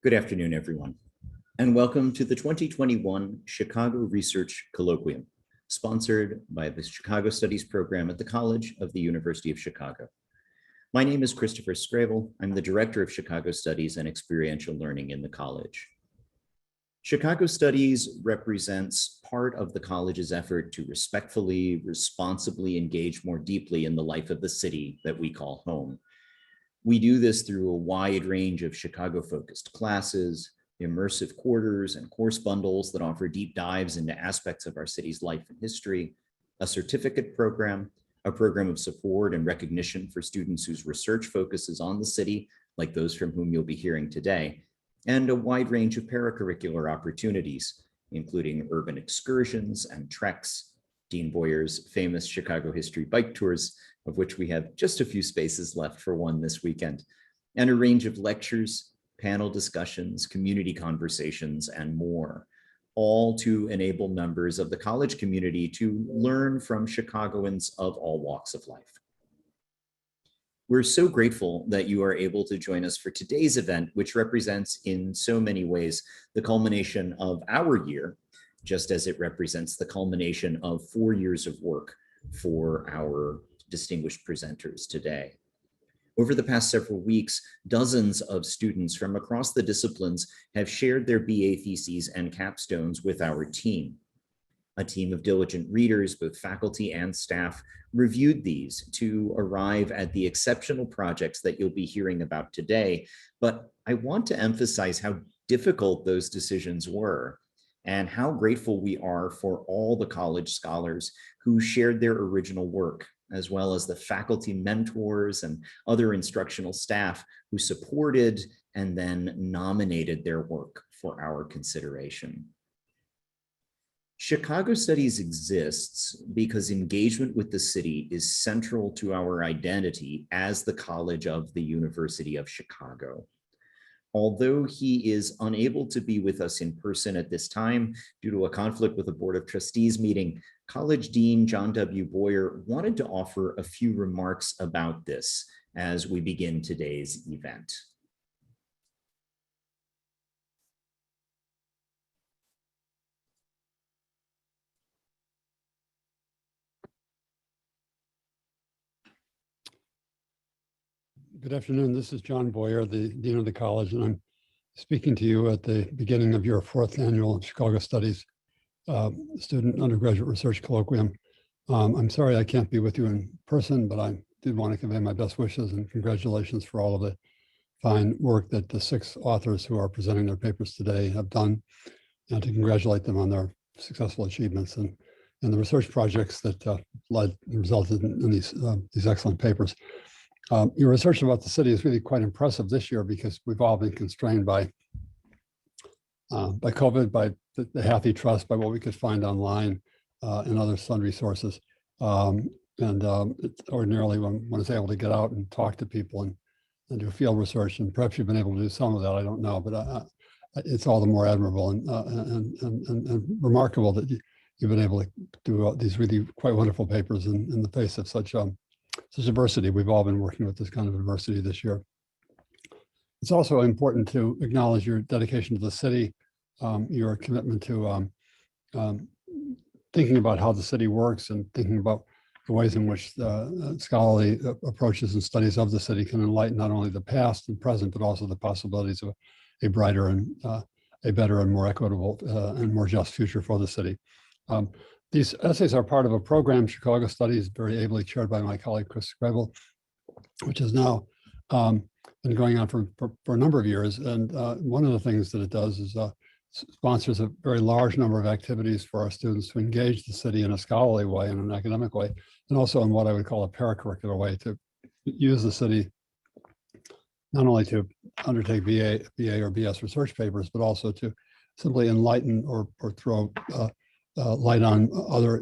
Good afternoon, everyone, and welcome to the 2021 Chicago Research Colloquium, sponsored by the Chicago Studies program at the College of the University of Chicago. My name is Christopher Scravel. I'm the Director of Chicago Studies and Experiential Learning in the college. Chicago Studies represents part of the college's effort to respectfully, responsibly engage more deeply in the life of the city that we call home. We do this through a wide range of Chicago-focused classes, immersive quarters, and course bundles that offer deep dives into aspects of our city's life and history, a certificate program, a program of support and recognition for students whose research focuses on the city, like those from whom you'll be hearing today, and a wide range of paracurricular opportunities, including urban excursions and treks, Dean Boyer's famous Chicago history bike tours, of which we have just a few spaces left for one this weekend, and a range of lectures, panel discussions, community conversations, and more, all to enable members of the college community to learn from Chicagoans of all walks of life. We're so grateful that you are able to join us for today's event, which represents in so many ways the culmination of our year, just as it represents the culmination of 4 years of work for our distinguished presenters today. Over the past several weeks, dozens of students from across the disciplines have shared their BA theses and capstones with our team. A team of diligent readers, both faculty and staff, reviewed these to arrive at the exceptional projects that you'll be hearing about today. But I want to emphasize how difficult those decisions were and how grateful we are for all the college scholars who shared their original work, as well as the faculty mentors and other instructional staff who supported and then nominated their work for our consideration. Chicago Studies exists because engagement with the city is central to our identity as the College of the University of Chicago. Although he is unable to be with us in person at this time due to a conflict with a Board of Trustees meeting, College Dean John W. Boyer wanted to offer a few remarks about this as we begin today's event. Good afternoon. This is John Boyer, the Dean of the College, and I'm speaking to you at the beginning of your 4th annual Chicago Studies Student Undergraduate Research Colloquium. I'm sorry I can't be with you in person, but I did want to convey my best wishes and congratulations for all of the fine work that the 6 authors who are presenting their papers today have done, and to congratulate them on their successful achievements and the research projects that resulted in these excellent papers. Your research about the city is really quite impressive this year because we've all been constrained by COVID, by the Hathy Trust, by what we could find online and other sundry sources. Ordinarily when one is able to get out and talk to people and do field research, and perhaps you've been able to do some of that, I don't know, but it's all the more admirable and remarkable that you've been able to do these really quite wonderful papers in the face of such adversity. We've all been working with this kind of adversity this year. It's also important to acknowledge your dedication to the city, your commitment to thinking about how the city works and thinking about the ways in which scholarly approaches and studies of the city can enlighten not only the past and present, but also the possibilities of a brighter and a better and more equitable and more just future for the city. These essays are part of a program, Chicago Studies, very ably chaired by my colleague, Chris Scravel, which has now been going on for a number of years. And one of the things that it does is sponsors a very large number of activities for our students to engage the city in a scholarly way and an academic way, and also in what I would call a paracurricular way, to use the city not only to undertake BA or BS research papers, but also to simply enlighten or throw light on other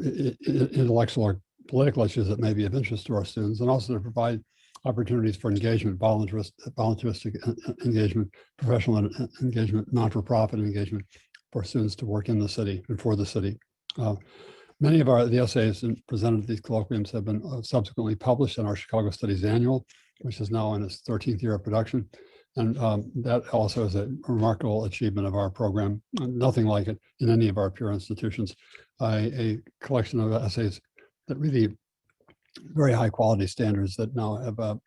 intellectual or political issues that may be of interest to our students, and also to provide opportunities for engagement, volunteeristic engagement, professional engagement, not-for-profit engagement for students to work in the city and for the city. Many of the essays presented at these colloquiums have been subsequently published in our Chicago Studies Annual, which is now in its 13th year of production. And that also is a remarkable achievement of our program. Nothing like it in any of our peer institutions. A collection of essays that really very high quality standards that now have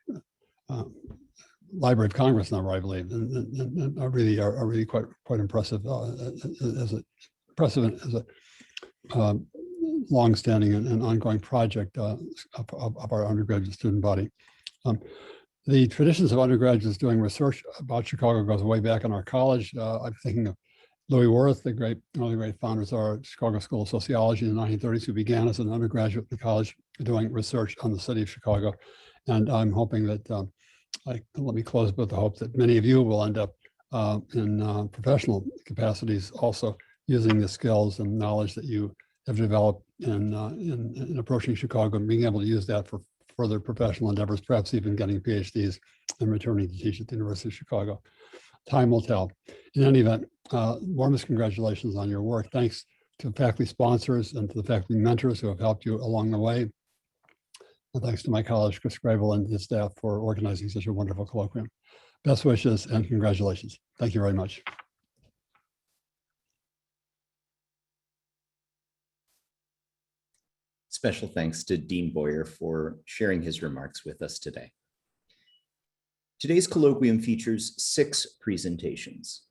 Library of Congress number, I believe, and are really quite impressive as a precedent, as a longstanding and ongoing project of our undergraduate student body. The traditions of undergraduates doing research about Chicago goes way back in our college. I'm thinking of Louis Wirth, one of the great founders of our Chicago School of Sociology in the 1930s, who began as an undergraduate in college doing research on the city of Chicago. And I'm hoping that, let me close with the hope that many of you will end up in professional capacities also using the skills and knowledge that you have developed in approaching Chicago and being able to use that for further professional endeavors, perhaps even getting PhDs and returning to teach at the University of Chicago. Time will tell. In any event, warmest congratulations on your work. Thanks to faculty sponsors and to the faculty mentors who have helped you along the way. And thanks to my colleague, Chris Grable, and his staff for organizing such a wonderful colloquium. Best wishes and congratulations. Thank you very much. Special thanks to Dean Boyer for sharing his remarks with us today. Today's colloquium features 6 presentations.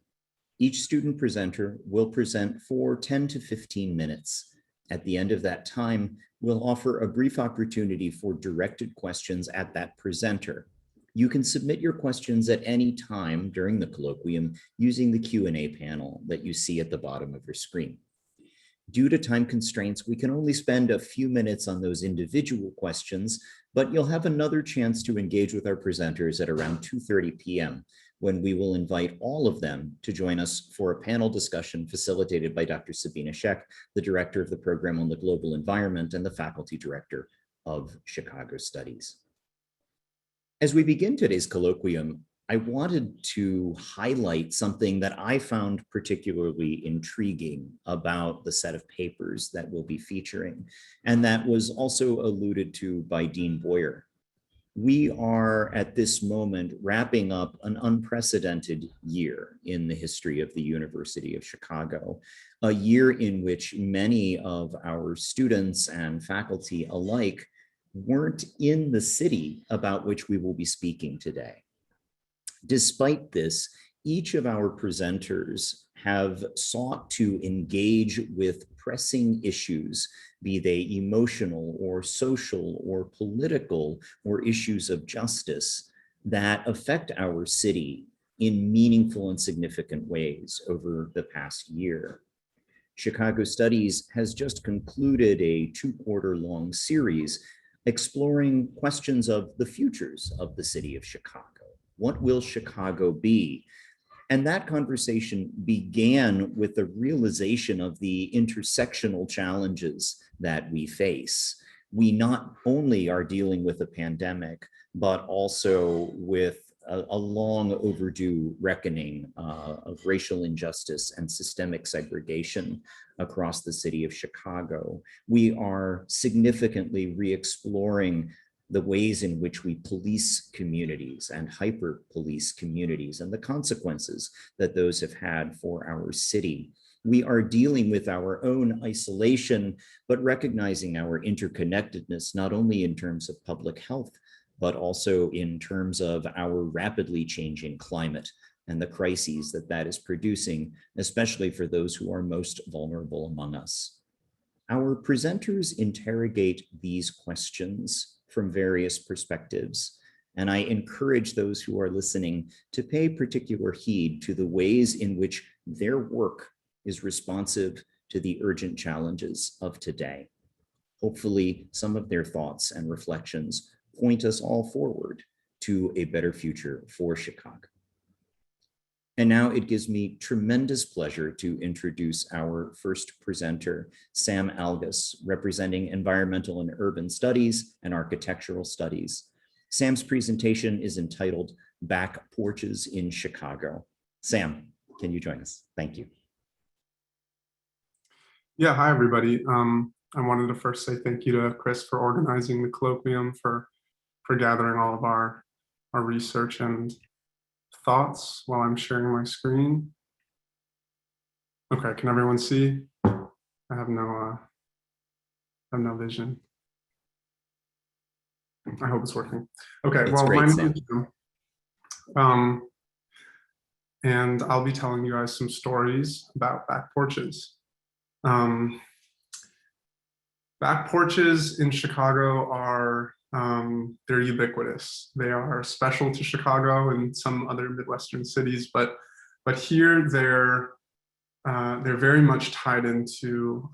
Each student presenter will present for 10 to 15 minutes. At the end of that time, we'll offer a brief opportunity for directed questions at that presenter. You can submit your questions at any time during the colloquium using the Q&A panel that you see at the bottom of your screen. Due to time constraints, we can only spend a few minutes on those individual questions, but you'll have another chance to engage with our presenters at around 2:30 p.m. when we will invite all of them to join us for a panel discussion facilitated by Dr. Sabina Scheck, the director of the program on the global environment and the faculty director of Chicago Studies. As we begin today's colloquium, I wanted to highlight something that I found particularly intriguing about the set of papers that we'll be featuring, and that was also alluded to by Dean Boyer. We are at this moment wrapping up an unprecedented year in the history of the University of Chicago, a year in which many of our students and faculty alike weren't in the city about which we will be speaking today. Despite this, each of our presenters have sought to engage with pressing issues, be they emotional or social or political or issues of justice that affect our city in meaningful and significant ways over the past year. Chicago Studies has just concluded a 2-quarter-long series exploring questions of the futures of the city of Chicago. What will Chicago be? And that conversation began with the realization of the intersectional challenges that we face. We not only are dealing with a pandemic, but also with a long overdue reckoning of racial injustice and systemic segregation across the city of Chicago. We are significantly re-exploring the ways in which we police communities and hyper-police communities and the consequences that those have had for our city. We are dealing with our own isolation, but recognizing our interconnectedness, not only in terms of public health, but also in terms of our rapidly changing climate and the crises that that is producing, especially for those who are most vulnerable among us. Our presenters interrogate these questions from various perspectives, and I encourage those who are listening to pay particular heed to the ways in which their work is responsive to the urgent challenges of today. Hopefully, some of their thoughts and reflections point us all forward to a better future for Chicago. And now it gives me tremendous pleasure to introduce our first presenter, Sam Algus, representing Environmental and Urban Studies and Architectural Studies. Sam's presentation is entitled Back Porches in Chicago. Sam, can you join us? Thank you. Yeah, hi everybody. I wanted to first say thank you to Chris for organizing the colloquium, for gathering all of our research and thoughts while I'm sharing my screen. Okay, can everyone see? I have no vision. I hope it's working. Okay, It's well, great, my name Sam. is Jim. And I'll be telling you guys some stories about back porches. Back porches in Chicago are, they're ubiquitous. They are special to Chicago and some other Midwestern cities, but here they're very much tied into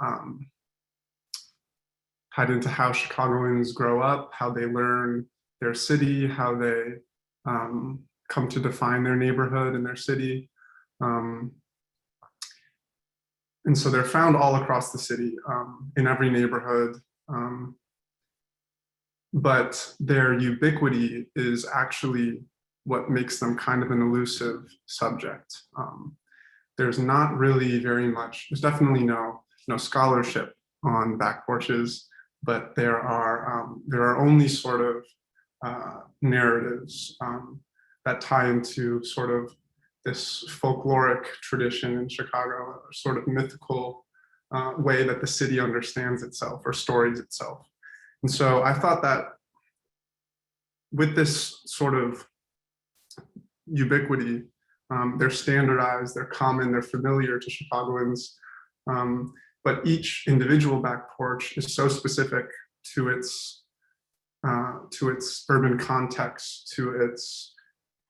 how Chicagoans grow up, how they learn their city, how they come to define their neighborhood and their city. And so they're found all across the city, in every neighborhood. But their ubiquity is actually what makes them kind of an elusive subject. There's not really very much, there's definitely no scholarship on back porches, but there are only sort of narratives that tie into sort of this folkloric tradition in Chicago, a sort of mythical way that the city understands itself or stories itself. And so I thought that with this sort of ubiquity, they're standardized, they're common, they're familiar to Chicagoans, but each individual back porch is so specific to its urban context, to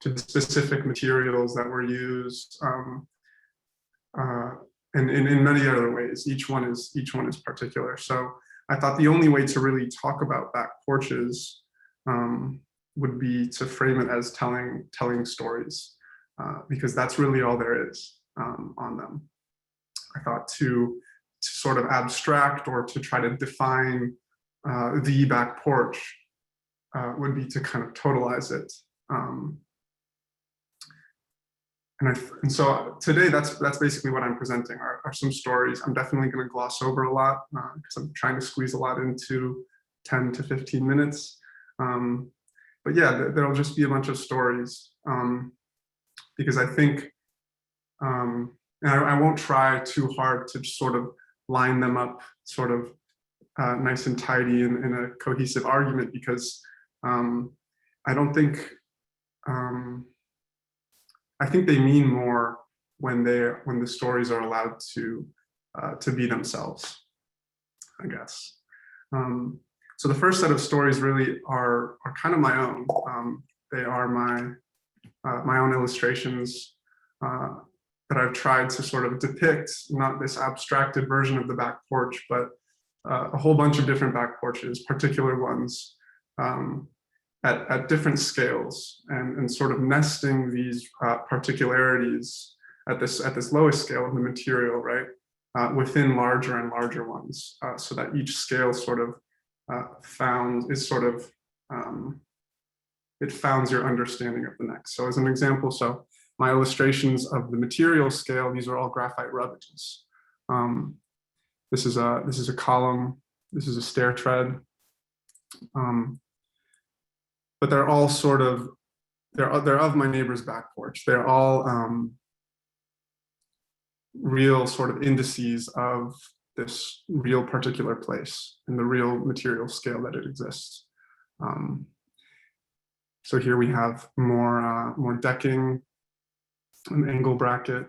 the specific materials that were used, and in many other ways. Each one is particular. So I thought the only way to really talk about back porches would be to frame it as telling stories, because that's really all there is on them. I thought to sort of abstract or to try to define the back porch would be to kind of totalize it. And so today, that's basically what I'm presenting are some stories. I'm definitely going to gloss over a lot because I'm trying to squeeze a lot into 10 to 15 minutes. But yeah, there'll just be a bunch of stories because I think, and I won't try too hard to sort of line them up sort of nice and tidy in a cohesive argument, because I don't think, I think they mean more when the stories are allowed to be themselves, I guess. So the first set of stories really are kind of my own. They are my own illustrations that I've tried to sort of depict, not this abstracted version of the back porch, but a whole bunch of different back porches, particular ones, at different scales, and sort of nesting these particularities at this lowest scale of the material, right, within larger and larger ones, so that each scale sort of it founds your understanding of the next. So as an example, so my illustrations of the material scale, these are all graphite rubbages. This is a column. This is a stair tread. But they're all sort of, they're of my neighbor's back porch. They're all real sort of indices of this real particular place and the real material scale that it exists. So here we have more decking, an angle bracket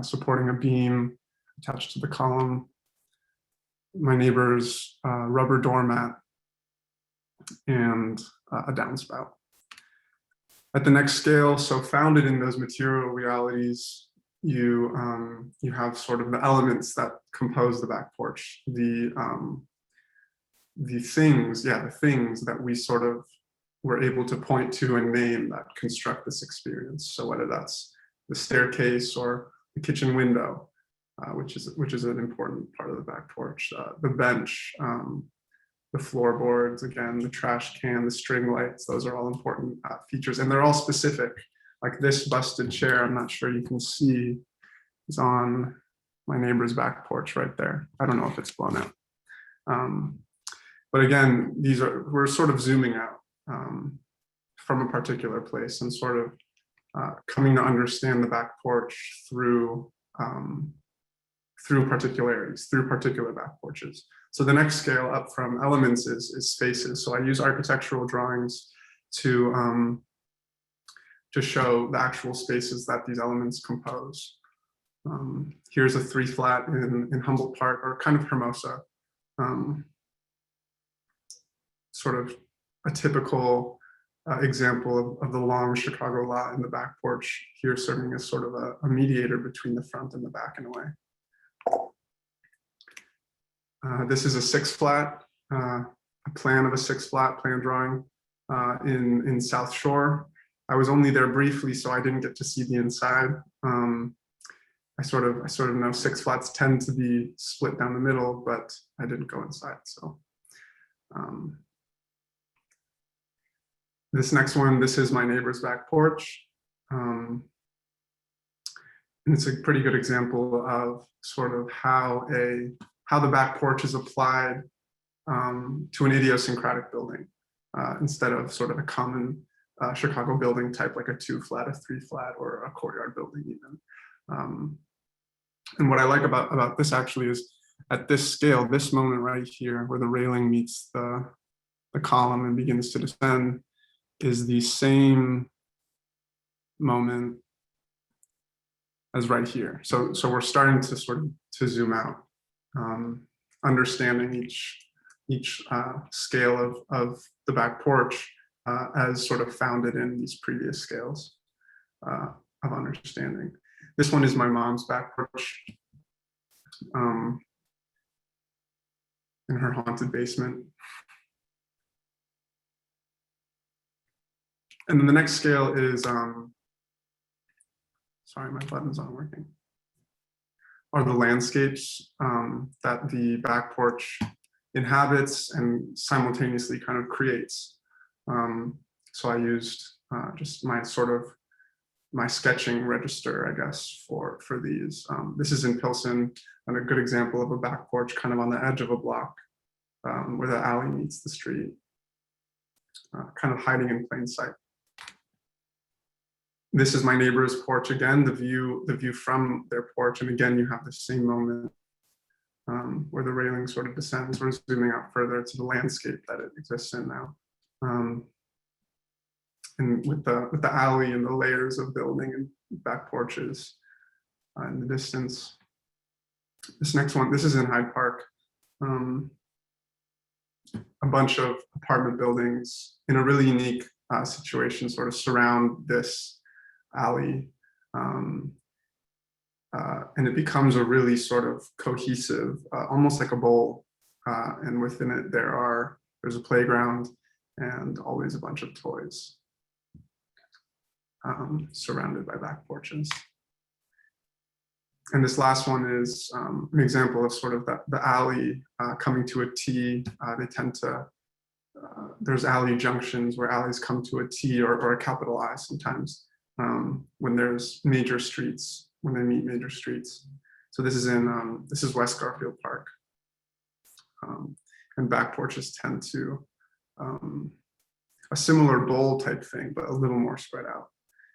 supporting a beam attached to the column, my neighbor's rubber doormat, and a downspout. At the next scale, so founded in those material realities, you have sort of the elements that compose the back porch, the things that we sort of were able to point to and name that construct this experience. So whether that's the staircase or the kitchen window, which is an important part of the back porch, the bench, the floorboards, again, the trash can, the string lights, those are all important features, and they're all specific. Like this busted chair, I'm not sure you can see, is on my neighbor's back porch right there. I don't know if it's blown out. But again, we're sort of zooming out from a particular place and sort of coming to understand the back porch through particularities, through particular back porches. So the next scale up from elements is spaces. So I use architectural drawings to show the actual spaces that these elements compose. Here's a 3 flat in Humboldt Park, or kind of Hermosa. Sort of a typical example of the long Chicago lot in the back porch, here serving as sort of a mediator between the front and the back in a way. This is a 6 flat, a plan of a 6 flat plan drawing in South Shore. I was only there briefly, so I didn't get to see the inside. I sort of know 6 flats tend to be split down the middle, but I didn't go inside. So this next one, this is my neighbor's back porch. And it's a pretty good example of sort of how the back porch is applied to an idiosyncratic building instead of sort of a common Chicago building type, like a 2 flat, a 3 flat, or a courtyard building even. And what I like about this actually is at this scale, this moment right here, where the railing meets the column and begins to descend, is the same moment as right here. So we're starting to sort of to zoom out, understanding each scale of the back porch as sort of founded in these previous scales of understanding. This one is my mom's back porch in her haunted basement. And then the next scale is, sorry, my button's not working, are the landscapes that the back porch inhabits and simultaneously kind of creates. So I used just my sketching register, I guess, for these. This is in Pilsen, and a good example of a back porch kind of on the edge of a block where the alley meets the street, kind of hiding in plain sight. This is my neighbor's porch again, the view from their porch. And again, you have the same moment where the railing sort of descends. We're zooming out further to the landscape that it exists in now. And with the alley and the layers of building and back porches in the distance. This next one, this is in Hyde Park. A bunch of apartment buildings in a really unique situation sort of surround this alley. And it becomes a really sort of cohesive, almost like a bowl. And within it, there's a playground and always a bunch of toys surrounded by back porches. And this last one is an example of sort of the alley coming to a T. They tend to, there's alley junctions where alleys come to a T or a capital I sometimes when there's major streets, when they meet major streets. So this is West Garfield Park. And back porches tend to a similar bowl type thing, but a little more spread out.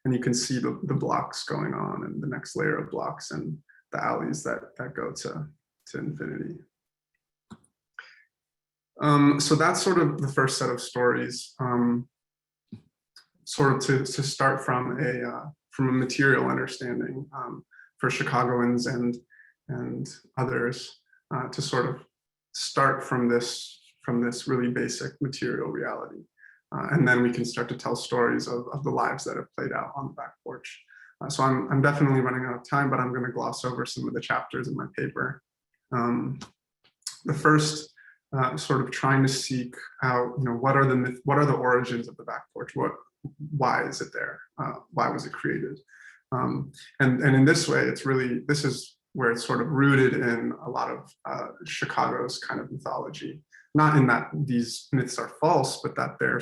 And you can see the blocks going on and the next layer of blocks and the alleys that go to infinity. So that's sort of the first set of stories, sort of to start from a material understanding for Chicagoans and others to sort of start from this really basic material reality. And then we can start to tell stories of the lives that have played out on the back porch. So I'm definitely running out of time, but I'm going to gloss over some of the chapters in my paper. The first sort of trying to seek out, what are the origins of the back porch? Why is it there? Why was it created? And in this way, this is where it's sort of rooted in a lot of Chicago's kind of mythology. Not in that these myths are false, but that they're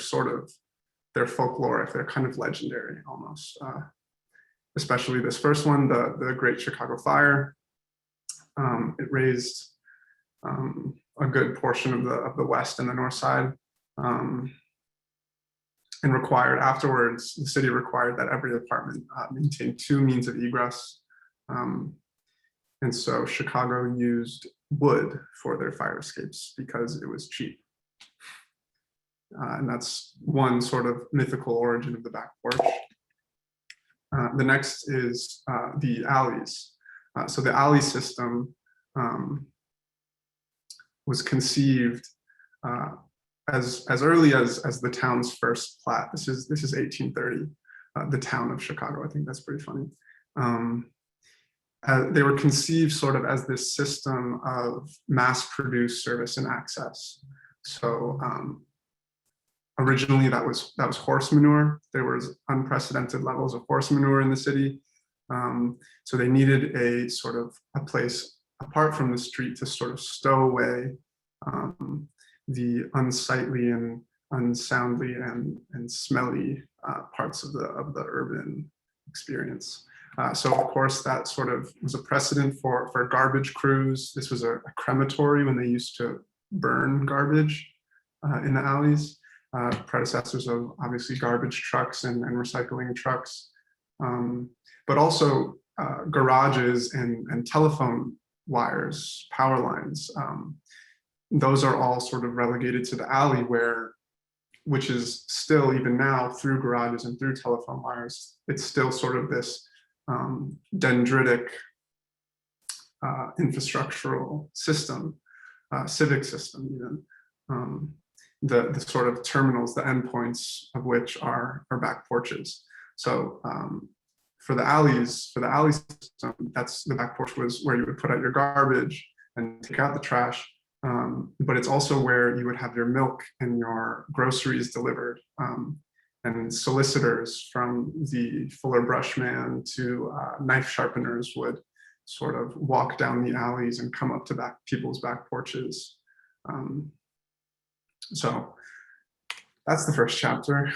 folkloric, they're kind of legendary almost. Especially this first one, the Great Chicago Fire. It raised a good portion of the West and the North Side. and required afterwards, the city required that every apartment maintain 2 means of egress. And so Chicago used wood for their fire escapes because it was cheap. And that's one sort of mythical origin of the back porch. The next is the alleys. So the alley system was conceived as early as the town's first plat. This is 1830, the town of Chicago. I think that's pretty funny. They were conceived sort of as this system of mass-produced service and access. So originally that was horse manure. There was unprecedented levels of horse manure in the city. So they needed a sort of a place apart from the street to sort of stow away the unsightly and unsoundly and smelly parts of the urban experience. So of course that sort of was a precedent for garbage crews. This was a crematory when they used to burn garbage in the alleys. Predecessors of obviously garbage trucks and recycling trucks, but also garages and telephone wires, power lines. Those are all sort of relegated to the alley which is still even now through garages and through telephone wires, it's still sort of this dendritic infrastructural system, civic system even. The sort of terminals, the endpoints of which are back porches. So for the alley system, that's the back porch was where you would put out your garbage and take out the trash. But it's also where you would have your milk and your groceries delivered. And solicitors from the Fuller Brushman to knife sharpeners would sort of walk down the alleys and come up to people's back porches. So that's the first chapter,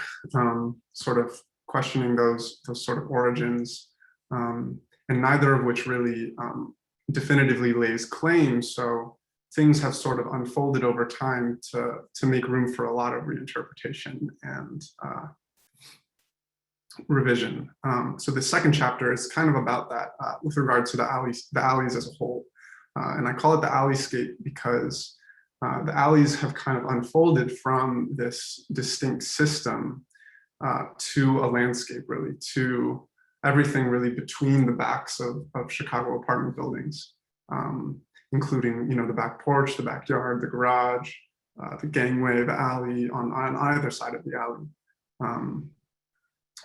sort of questioning those sort of origins, and neither of which really definitively lays claim. So things have sort of unfolded over time to make room for a lot of reinterpretation and revision. So the second chapter is kind of about that with regard to the alleys as a whole. And I call it the alleyscape because the alleys have kind of unfolded from this distinct system to a landscape, really, to everything really between the backs of Chicago apartment buildings, including, the back porch, the backyard, the garage, the gangway, the alley on either side of the alley.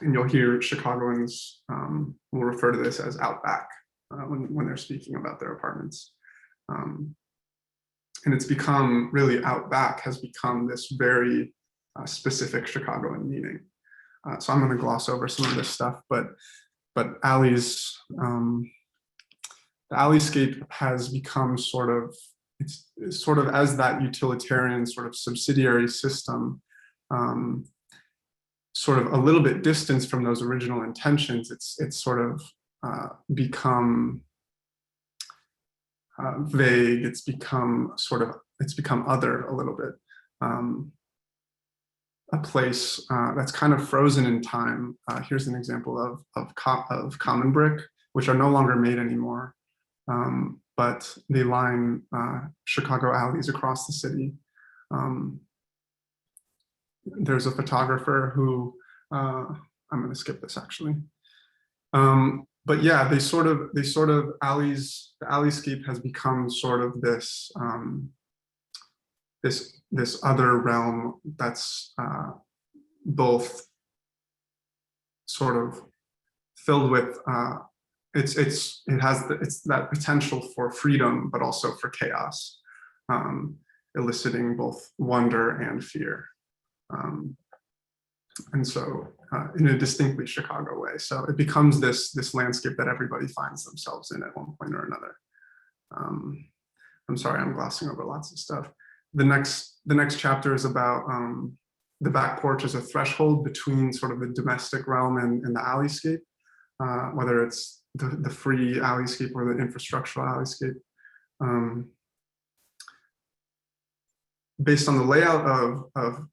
And you'll hear Chicagoans will refer to this as out back when they're speaking about their apartments. And it's become really out back has become this very specific Chicagoan meaning. So I'm going to gloss over some of this stuff, but alleys, the alleyscape has become sort of as that utilitarian sort of subsidiary system, sort of a little bit distanced from those original intentions. It's sort of become vague. It's become other a little bit. A place that's kind of frozen in time. Here's an example of common brick, which are no longer made anymore, but they line Chicago alleys across the city. There's a photographer who, I'm going to skip this actually. But yeah, the alleyscape has become sort of this, this other realm that's both sort of filled with, it's that potential for freedom, but also for chaos, eliciting both wonder and fear. And so in a distinctly Chicago way. So it becomes this landscape that everybody finds themselves in at one point or another. I'm sorry, I'm glossing over lots of stuff. The next chapter is about the back porch as a threshold between sort of the domestic realm and the alleyscape, whether it's the free alleyscape or the infrastructural alleyscape. Based on the layout of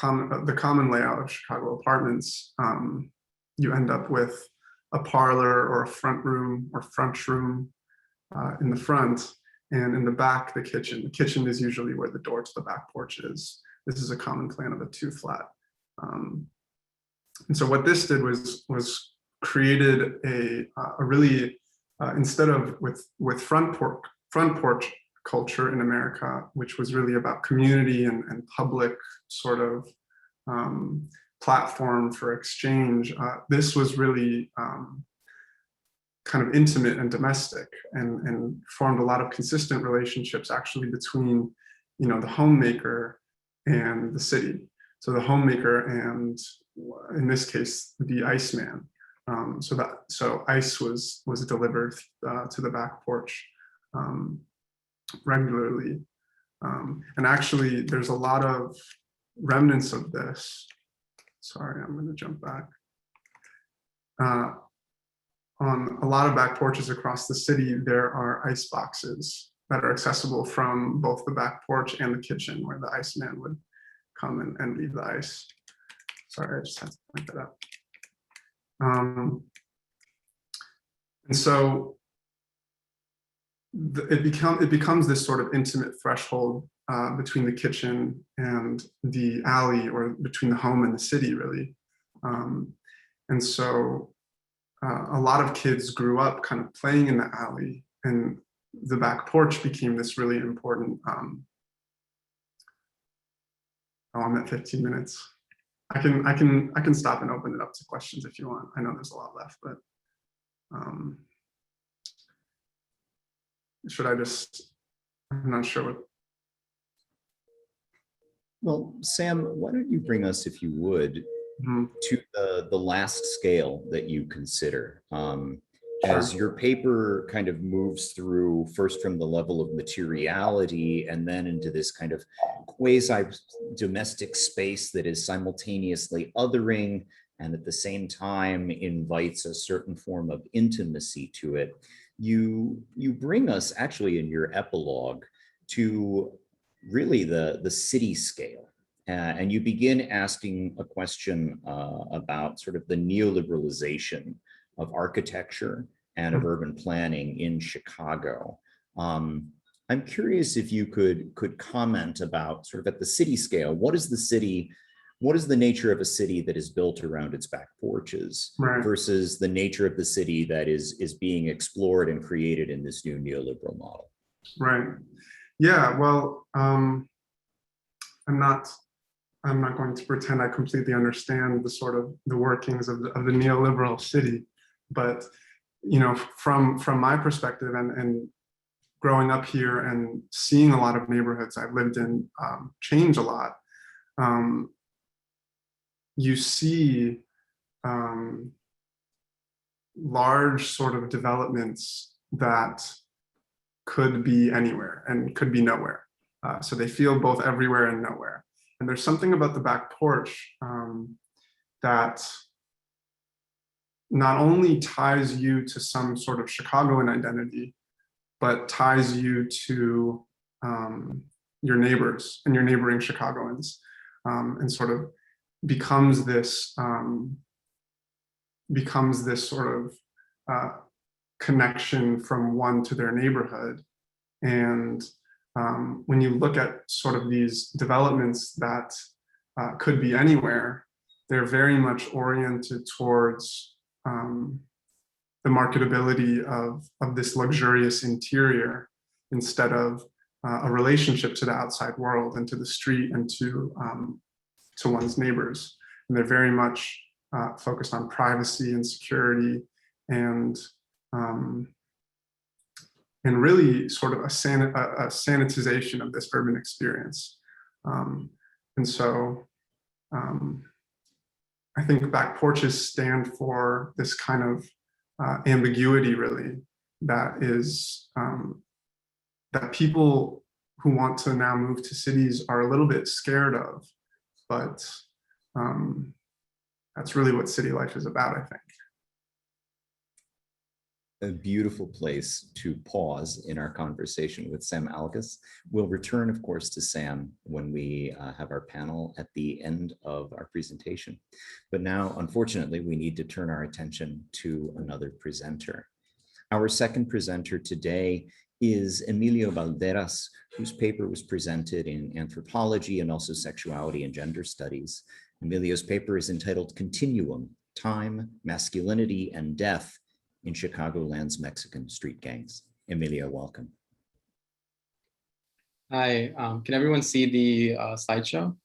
the common layout of Chicago apartments, you end up with a parlor or a front room or front room in the front, and in the back, the kitchen. The kitchen is usually where the door to the back porch is. This is a common plan of a 2-flat. And so what this did was created a really, instead of with front porch culture in America, which was really about community and public sort of platform for exchange, this was really kind of intimate and domestic, and formed a lot of consistent relationships actually between, you know, the homemaker and the city. So the homemaker and, in this case, the Iceman. So ice was delivered to the back porch regularly, and actually there's a lot of remnants of this. Sorry, I'm going to jump back. On a lot of back porches across the city, there are ice boxes that are accessible from both the back porch and the kitchen, where the Iceman would come and leave the ice. Sorry, I just had to point that out. And so it becomes this sort of intimate threshold between the kitchen and the alley, or between the home and the city, really. And so a lot of kids grew up kind of playing in the alley, and the back porch became this really important. Oh, I'm at 15 minutes. I can stop and open it up to questions if you want. I know there's a lot left, but should I just? I'm not sure what. Well, Sam, why don't you bring us, if you would, to the last scale that you consider, as your paper kind of moves through, first from the level of materiality and then into this kind of quasi-domestic space that is simultaneously othering and at the same time invites a certain form of intimacy to it. You bring us actually in your epilogue to really the city scale. And you begin asking a question about sort of the neoliberalization of architecture and of urban planning in Chicago. I'm curious if you could comment about sort of at the city scale, what is the nature of a city that is built around its back porches, right, versus the nature of the city that is being explored and created in this new neoliberal model? Right. Yeah, well, I'm not going to pretend I completely understand the sort of the workings of the neoliberal city, but you know, from my perspective and growing up here and seeing a lot of neighborhoods I've lived in change a lot, you see large sort of developments that could be anywhere and could be nowhere. So they feel both everywhere and nowhere. And there's something about the back porch that not only ties you to some sort of Chicagoan identity, but ties you to your neighbors and your neighboring Chicagoans, and sort of becomes this sort of connection from one to their neighborhood. And when you look at sort of these developments that could be anywhere, they're very much oriented towards the marketability of this luxurious interior instead of a relationship to the outside world and to the street and to one's neighbors. And they're very much focused on privacy and security and really sort of a sanitization of this urban experience. And so I think back porches stand for this kind of ambiguity, really, that is that people who want to now move to cities are a little bit scared of, but that's really what city life is about, I think. a beautiful place to pause in our conversation with Sam Algas. We'll return, of course, to Sam when we have our panel at the end of our presentation. But now, unfortunately, we need to turn our attention to another presenter. Our second presenter today is Emilio Valderas, whose paper was presented in anthropology and also sexuality and gender studies. Emilio's paper is entitled Continuum, Time, Masculinity, and Death in Chicagoland's Mexican Street Gangs. Emilio, welcome. Hi, can everyone see the slideshow?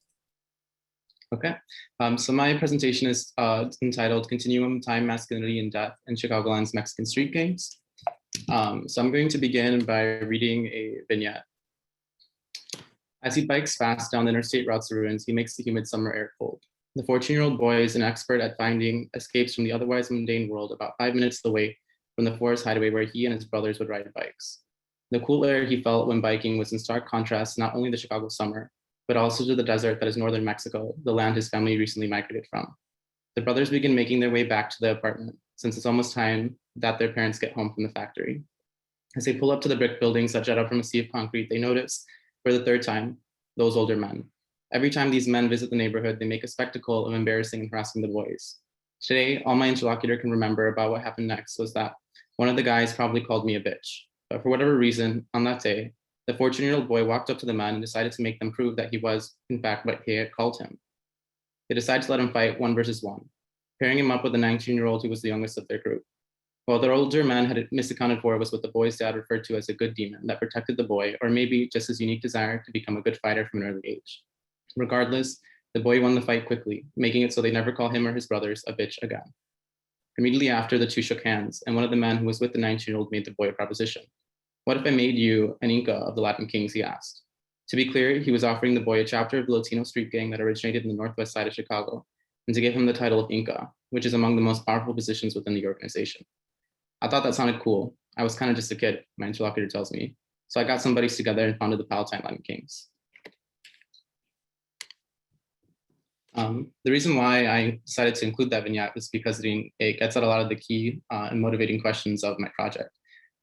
Okay, so my presentation is entitled Continuum, Time, Masculinity, and Death in Chicagoland's Mexican Street Gangs. So I'm going to begin by reading a vignette. As he bikes fast down the interstate routes to ruins, he makes the humid summer air cold. The 14-year-old boy is an expert at finding escapes from the otherwise mundane world about 5 minutes away from the forest hideaway where he and his brothers would ride bikes. The cool air he felt when biking was in stark contrast not only to the Chicago summer, but also to the desert that is northern Mexico, the land his family recently migrated from. The brothers begin making their way back to the apartment, since it's almost time that their parents get home from the factory. As they pull up to the brick buildings that jut up from a sea of concrete, they notice, for the third time, those older men. Every time these men visit the neighborhood, they make a spectacle of embarrassing and harassing the boys. Today, all my interlocutor can remember about what happened next was that one of the guys probably called me a bitch. But for whatever reason, on that day, the 14-year-old boy walked up to the men and decided to make them prove that he was, in fact, what they had called him. They decided to let him fight 1 versus 1, pairing him up with a 19-year-old who was the youngest of their group. What the older man had misaccounted for was what the boy's dad referred to as a good demon that protected the boy, or maybe just his unique desire to become a good fighter from an early age. Regardless, the boy won the fight quickly, making it so they never call him or his brothers a bitch again. Immediately after, the two shook hands, and one of the men who was with the 19-year-old made the boy a proposition. What if I made you an Inca of the Latin Kings, he asked. To be clear, he was offering the boy a chapter of the Latino street gang that originated in the northwest side of Chicago, and to give him the title of Inca, which is among the most powerful positions within the organization. I thought that sounded cool. I was kind of just a kid, my interlocutor tells me. So I got some buddies together and founded the Palatine Latin Kings. The reason why I decided to include that vignette was because it gets at a lot of the key and motivating questions of my project.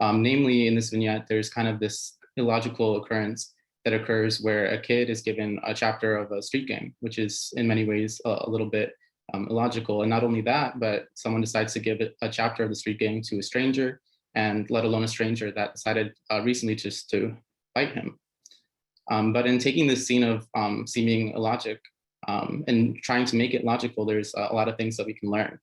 Namely, in this vignette, there's kind of this illogical occurrence that occurs where a kid is given a chapter of a street gang, which is in many ways a little bit illogical. And not only that, but someone decides to give a chapter of the street gang to a stranger, and let alone a stranger that decided recently just to fight him. But in taking this scene of seeming illogic and trying to make it logical, there's a lot of things that we can learn.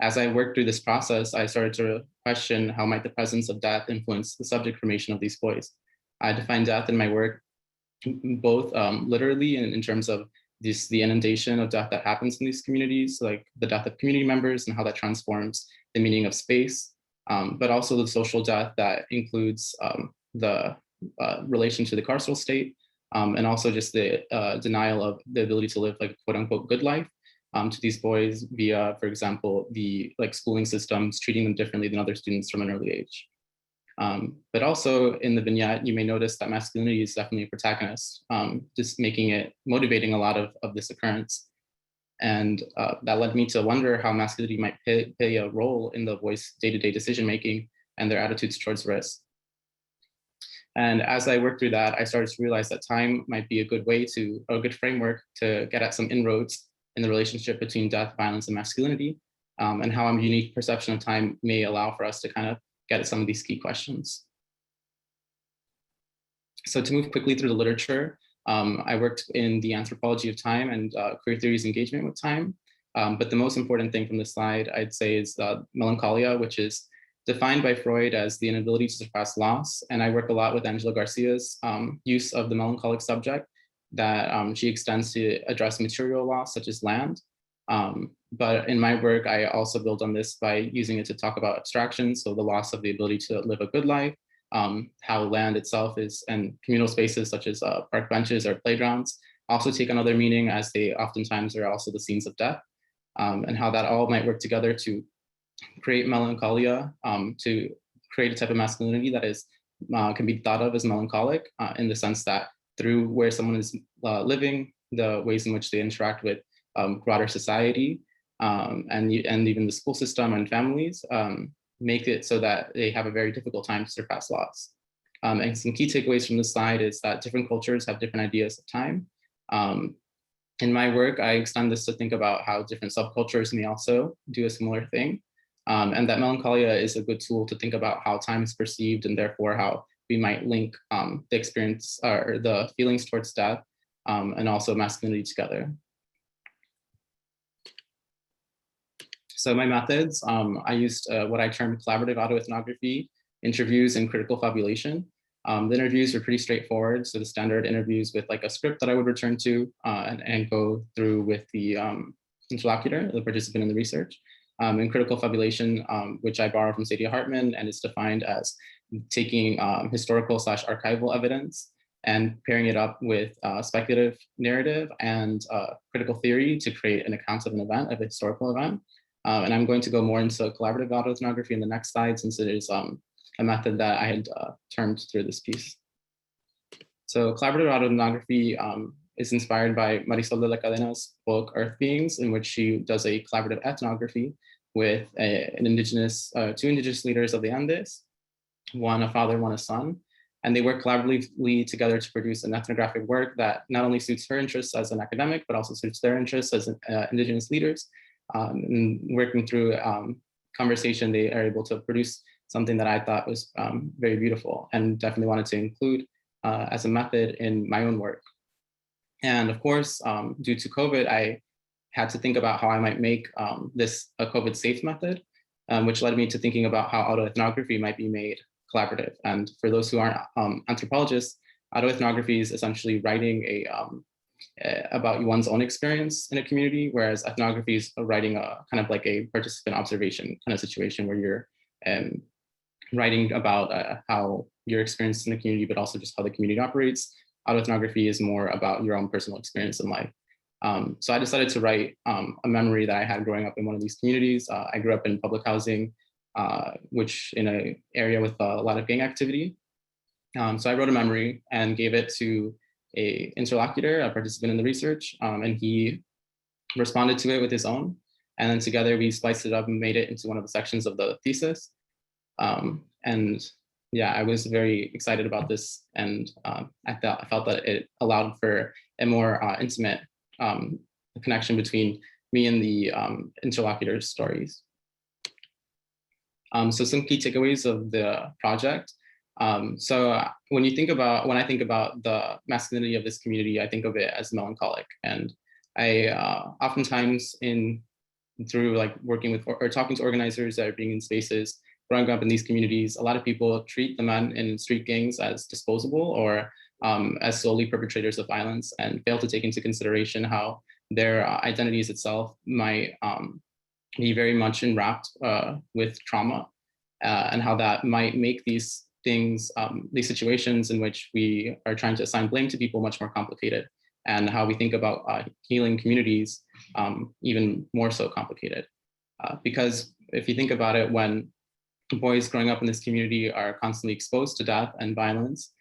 As I worked through this process, I started to question how might the presence of death influence the subject formation of these boys. I define death in my work both literally and in terms of the inundation of death that happens in these communities, like the death of community members and how that transforms the meaning of space, but also the social death that includes the relation to the carceral state, and also just the denial of the ability to live like a quote unquote good life to these boys via, for example, the schooling systems treating them differently than other students from an early age. But also in the vignette, you may notice that masculinity is definitely a protagonist, just making it motivating a lot of this occurrence. And that led me to wonder how masculinity might play a role in the boys' day-to-day decision-making and their attitudes towards risk. And as I worked through that, I started to realize that time might be a good framework to get at some inroads in the relationship between death, violence, and masculinity, and how a unique perception of time may allow for us to kind of get at some of these key questions. So to move quickly through the literature, I worked in the anthropology of time and queer theory's engagement with time. But the most important thing from this slide, I'd say, is melancholia, which is defined by Freud as the inability to suppress loss. And I work a lot with Angela Garcia's use of the melancholic subject that she extends to address material loss, such as land. But in my work, I also build on this by using it to talk about abstraction, so the loss of the ability to live a good life, how land itself is, and communal spaces such as park benches or playgrounds also take another meaning, as they oftentimes are also the scenes of death, and how that all might work together to create melancholia, to create a type of masculinity that is can be thought of as melancholic in the sense that through where someone is living, the ways in which they interact with broader society, and even the school system and families, make it so that they have a very difficult time to surpass laws. And some key takeaways from this slide is that different cultures have different ideas of time. In my work, I extend this to think about how different subcultures may also do a similar thing. And that melancholia is a good tool to think about how time is perceived and therefore how we might link the experience or the feelings towards death and also masculinity together. So my methods, I used what I termed collaborative autoethnography, interviews, and critical fabulation. The interviews were pretty straightforward. So the standard interviews with like a script that I would return to and go through with the interlocutor, the participant in the research. And critical fabulation, which I borrow from Saidiya Hartman, and is defined as taking historical/archival evidence and pairing it up with speculative narrative and critical theory to create an account of an event, of a historical event. And I'm going to go more into collaborative autoethnography in the next slide, since it is a method that I had termed through this piece. So collaborative autoethnography is inspired by Marisol de la Cadena's book, Earth Beings, in which she does a collaborative ethnography with two indigenous leaders of the Andes, one a father, one a son. And they work collaboratively together to produce an ethnographic work that not only suits her interests as an academic, but also suits their interests as indigenous leaders. And working through conversation, they are able to produce something that I thought was very beautiful and definitely wanted to include as a method in my own work. And of course, due to COVID, I had to think about how I might make this a COVID safe method, which led me to thinking about how autoethnography might be made collaborative. And for those who aren't anthropologists, autoethnography is essentially writing about one's own experience in a community, whereas ethnography is writing a kind of like a participant observation kind of situation where you're writing about how your experience in the community, but also just how the community operates. Autoethnography is more about your own personal experience in life. So I decided to write a memory that I had growing up in one of these communities. I grew up in public housing, which in an area with a lot of gang activity. So I wrote a memory and gave it to an interlocutor, a participant in the research, and he responded to it with his own. And then together we spliced it up and made it into one of the sections of the thesis. And yeah, I was very excited about this, and I felt that it allowed for a more intimate connection between me and the interlocutor's stories. So some key takeaways of the project. So when I think about the masculinity of this community, I think of it as melancholic. And I oftentimes through like working with or talking to organizers that are being in spaces, growing up in these communities, a lot of people treat the men in street gangs as disposable or as solely perpetrators of violence, and fail to take into consideration how their identities itself might be very much enwrapped with trauma, and how that might make these things, these situations in which we are trying to assign blame to people much more complicated, and how we think about healing communities even more so complicated. Because if you think about it, when boys growing up in this community are constantly exposed to death and violence,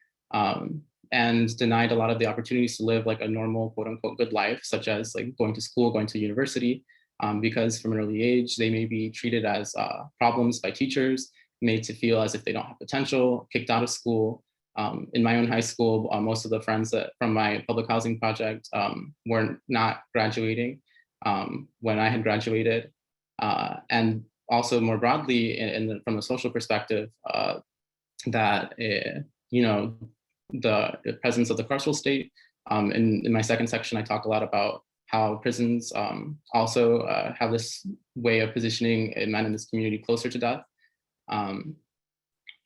and denied a lot of the opportunities to live like a normal, quote unquote, good life, such as like going to school, going to university, because from an early age, they may be treated as problems by teachers, made to feel as if they don't have potential, kicked out of school. In my own high school, most of the friends from my public housing project were not graduating when I had graduated. And also more broadly, from a social perspective, that, the presence of the carceral state. In my second section, I talk a lot about how prisons also have this way of positioning men in this community closer to death.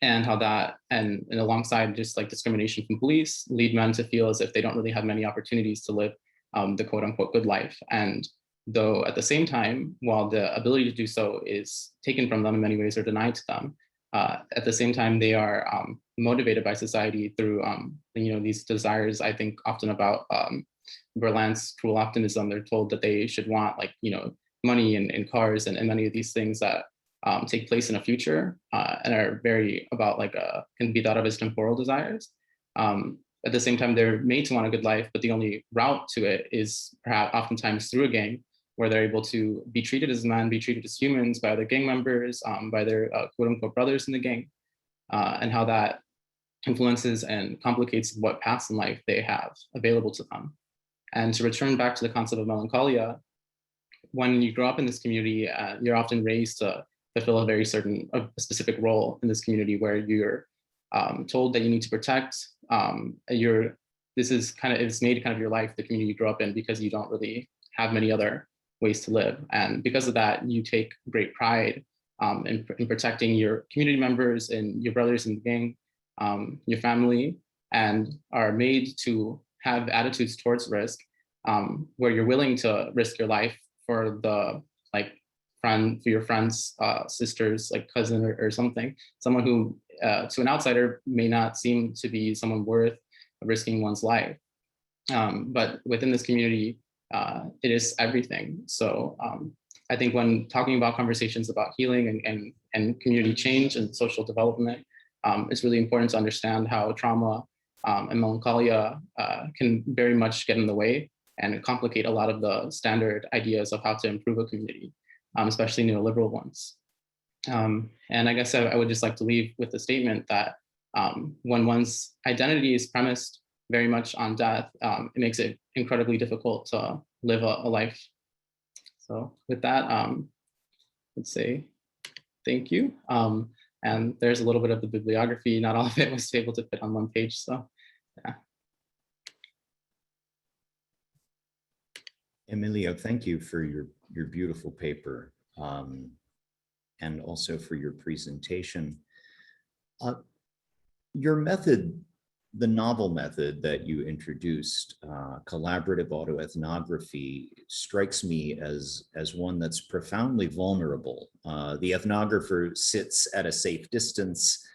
And how that, and alongside just like discrimination from police, lead men to feel as if they don't really have many opportunities to live the quote unquote good life. And though at the same time, while the ability to do so is taken from them in many ways or denied to them, at the same time, they are motivated by society through, these desires, I think often about Berlant's cruel optimism. They're told that they should want money and cars and many of these things that take place in a future and are very about can be thought of as temporal desires. At the same time, they're made to want a good life, but the only route to it is perhaps oftentimes through a gang, where they're able to be treated as men, be treated as humans by other gang members, by their quote unquote brothers in the gang, and how that influences and complicates what paths in life they have available to them. And to return back to the concept of melancholia, when you grow up in this community, you're often raised to fulfill a very a specific role in this community where you're told that you need to protect. It's made kind of your life, the community you grow up in, because you don't really have many other ways to live. And because of that, you take great pride in protecting your community members and your brothers in the gang, your family, and are made to have attitudes towards risk where you're willing to risk your life for for your friends, sisters, like cousin or something, someone who to an outsider may not seem to be someone worth risking one's life. But within this community, it is everything. So I think when talking about conversations about healing and community change and social development, it's really important to understand how trauma and melancholia can very much get in the way and complicate a lot of the standard ideas of how to improve a community, especially neoliberal ones. And I guess I would just like to leave with the statement that when one's identity is premised very much on death, it makes it incredibly difficult to live a life. So with that, let's say thank you. And there's a little bit of the bibliography. Not all of it was able to fit on one page, so yeah. Emilio, thank you for your beautiful paper and also for your presentation. Your method, the novel method that you introduced, collaborative autoethnography, strikes me as one that's profoundly vulnerable. The ethnographer sits at a safe distance,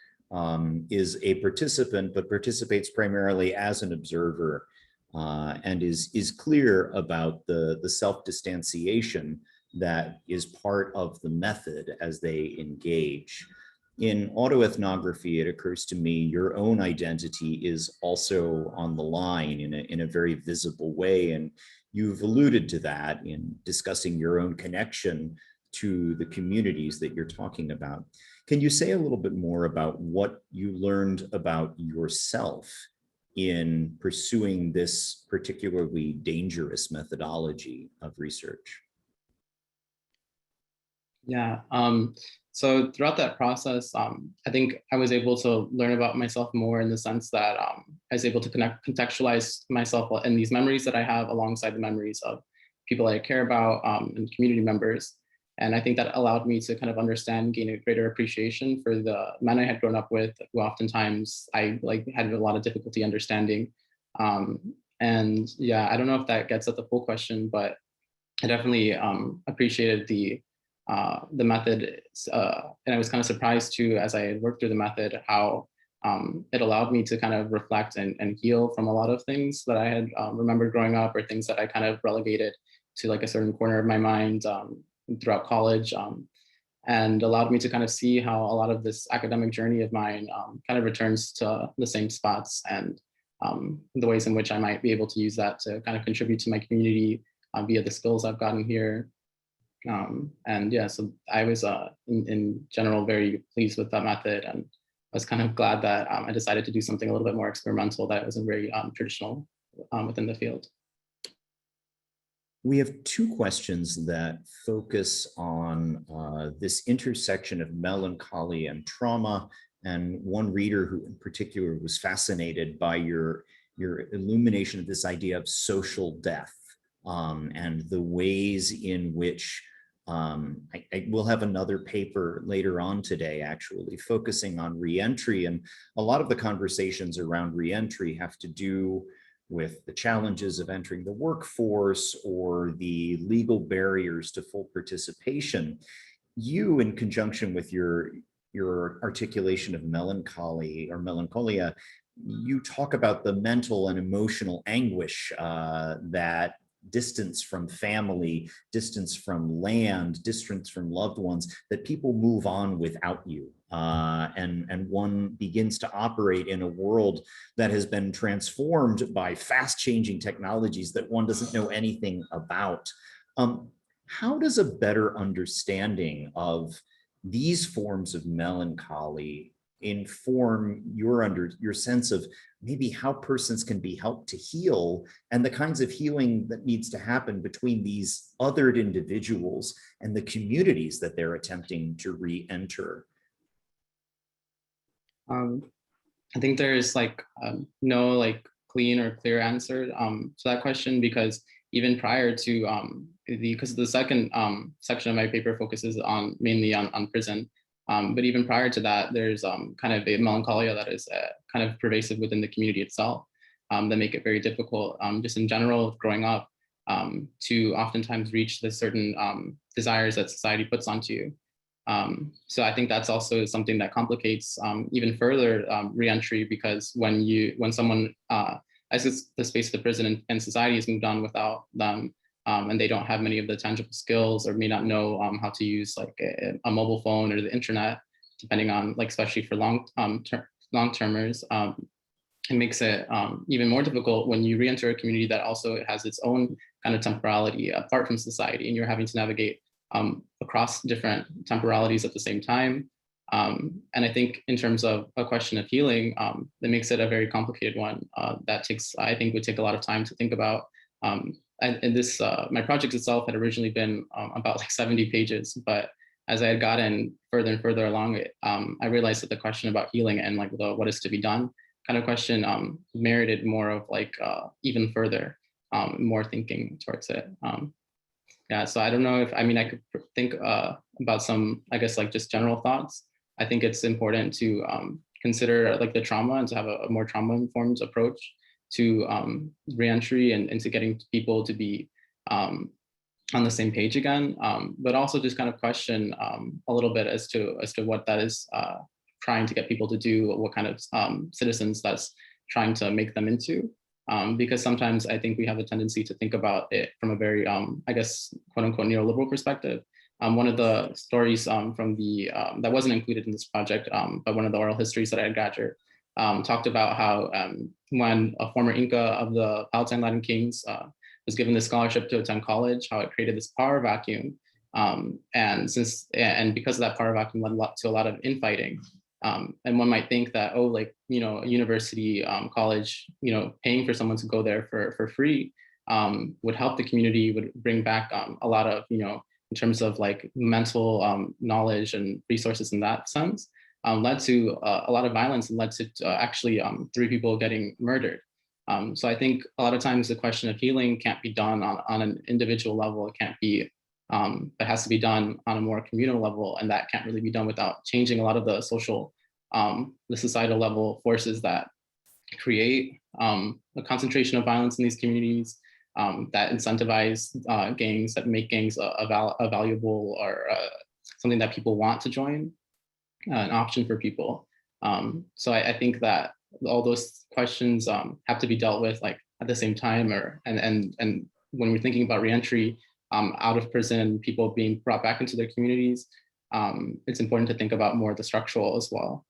is a participant, but participates primarily as an observer, and is clear about the self-distanciation that is part of the method as they engage. In autoethnography, it occurs to me your own identity is also on the line in a very visible way, and you've alluded to that in discussing your own connection to the communities that you're talking about. Can you say a little bit more about what you learned about yourself in pursuing this particularly dangerous methodology of research? Yeah, so throughout that process, I think I was able to learn about myself more in the sense that I was able to contextualize myself in these memories that I have alongside the memories of people I care about and community members. And I think that allowed me to kind of understand, gain a greater appreciation for the men I had grown up with, who oftentimes I had a lot of difficulty understanding. And yeah, I don't know if that gets at the full question, but I definitely appreciated the method, and I was kind of surprised too, as I worked through the method, how it allowed me to kind of reflect and heal from a lot of things that I had remembered growing up, or things that I kind of relegated to like a certain corner of my mind throughout college, and allowed me to kind of see how a lot of this academic journey of mine kind of returns to the same spots, and the ways in which I might be able to use that to kind of contribute to my community via the skills I've gotten here. And yeah, so I was in general very pleased with that method, and I was kind of glad that I decided to do something a little bit more experimental that wasn't very traditional within the field. We have two questions that focus on this intersection of melancholy and trauma, and one reader who in particular was fascinated by your illumination of this idea of social death and the ways in which I will have another paper later on today, actually, focusing on reentry. And a lot of the conversations around reentry have to do with the challenges of entering the workforce or the legal barriers to full participation. You, in conjunction with your articulation of melancholy or melancholia, you talk about the mental and emotional anguish that distance from family, distance from land, distance from loved ones, that people move on without you. And one begins to operate in a world that has been transformed by fast changing technologies that one doesn't know anything about. how does a better understanding of these forms of melancholy inform your sense of maybe how persons can be helped to heal and the kinds of healing that needs to happen between these othered individuals and the communities that they're attempting to re-enter? I think there is like no like clean or clear answer to that question, because even prior to because the second section of my paper focuses on mainly on prison. But even prior to that, there's kind of a melancholia that is kind of pervasive within the community itself that make it very difficult, just in general, growing up, to oftentimes reach the certain desires that society puts onto you. So I think that's also something that complicates even further reentry, because when someone exits the space of the prison and society has moved on without them, and they don't have many of the tangible skills, or may not know how to use like a mobile phone or the internet, depending on like, especially for long-termers, it makes it even more difficult when you re-enter a community that also has its own kind of temporality apart from society, and you're having to navigate across different temporalities at the same time. And I think in terms of a question of healing, that makes it a very complicated one that I think would take a lot of time to think about. And this, my project itself had originally been about like 70 pages, but as I had gotten further and further along it, I realized that the question about healing and like the what is to be done kind of question merited more of like even further, more thinking towards it. Yeah, so I don't know if, I mean, I could think about some, I guess, like just general thoughts. I think it's important to consider like the trauma and to have a more trauma-informed approach to reentry and to getting people to be on the same page again, but also just kind of question a little bit as to what that is trying to get people to do, what kind of citizens that's trying to make them into. Because sometimes I think we have a tendency to think about it from a very, I guess, quote unquote, neoliberal perspective. One of the stories from the, that wasn't included in this project, but one of the oral histories that I had gathered talked about how when a former Inca of the Palatine Latin Kings was given the scholarship to attend college, how it created this power vacuum. And because of that power vacuum led to a lot of infighting. And one might think that, oh, like, you know, a university, college, you know, paying for someone to go there for free would help the community, would bring back a lot of, you know, in terms of like mental knowledge and resources in that sense, led to a lot of violence and led to actually 3 people getting murdered. So I think a lot of times the question of healing can't be done on an individual level. It can't be, it has to be done on a more communal level, and that can't really be done without changing a lot of the social, the societal level forces that create a concentration of violence in these communities, that incentivize gangs, that make gangs a valuable or something that people want to join, an option for people. So I think that all those questions have to be dealt with like at the same time, or and when we're thinking about reentry out of prison, people being brought back into their communities, it's important to think about more the structural as well,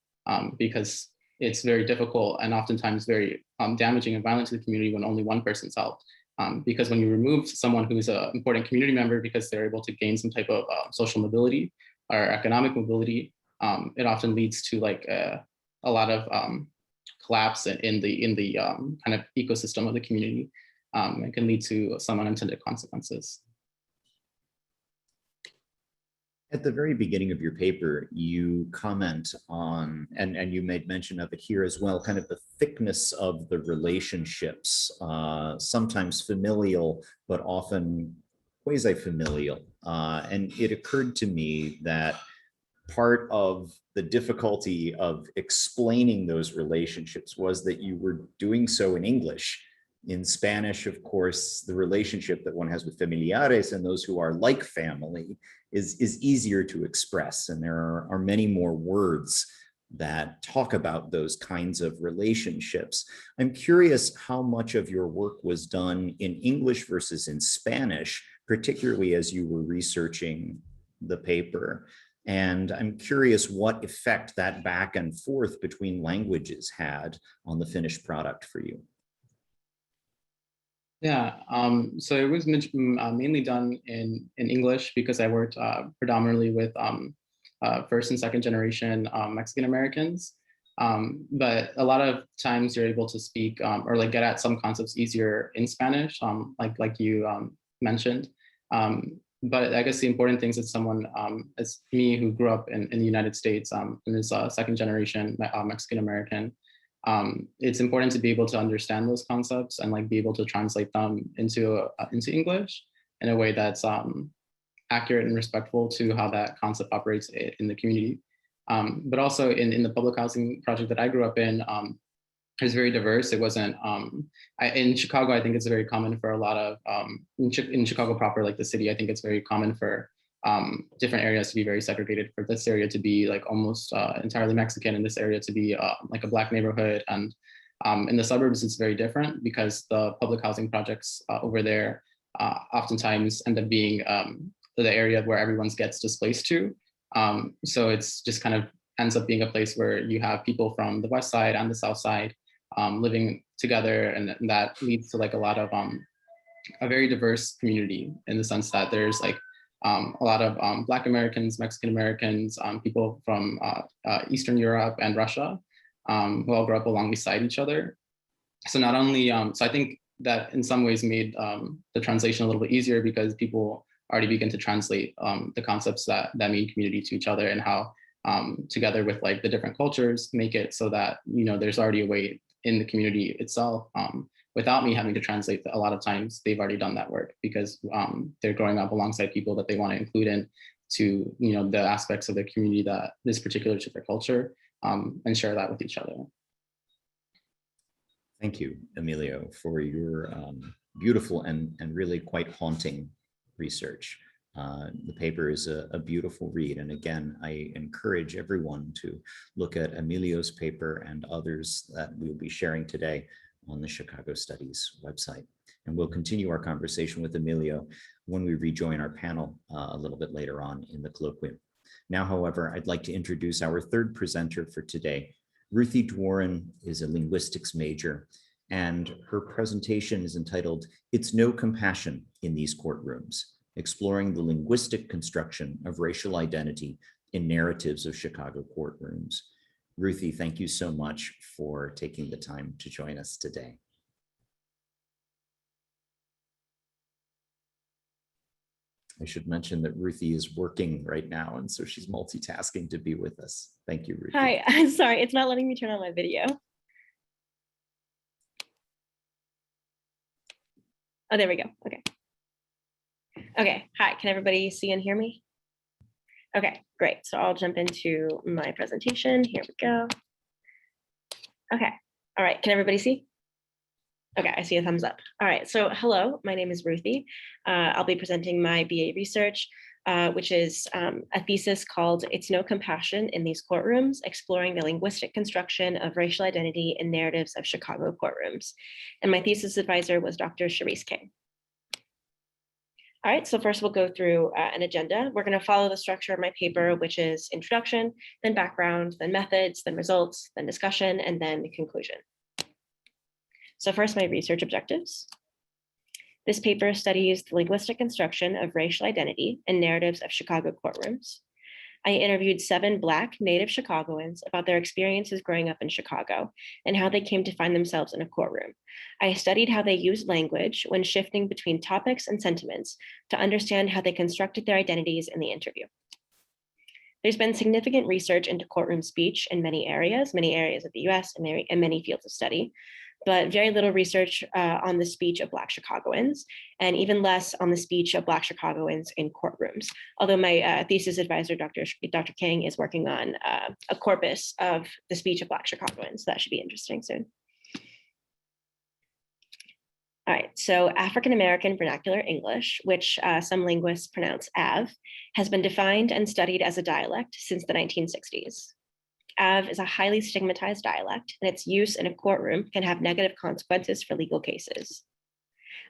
because it's very difficult and oftentimes very damaging and violent to the community when only one person's helped. Because when you remove someone who's an important community member because they're able to gain some type of social mobility or economic mobility, it often leads to like a lot of collapse in the kind of ecosystem of the community. It can lead to some unintended consequences. At the very beginning of your paper, you comment on, and you made mention of it here as well, kind of the thickness of the relationships, sometimes familial, but often quasi-familial. And it occurred to me that part of the difficulty of explaining those relationships was that you were doing so in English. In Spanish, of course, the relationship that one has with familiares and those who are like family is easier to express. And there are many more words that talk about those kinds of relationships. I'm curious how much of your work was done in English versus in Spanish, particularly as you were researching the paper. And I'm curious what effect that back and forth between languages had on the finished product for you. Yeah, so it was mainly done in English because I worked predominantly with first and second generation Mexican Americans. But a lot of times you're able to speak or like get at some concepts easier in Spanish, like you mentioned. But I guess the important things is someone as me who grew up in the United States and is second generation Mexican American. It's important to be able to understand those concepts and like be able to translate them into English in a way that's accurate and respectful to how that concept operates in the community. But also in the public housing project that I grew up in, it was very diverse. It wasn't, in Chicago, I think it's very common for a lot of, in Chicago proper, like the city, I think it's very common for different areas to be very segregated, for this area to be like almost entirely Mexican, and this area to be like a Black neighborhood. And in the suburbs, it's very different because the public housing projects over there oftentimes end up being the area where everyone gets displaced to. So it's just kind of ends up being a place where you have people from the west side and the south side living together, and that leads to like a lot of a very diverse community in the sense that there's like a lot of Black Americans, Mexican Americans, people from Eastern Europe and Russia who all grew up along beside each other. So not only, so I think that in some ways made the translation a little bit easier because people already begin to translate the concepts that mean community to each other, and how together with like the different cultures make it so that, you know, there's already a way in the community itself without me having to translate. A lot of times they've already done that work because they're growing up alongside people that they want to include in to, you know, the aspects of the community that is particular to their culture, and share that with each other. Thank you, Emilio, for your beautiful and really quite haunting research. The paper is a beautiful read. And again, I encourage everyone to look at Emilio's paper and others that we'll be sharing today on the Chicago Studies website. And we'll continue our conversation with Emilio when we rejoin our panel a little bit later on in the colloquium. Now, however, I'd like to introduce our third presenter for today. Ruthie Dworin is a linguistics major, and her presentation is entitled, "It's No Compassion in These Courtrooms: Exploring the Linguistic Construction of Racial Identity in Narratives of Chicago Courtrooms." Ruthie, thank you so much for taking the time to join us today. I should mention that Ruthie is working right now, and so she's multitasking to be with us. Thank you, Ruthie. Hi, I'm sorry, it's not letting me turn on my video. Oh, there we go. Okay. Okay, hi, can everybody see and hear me? Okay, great. So I'll jump into my presentation. Here we go. Okay, all right, can everybody see? Okay, I see a thumbs up. All right, so hello, my name is Ruthie. I'll be presenting my BA research, which is a thesis called "It's No Compassion in These Courtrooms: Exploring the Linguistic Construction of Racial Identity in Narratives of Chicago Courtrooms." And my thesis advisor was Dr. Sharice King. All right, so first we'll go through an agenda. We're going to follow the structure of my paper, which is introduction, then background, then methods, then results, then discussion, and then the conclusion. So first, my research objectives. This paper studies the linguistic construction of racial identity in narratives of Chicago courtrooms. I interviewed 7 Black native Chicagoans about their experiences growing up in Chicago and how they came to find themselves in a courtroom. I studied how they used language when shifting between topics and sentiments to understand how they constructed their identities in the interview. There's been significant research into courtroom speech in many areas of the US and many fields of study, but very little research on the speech of Black Chicagoans, and even less on the speech of Black Chicagoans in courtrooms. Although my thesis advisor, Dr. King, is working on a corpus of the speech of Black Chicagoans. So that should be interesting soon. All right, so African-American Vernacular English, which some linguists pronounce AV, has been defined and studied as a dialect since the 1960s. AV is a highly stigmatized dialect, and its use in a courtroom can have negative consequences for legal cases.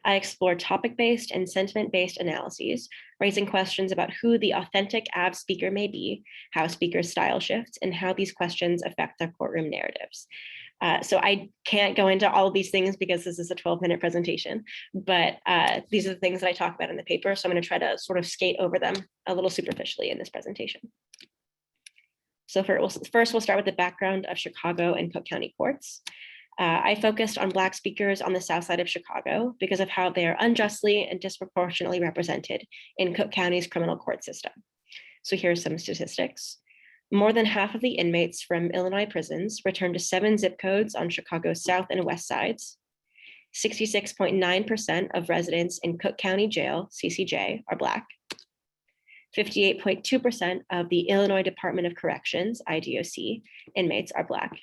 I explore topic-based and sentiment-based analyses, raising questions about who the authentic AV speaker may be, how speakers' style shifts, and how these questions affect their courtroom narratives. So I can't go into all of these things because this is a 12-minute presentation, but these are the things that I talk about in the paper. So I'm going to try to sort of skate over them a little superficially in this presentation. So first, we'll start with the background of Chicago and Cook County courts. I focused on Black speakers on the south side of Chicago because of how they are unjustly and disproportionately represented in Cook County's criminal court system. So here are some statistics. More than half of the inmates from Illinois prisons return to 7 zip codes on Chicago's south and west sides. 66.9% of residents in Cook County Jail, CCJ, are Black. 58.2% of the Illinois Department of Corrections, IDOC, inmates are Black.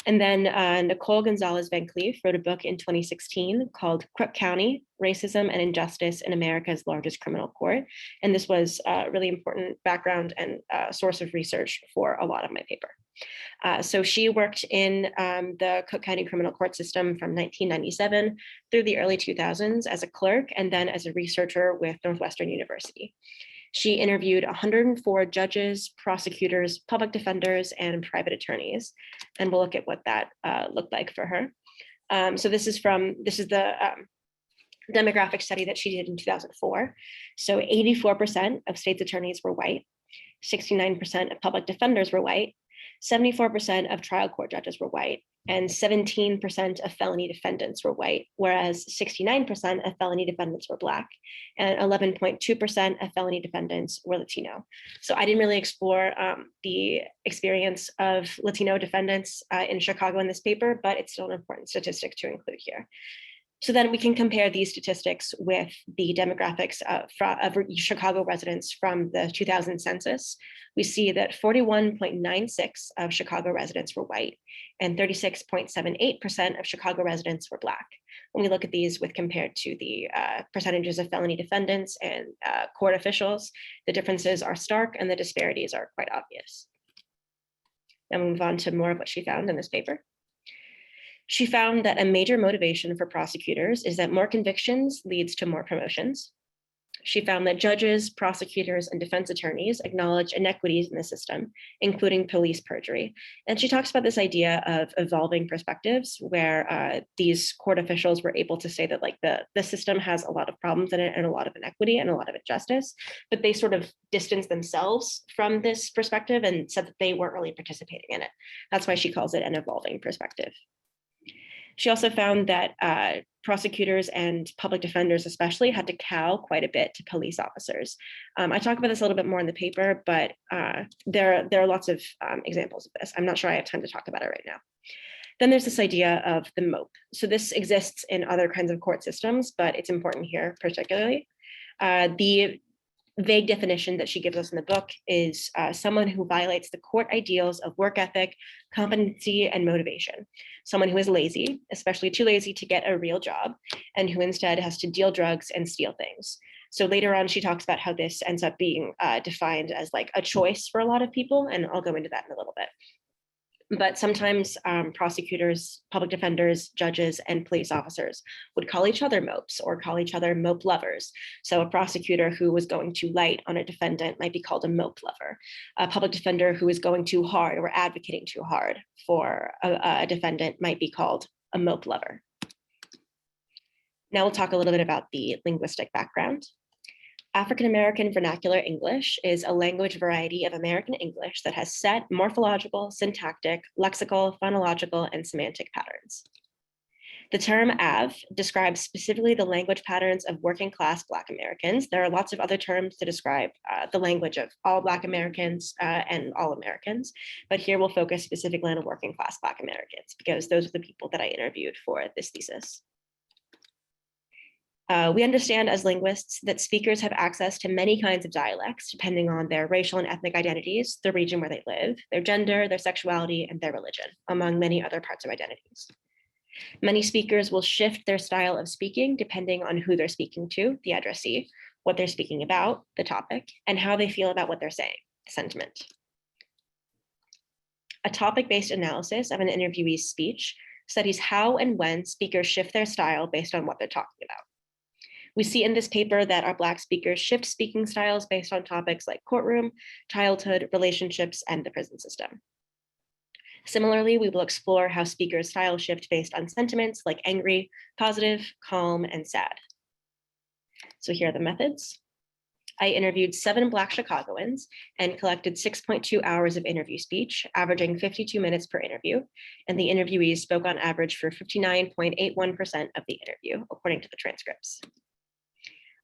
And then Nicole Gonzalez Van Cleef wrote a book in 2016 called Cook County, Racism and Injustice in America's Largest Criminal Court. And this was a really important background and source of research for a lot of my paper. So she worked in the Cook County criminal court system from 1997 through the early 2000s as a clerk and then as a researcher with Northwestern University. She interviewed 104 judges, prosecutors, public defenders, and private attorneys. And we'll look at what that looked like for her. So this is the demographic study that she did in 2004. So 84% of state's attorneys were white, 69% of public defenders were white, 74% of trial court judges were white, and 17% of felony defendants were white, whereas 69% of felony defendants were Black, and 11.2% of felony defendants were Latino. So I didn't really explore the experience of Latino defendants in Chicago in this paper, but it's still an important statistic to include here. So then we can compare these statistics with the demographics of Chicago residents from the 2000 census. We see that 41.96% of Chicago residents were white and 36.78% of Chicago residents were Black. When we look at these with compared to the percentages of felony defendants and court officials, the differences are stark and the disparities are quite obvious. Now we'll move on to more of what she found in this paper. She found that a major motivation for prosecutors is that more convictions leads to more promotions. She found that judges, prosecutors, and defense attorneys acknowledge inequities in the system, including police perjury. And she talks about this idea of evolving perspectives where these court officials were able to say that like the system has a lot of problems in it and a lot of inequity and a lot of injustice, but they sort of distanced themselves from this perspective and said that they weren't really participating in it. That's why she calls it an evolving perspective. She also found that prosecutors and public defenders especially had to cow quite a bit to police officers. I talk about this a little bit more in the paper, but there are lots of examples of this. I'm not sure I have time to talk about it right now. Then there's this idea of the mope. So this exists in other kinds of court systems, but it's important here particularly. The vague definition that she gives us in the book is someone who violates the court ideals of work ethic, competency, and motivation. Someone who is lazy, especially too lazy to get a real job, and who instead has to deal drugs and steal things. So later on, she talks about how this ends up being defined as like a choice for a lot of people, and I'll go into that in a little bit. But sometimes prosecutors, public defenders, judges, and police officers would call each other mopes or call each other mope lovers. So a prosecutor who was going too light on a defendant might be called a mope lover. A public defender who is going too hard or advocating too hard for a defendant might be called a mope lover. Now we'll talk a little bit about the linguistic background. African-American vernacular English is a language variety of American English that has set morphological, syntactic, lexical, phonological, and semantic patterns. The term AV describes specifically the language patterns of working class Black Americans. There are lots of other terms to describe the language of all Black Americans and all Americans, but here we'll focus specifically on working class Black Americans because those are the people that I interviewed for this thesis. We understand as linguists that speakers have access to many kinds of dialects depending on their racial and ethnic identities, the region where they live, their gender, their sexuality, and their religion, among many other parts of identities. Many speakers will shift their style of speaking depending on who they're speaking to, the addressee, what they're speaking about, the topic, and how they feel about what they're saying, the sentiment. A topic-based analysis of an interviewee's speech studies how and when speakers shift their style based on what they're talking about. We see in this paper that our Black speakers shift speaking styles based on topics like courtroom, childhood, relationships, and the prison system. Similarly, we will explore how speakers' style shift based on sentiments like angry, positive, calm, and sad. So here are the methods. I interviewed 7 Black Chicagoans and collected 6.2 hours of interview speech, averaging 52 minutes per interview. And the interviewees spoke on average for 59.81% of the interview, according to the transcripts.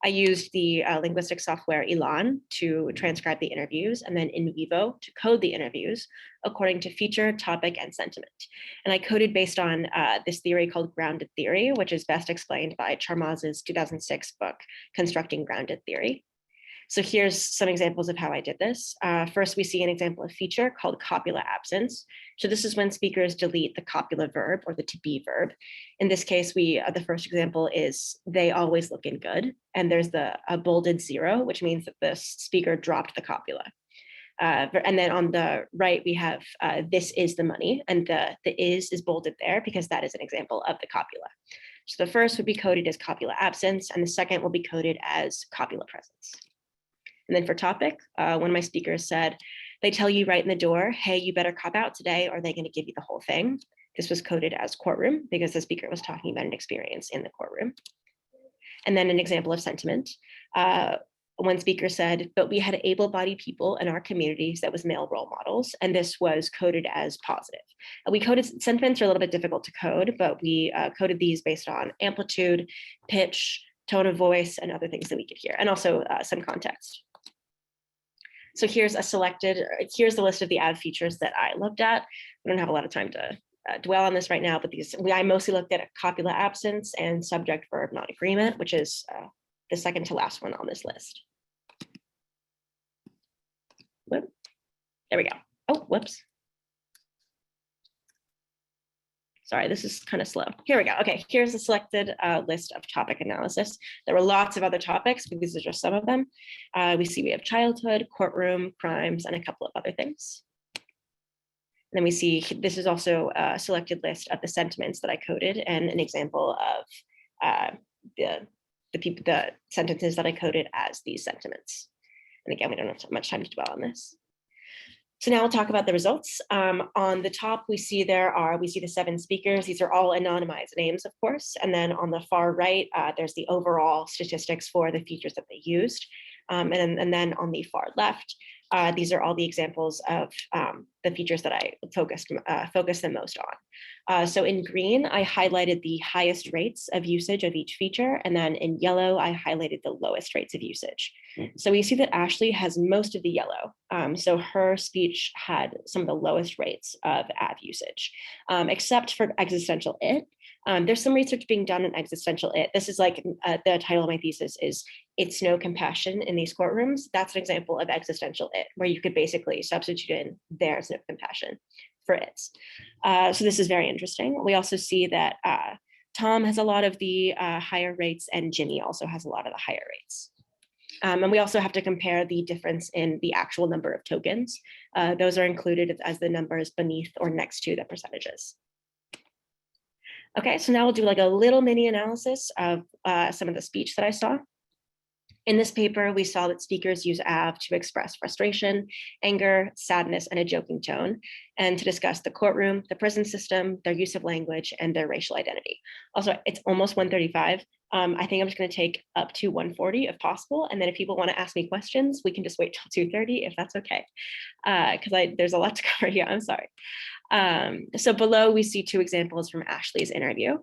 I used the linguistic software Elan to transcribe the interviews, and then in vivo to code the interviews according to feature, topic, and sentiment. And I coded based on this theory called grounded theory, which is best explained by Charmaz's 2006 book, Constructing Grounded Theory. So here's some examples of how I did this. First, we see an example of feature called copula absence. So this is when speakers delete the copula verb or the to be verb. In this case, the first example is they always looking good. And there's a bolded 0, which means that the speaker dropped the copula. And then on the right, we have this is the money, and the is bolded there because that is an example of the copula. So the first would be coded as copula absence, and the second will be coded as copula presence. And then for topic, one of my speakers said, they tell you right in the door, hey, you better cop out today, or they're going to give you the whole thing. This was coded as courtroom because the speaker was talking about an experience in the courtroom. And then an example of sentiment. One speaker said, but we had able-bodied people in our communities that was male role models, and this was coded as positive. We coded, sentiments are a little bit difficult to code, but we coded these based on amplitude, pitch, tone of voice, and other things that we could hear, and also some context. So here's here's the list of the ad features that I looked at. We don't have a lot of time to dwell on this right now, but I mostly looked at copula absence and subject verb non-agreement, which is the second to last one on this list. Whoop. There we go. Oh, whoops. Sorry, this is kind of slow. Here we go. Okay, here's a selected list of topic analysis. There were lots of other topics, but these are just some of them. We have childhood, courtroom, crimes, and a couple of other things. And then we see this is also a selected list of the sentiments that I coded and an example of the sentences that I coded as these sentiments. And again, we don't have much time to dwell on this. So now we'll talk about the results. On the top, we see the 7 speakers. These are all anonymized names, of course. And then on the far right, there's the overall statistics for the features that they used. And then on the far left, these are all the examples of the features that I focused the most on. So in green, I highlighted the highest rates of usage of each feature. And then in yellow, I highlighted the lowest rates of usage. So we see that Ashley has most of the yellow. So her speech had some of the lowest rates of ad usage, except for existential it. There's some research being done on existential it. This is like the title of my thesis is It's No Compassion in These Courtrooms. That's an example of existential it, where you could basically substitute in there's no compassion for its. So this is very interesting. We also see that Tom has a lot of the higher rates and Jimmy also has a lot of the higher rates. And we also have to compare the difference in the actual number of tokens. Those are included as the numbers beneath or next to the percentages. Okay, so now we'll do like a little mini analysis of some of the speech that I saw. In this paper, we saw that speakers use AV to express frustration, anger, sadness, and a joking tone, and to discuss the courtroom, the prison system, their use of language, and their racial identity. Also, it's almost 1:35. I think I'm just going to take up to 1:40 if possible, and then if people want to ask me questions, we can just wait till 2:30 if that's okay, because there's a lot to cover here. I'm sorry. So below, we see 2 examples from Ashley's interview.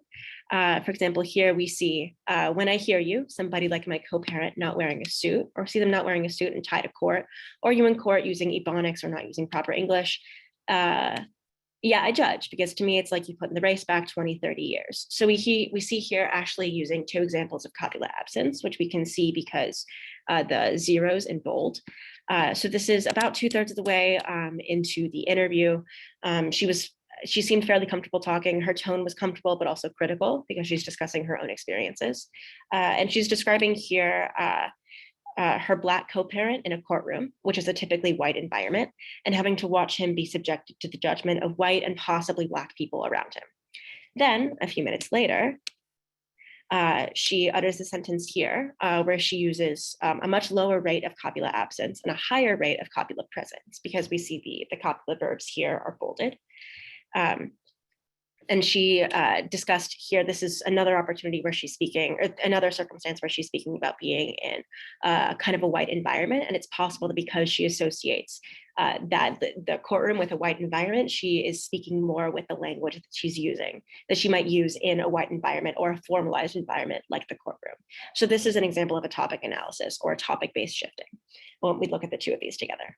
For example, here we see, when I hear you, somebody like my co-parent not wearing a suit, or see them not wearing a suit and tie to court, or you in court using Ebonics or not using proper English. Yeah, I judge, because to me, it's like you put in the race back 20, 30 years. So we see here Ashley using 2 examples of copula absence, which we can see because the zeros in bold. So this is about 2/3 of the way into the interview. She seemed fairly comfortable talking. Her tone was comfortable, but also critical because she's discussing her own experiences. And she's describing here her Black co-parent in a courtroom, which is a typically white environment, and having to watch him be subjected to the judgment of white and possibly Black people around him. Then a few minutes later, she utters the sentence here where she uses a much lower rate of copula absence and a higher rate of copula presence, because we see the copula verbs here are bolded. And she discussed here, this is another opportunity where she's speaking, or another circumstance where she's speaking about being in kind of a white environment. And it's possible that because she associates that the courtroom with a white environment, she is speaking more with the language that she's using, that she might use in a white environment or a formalized environment like the courtroom. So this is an example of a topic analysis or a topic-based shifting when we look at the two of these together.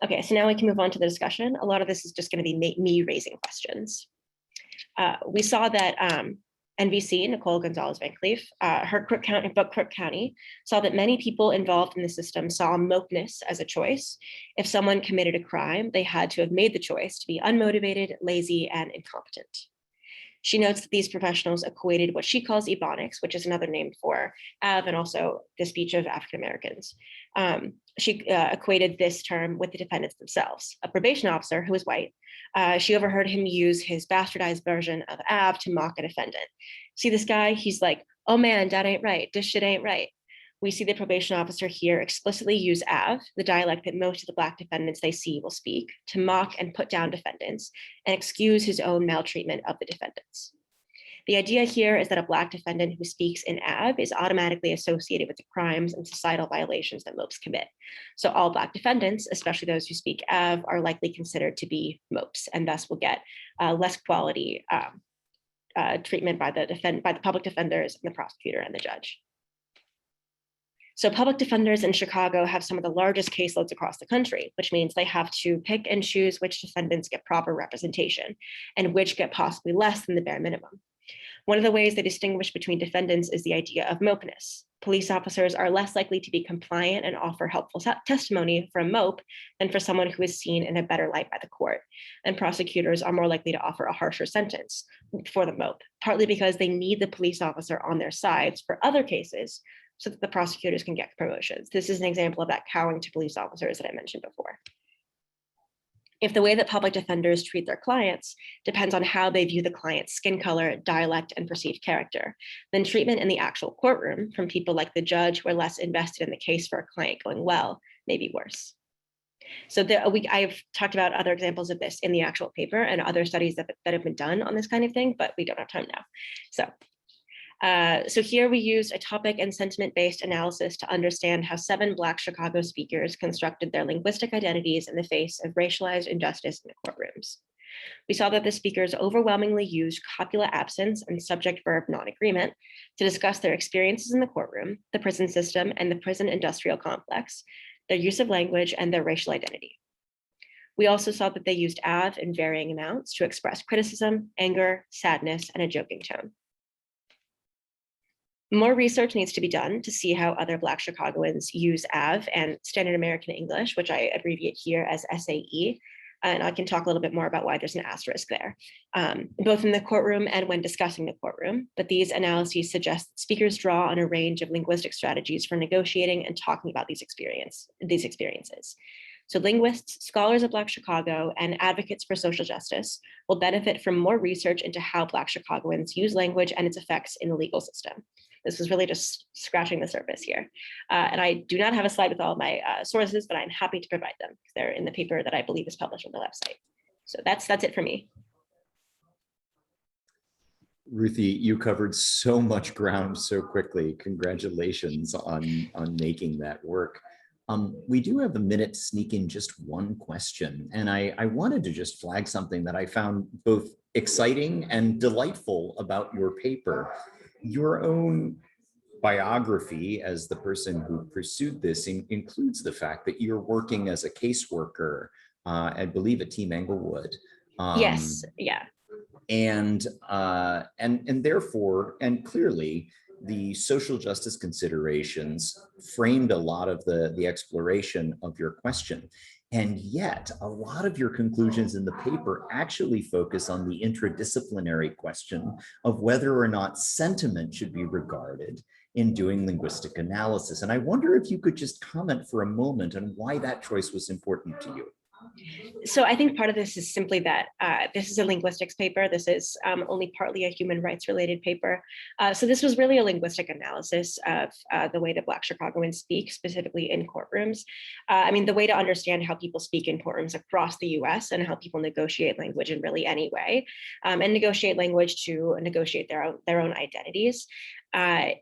Okay, so now we can move on to the discussion. A lot of this is just going to be me raising questions. We saw that NVC, Nicole Gonzalez Van Cleef, her Crook County, saw that many people involved in the system saw mopeness as a choice. If someone committed a crime, they had to have made the choice to be unmotivated, lazy, and incompetent. She notes that these professionals equated what she calls ebonics, which is another name for AV and also the speech of African Americans. She equated this term with the defendants themselves. A probation officer who was white, she overheard him use his bastardized version of AV to mock a defendant. See this guy? He's like, oh man, that ain't right. This shit ain't right. We see the probation officer here explicitly use AV, the dialect that most of the Black defendants they see will speak, to mock and put down defendants and excuse his own maltreatment of the defendants. The idea here is that a Black defendant who speaks in AV is automatically associated with the crimes and societal violations that MOPEs commit. So all Black defendants, especially those who speak AV, are likely considered to be MOPEs, and thus will get less quality treatment by the public defenders and the prosecutor and the judge. So public defenders in Chicago have some of the largest caseloads across the country, which means they have to pick and choose which defendants get proper representation and which get possibly less than the bare minimum. One of the ways they distinguish between defendants is the idea of mopeness. Police officers are less likely to be compliant and offer helpful testimony for a mope than for someone who is seen in a better light by the court. And prosecutors are more likely to offer a harsher sentence for the mope, partly because they need the police officer on their sides for other cases so that the prosecutors can get promotions. This is an example of that cowing to police officers that I mentioned before. If the way that public defenders treat their clients depends on how they view the client's skin color, dialect, and perceived character, then treatment in the actual courtroom from people like the judge who are less invested in the case for a client going well may be worse. So I've talked about other examples of this in the actual paper and other studies that have been done on this kind of thing, but we don't have time now. So here we used a topic and sentiment-based analysis to understand how 7 Black Chicago speakers constructed their linguistic identities in the face of racialized injustice in the courtrooms. We saw that the speakers overwhelmingly used copula absence and subject-verb non-agreement to discuss their experiences in the courtroom, the prison system, and the prison industrial complex, their use of language, and their racial identity. We also saw that they used AV in varying amounts to express criticism, anger, sadness, and a joking tone. More research needs to be done to see how other Black Chicagoans use AV and Standard American English, which I abbreviate here as SAE, and I can talk a little bit more about why there's an asterisk there, both in the courtroom and when discussing the courtroom. But these analyses suggest that speakers draw on a range of linguistic strategies for negotiating and talking about these experiences. So linguists, scholars of Black Chicago, and advocates for social justice will benefit from more research into how Black Chicagoans use language and its effects in the legal system. This is really just scratching the surface here. And I do not have a slide with all of my sources, but I'm happy to provide them. They're in the paper that I believe is published on the website. So that's it for me. Ruthie, you covered so much ground so quickly. Congratulations on making that work. We do have a minute to sneak in just one question. And I wanted to just flag something that I found both exciting and delightful about your paper. Your own biography as the person who pursued this includes the fact that you're working as a caseworker, I believe at Team Englewood. Yes, yeah. And therefore, and clearly, the social justice considerations framed a lot of the exploration of your question. And yet, a lot of your conclusions in the paper actually focus on the interdisciplinary question of whether or not sentiment should be regarded in doing linguistic analysis. And I wonder if you could just comment for a moment on why that choice was important to you. So I think part of this is simply that this is a linguistics paper. This is only partly a human rights related paper. So this was really a linguistic analysis of the way that Black Chicagoans speak, specifically in courtrooms. I mean, the way to understand how people speak in courtrooms across the US and how people negotiate language in really any way, and negotiate language to negotiate their own identities.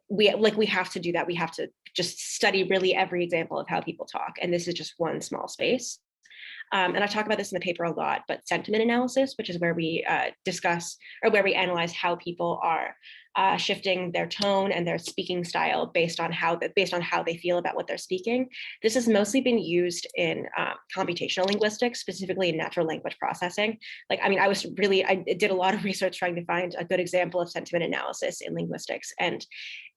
We have to do that. We have to just study really every example of how people talk. And this is just one small space. And I talk about this in the paper a lot, but sentiment analysis, which is where we discuss or where we analyze how people are shifting their tone and their speaking style based on how they feel about what they're speaking. This has mostly been used in computational linguistics, specifically in natural language processing. Like, I mean, I did a lot of research trying to find a good example of sentiment analysis in linguistics. And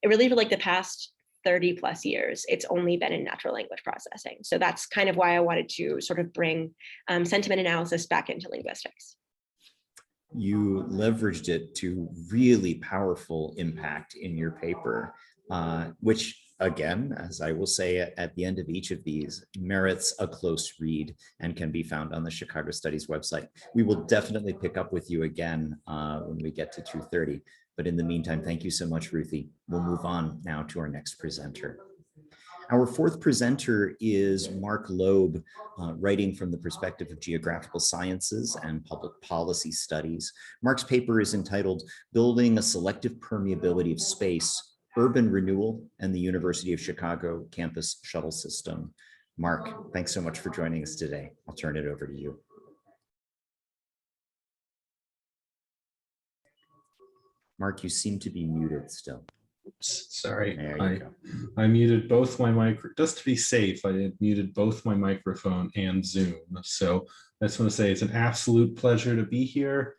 it really, for like the past 30 plus years, it's only been in natural language processing. So that's kind of why I wanted to sort of bring sentiment analysis back into linguistics. You leveraged it to really powerful impact in your paper, which again, as I will say at the end of each of these, merits a close read and can be found on the Chicago Studies website. We will definitely pick up with you again when we get to 2:30. But in the meantime, thank you so much, Ruthie. We'll move on now to our next presenter. Our fourth presenter is Mark Loeb, writing from the perspective of geographical sciences and public policy studies. Mark's paper is entitled Building a Selective Permeability of Space, Urban Renewal and the University of Chicago Campus Shuttle System. Mark, thanks so much for joining us today. I'll turn it over to you. Mark, you seem to be muted still. Oops, sorry, Go. I muted both my micro, just to be safe, I had muted both my microphone and Zoom. So I just want to say it's an absolute pleasure to be here.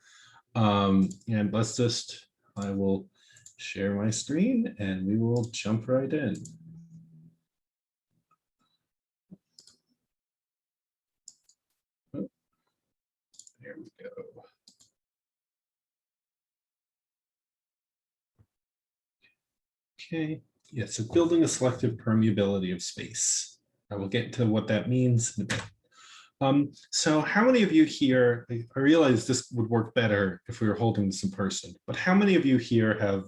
And I will share my screen and we will jump right in. Oh, there we go. Okay, yeah, so building a selective permeability of space. I will get to what that means in a bit. So how many of you here, I realize this would work better if we were holding this in person, but how many of you here have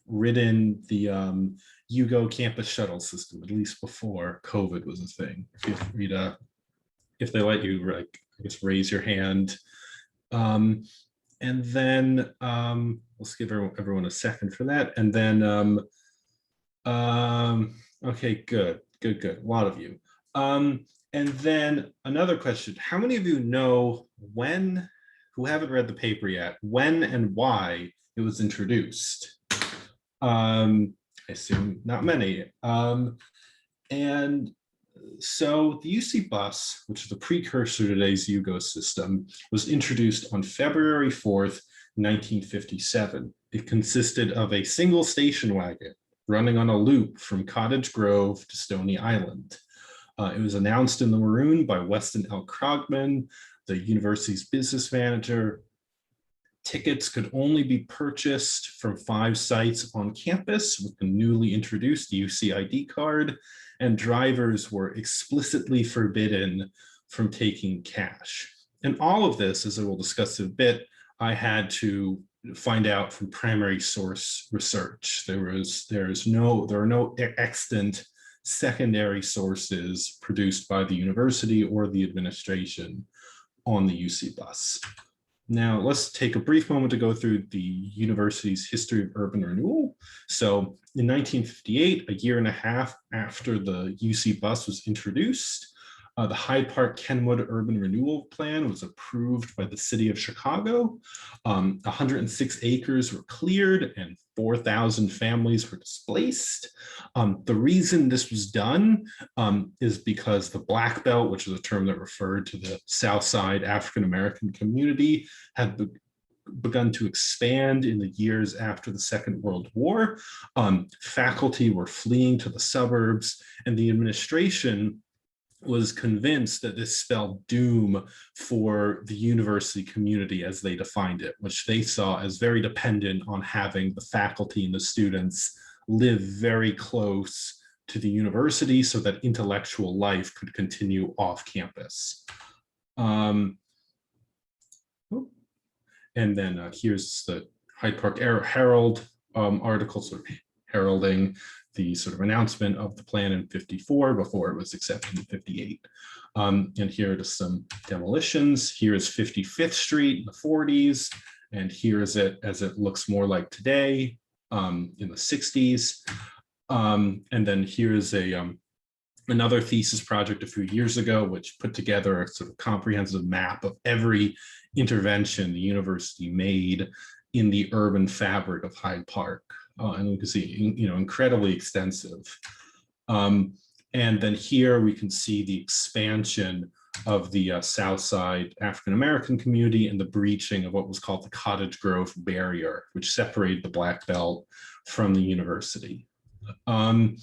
ridden the UGO campus shuttle system, at least before COVID was a thing? If they let you, like, I guess, raise your hand. And then let's give everyone a second for that. And then, okay, good. A lot of you. And then another question, how many of you know who haven't read the paper yet, when and why it was introduced? I assume not many. And so the UC bus, which is the precursor to today's UGO system, was introduced on February 4th, 1957. It consisted of a single station wagon running on a loop from Cottage Grove to Stony Island. It was announced in the maroon by Weston L. Krogman, the university's business manager. Tickets could only be purchased from 5 sites on campus with the newly introduced UC ID card, and drivers were explicitly forbidden from taking cash. And all of this, as I will discuss in a bit, I had to find out from primary source research. There are no extant secondary sources produced by the university or the administration on the UC bus. Now, let's take a brief moment to go through the university's history of urban renewal. So in 1958, a year and a half after the UC bus was introduced, the Hyde Park Kenwood Urban Renewal Plan was approved by the city of Chicago. 106 acres were cleared and 4,000 families were displaced. The reason this was done is because the Black Belt, which is a term that referred to the South Side African-American community, had begun to expand in the years after the Second World War. Faculty were fleeing to the suburbs, and the administration was convinced that this spelled doom for the university community as they defined it, which they saw as very dependent on having the faculty and the students live very close to the university so that intellectual life could continue off campus. Um, and then here's the Hyde Park Herald article sort of heralding the sort of announcement of the plan in 54 before it was accepted in 58. And here are just some demolitions. Here is 55th Street in the 40s. And here is it as it looks more like today in the 60s. And then here is another thesis project a few years ago, which put together a sort of comprehensive map of every intervention the university made in the urban fabric of Hyde Park. And you can see, incredibly extensive. And then here we can see the expansion of the South Side African-American community and the breaching of what was called the Cottage Grove barrier, which separated the Black Belt from the university. And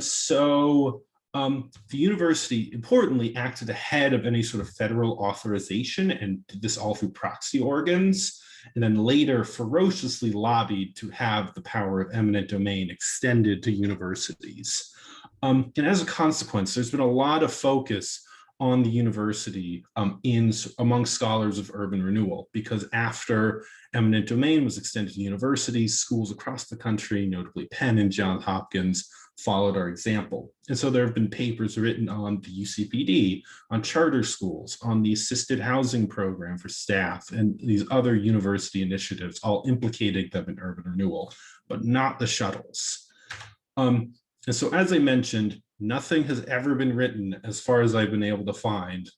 so the university, importantly, acted ahead of any sort of federal authorization and did this all through proxy organs, and then later ferociously lobbied to have the power of eminent domain extended to universities. And as a consequence, there's been a lot of focus on the university among scholars of urban renewal, because after eminent domain was extended to universities, schools across the country, notably Penn and Johns Hopkins, followed our example. And so there have been papers written on the UCPD, on charter schools, on the assisted housing program for staff, and these other university initiatives, all implicating them in urban renewal, but not the shuttles. And so, as I mentioned, nothing has ever been written, as far as I've been able to find,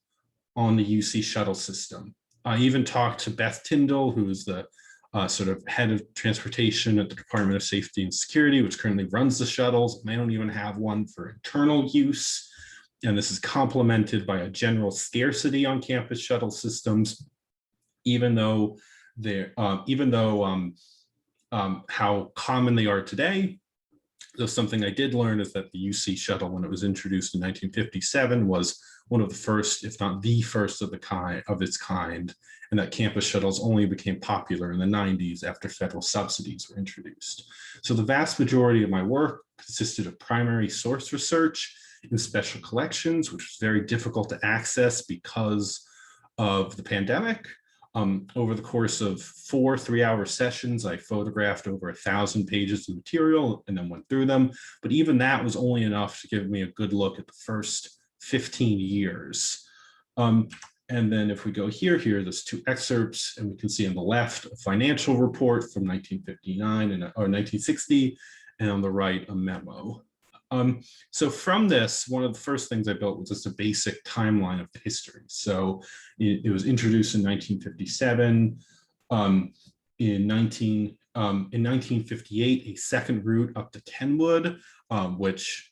on the UC shuttle system. I even talked to Beth Tyndall, who is the sort of head of transportation at the Department of Safety and Security, which currently runs the shuttles. They don't even have one for internal use. And this is complemented by a general scarcity on campus shuttle systems, even though how common they are today. So something I did learn is that the UC shuttle, when it was introduced in 1957, was one of the first, if not the first of its kind, and that campus shuttles only became popular in the 90s after federal subsidies were introduced. So the vast majority of my work consisted of primary source research in special collections, which was very difficult to access because of the pandemic. Over the course of 4 3-hour sessions, I photographed over 1,000 pages of material and then went through them. But even that was only enough to give me a good look at the first 15 years. And then if we go here, there's 2 excerpts, and we can see on the left a financial report from 1959 or 1960, and on the right a memo. So from this, one of the first things I built was just a basic timeline of the history. So it was introduced in 1957. In 1958, a second route up to Kenwood, which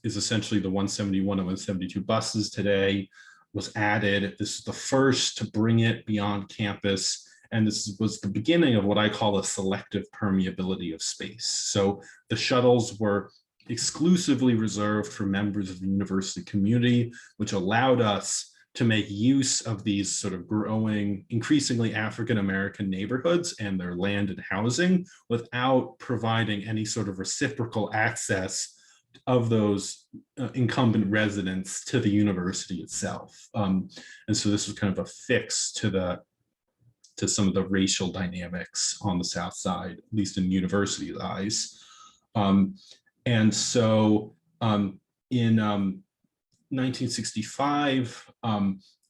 is essentially the 171 and 172 buses today, was added. This is the first to bring it beyond campus. And this was the beginning of what I call a selective permeability of space. So the shuttles were exclusively reserved for members of the university community, which allowed us to make use of these sort of growing, increasingly African-American neighborhoods and their land and housing without providing any sort of reciprocal access of those incumbent residents to the university itself. And so this was kind of a fix to some of the racial dynamics on the South Side, at least in university eyes. And so in 1965,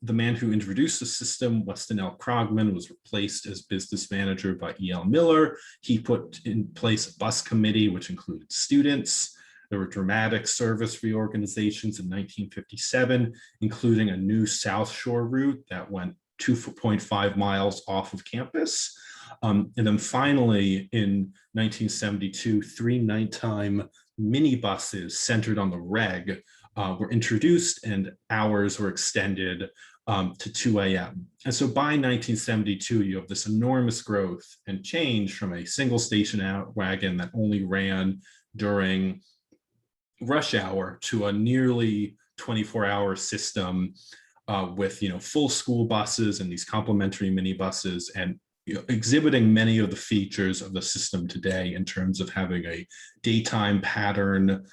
the man who introduced the system, Weston L. Krogman, was replaced as business manager by E.L. Miller. He put in place a bus committee, which included students. There were dramatic service reorganizations in 1957, including a new South Shore route that went 2.5 miles off of campus. And then finally, in 1972, 3 nighttime minibuses centered on the reg were introduced, and hours were extended to 2 a.m. And so by 1972, you have this enormous growth and change from a single station wagon that only ran during rush hour to a nearly 24-hour system with full school buses and these complementary minibuses, and exhibiting many of the features of the system today in terms of having a daytime pattern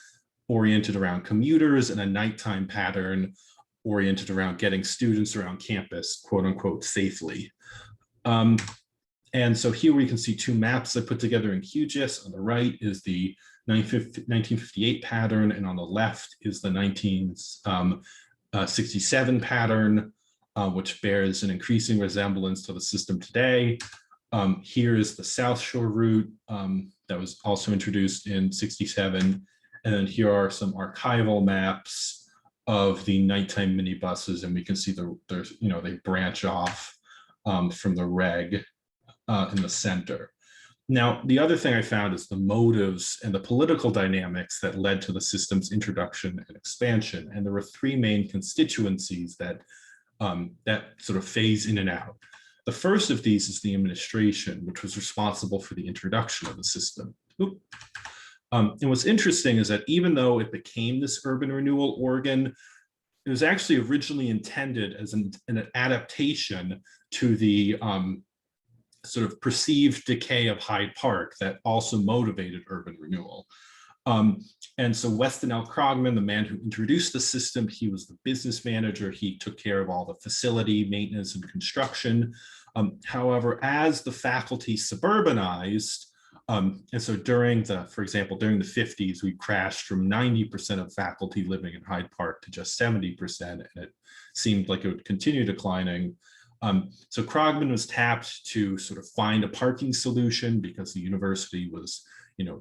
oriented around commuters and a nighttime pattern oriented around getting students around campus, quote unquote, safely. And so here we can see two maps I put together in QGIS. On the right is the 1958 pattern, and on the left is the 1967 pattern, which bears an increasing resemblance to the system today. Here is the South Shore route that was also introduced in 67. And then here are some archival maps of the nighttime minibuses, and we can see they branch off from the reg in the center. Now, the other thing I found is the motives and the political dynamics that led to the system's introduction and expansion. And there were three main constituencies that sort of phase in and out. The first of these is the administration, which was responsible for the introduction of the system. And what's interesting is that even though it became this urban renewal organ, it was actually originally intended as an adaptation to the sort of perceived decay of Hyde Park that also motivated urban renewal. And so Weston L. Krogman, the man who introduced the system, he was the business manager. He took care of all the facility maintenance and construction. However, as the faculty suburbanized, and so for example, during the 50s, we crashed from 90% of faculty living in Hyde Park to just 70%, and it seemed like it would continue declining. So Krogman was tapped to sort of find a parking solution because the university was,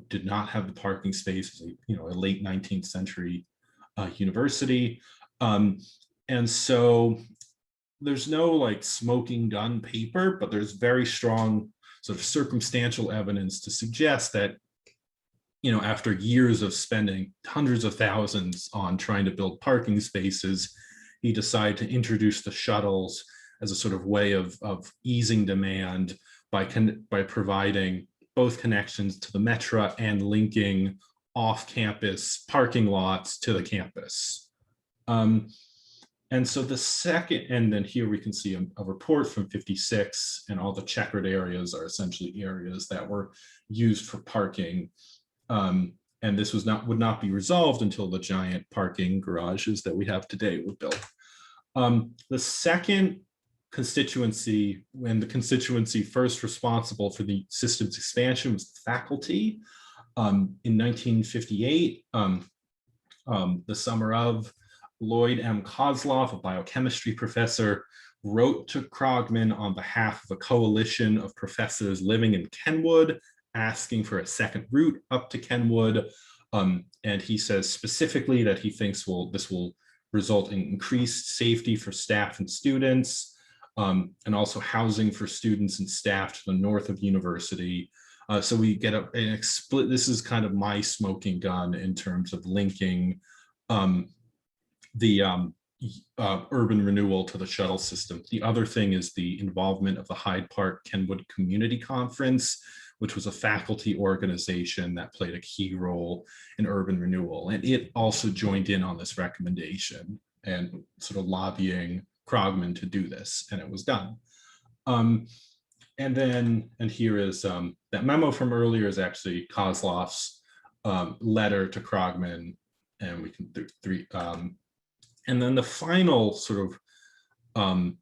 did not have the parking space, a late 19th century university. And so there's no like smoking gun paper, but there's very strong sort of circumstantial evidence to suggest that, after years of spending hundreds of thousands on trying to build parking spaces, he decided to introduce the shuttles as a sort of way of easing demand by providing both connections to the Metra and linking off-campus parking lots to the campus. And so the second, and then here we can see a report from 56, and all the checkered areas are essentially areas that were used for parking. And this would not be resolved until the giant parking garages that we have today were built. The second constituency, when the constituency first responsible for the system's expansion, was the faculty. In 1958, the summer of, Lloyd M. Kozloff, a biochemistry professor, wrote to Krogman on behalf of a coalition of professors living in Kenwood, asking for a second route up to Kenwood. And he says specifically that he thinks this will result in increased safety for staff and students, and also housing for students and staff to the north of university. So we get this is kind of my smoking gun in terms of linking the urban renewal to the shuttle system. The other thing is the involvement of the Hyde Park Kenwood Community Conference, which was a faculty organization that played a key role in urban renewal. And it also joined in on this recommendation and sort of lobbying Krogman to do this, and it was done. And here is that memo from earlier is actually Kozloff's letter to Krogman, and we can do three. And then the final sort of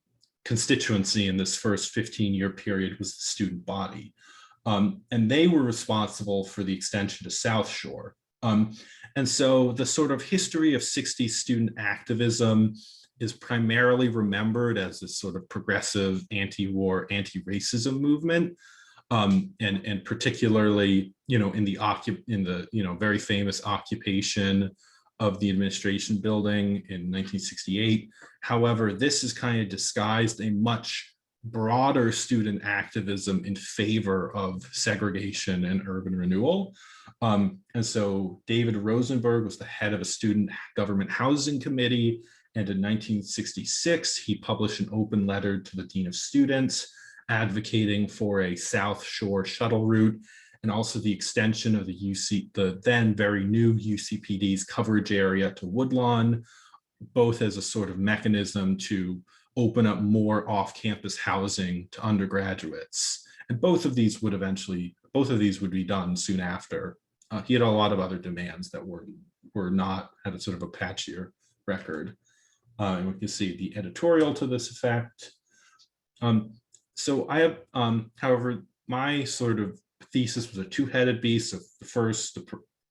constituency in this first 15-year period was the student body. And they were responsible for the extension to South Shore. And so the sort of history of 60s student activism is primarily remembered as this sort of progressive anti-war, anti-racism movement. And particularly, in the very famous occupation of the administration building in 1968. However, this is kind of disguised a much broader student activism in favor of segregation and urban renewal. And so David Rosenberg was the head of a student government housing committee. And in 1966, he published an open letter to the Dean of Students advocating for a South Shore shuttle route, and also the extension of the then very new UCPD's coverage area to Woodlawn, both as a sort of mechanism to open up more off-campus housing to undergraduates. And both of these would be done soon after. He had a lot of other demands that were not, had a sort of a patchier record. And we can see the editorial to this effect. So I have, however, my sort of thesis was a two-headed beast. So the first,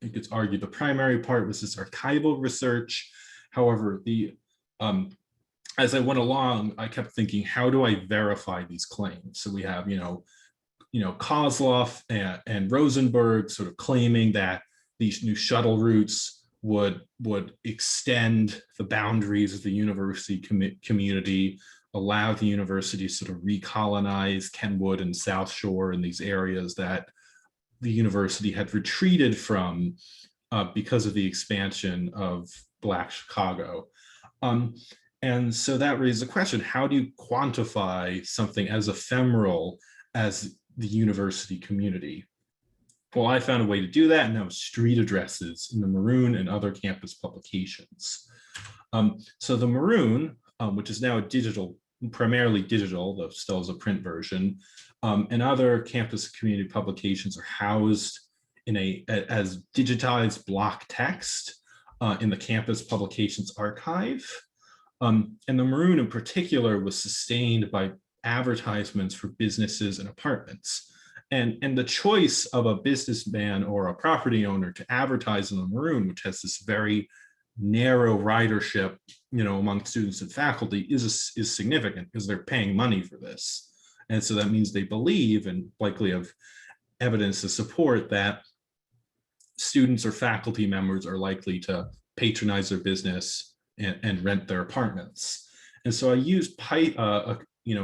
you could argue the primary part was this archival research. However, as I went along, I kept thinking, how do I verify these claims? So we have, Kozloff and Rosenberg sort of claiming that these new shuttle routes would extend the boundaries of the university community, allow the university to sort of recolonize Kenwood and South Shore and these areas that the university had retreated from because of the expansion of Black Chicago. And so that raises a question, how do you quantify something as ephemeral as the university community? Well, I found a way to do that, and that was street addresses in the Maroon and other campus publications. So the Maroon, which is now primarily digital, though still is a print version, and other campus community publications are housed as digitized block text in the campus publications archive. And the Maroon in particular was sustained by advertisements for businesses and apartments. And the choice of a businessman or a property owner to advertise in the Maroon, which has this very narrow ridership, among students and faculty, is significant because they're paying money for this. And so that means they believe, and likely have evidence to support, that students or faculty members are likely to patronize their business and rent their apartments. And so I used a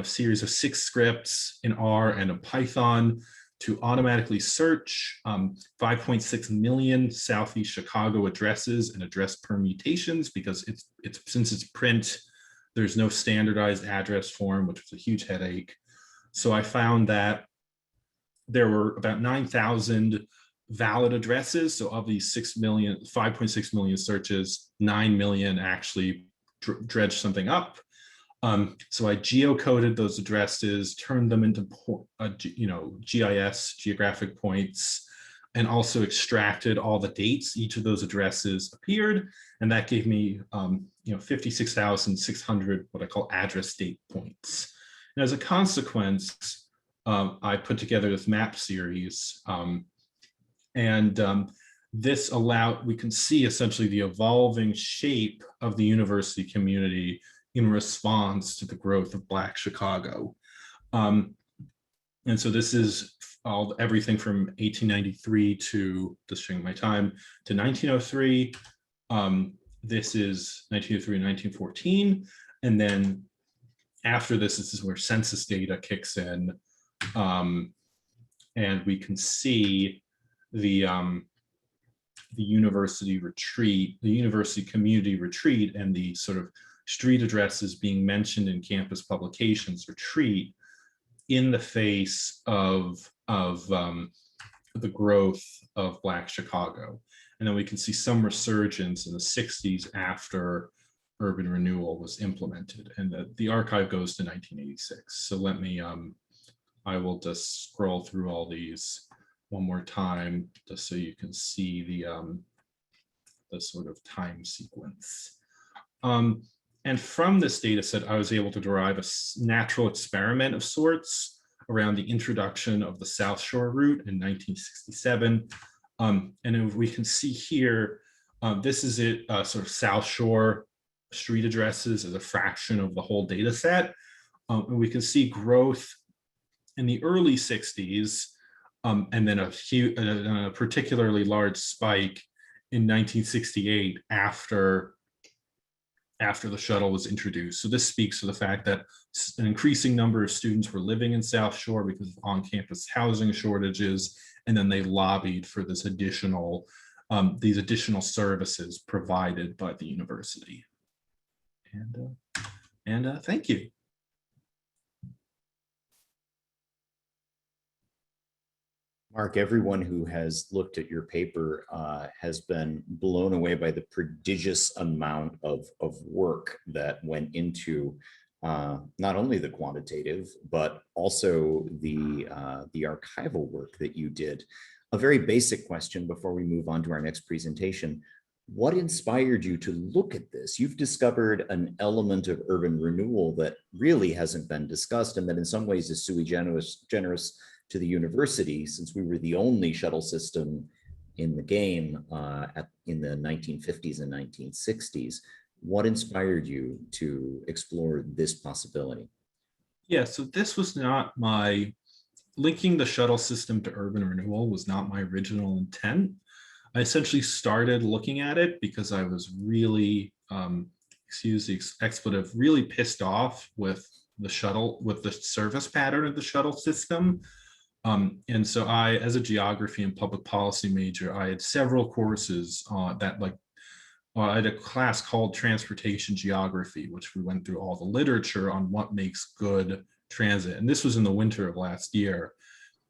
series of 6 scripts in R and a Python to automatically search 5.6 million Southeast Chicago addresses and address permutations, because since it's print, there's no standardized address form, which was a huge headache. So I found that there were about 9,000 valid addresses. So of these 5.6 million searches, 9 million actually dredged something up. So I geocoded those addresses, turned them into GIS, geographic points, and also extracted all the dates each of those addresses appeared, and that gave me 56,600 what I call address date points. And as a consequence, I put together this map series, this we can see essentially the evolving shape of the university community in response to the growth of Black Chicago. And so this is everything from 1893 to, just showing my time, to 1903. This is 1903 and 1914. And then after this is where census data kicks in. And we can see the university retreat, the university community retreat, and the sort of street addresses being mentioned in campus publications retreat in the face of the growth of Black Chicago. And then we can see some resurgence in the 60s after urban renewal was implemented, and the archive goes to 1986. So let me, I will just scroll through all these one more time, just so you can see the sort of time sequence. And from this data set, I was able to derive a natural experiment of sorts around the introduction of the South Shore route in 1967. And we can see here, this is it, sort of South Shore street addresses as a fraction of the whole data set. And we can see growth in the early 60s, and then a particularly large spike in 1968 after the shuttle was introduced. So this speaks to the fact that an increasing number of students were living in South Shore because of on-campus housing shortages, and then they lobbied for this these additional services provided by the university. And thank you. Mark, everyone who has looked at your paper has been blown away by the prodigious amount of work that went into not only the quantitative, but also the archival work that you did. A very basic question before we move on to our next presentation. what inspired you to look at this? You've discovered an element of urban renewal that really hasn't been discussed, and that in some ways is sui generis to the university, since we were the only shuttle system in the game in the 1950s and 1960s. What inspired you to explore this possibility? Yeah, so this was not linking the shuttle system to urban renewal was not my original intent. I essentially started looking at it because I was really, excuse the expletive, really pissed off with the service pattern of the shuttle system. And so I, as a geography and public policy major, I had several courses I had a class called Transportation Geography, which we went through all the literature on what makes good transit. And this was in the winter of last year.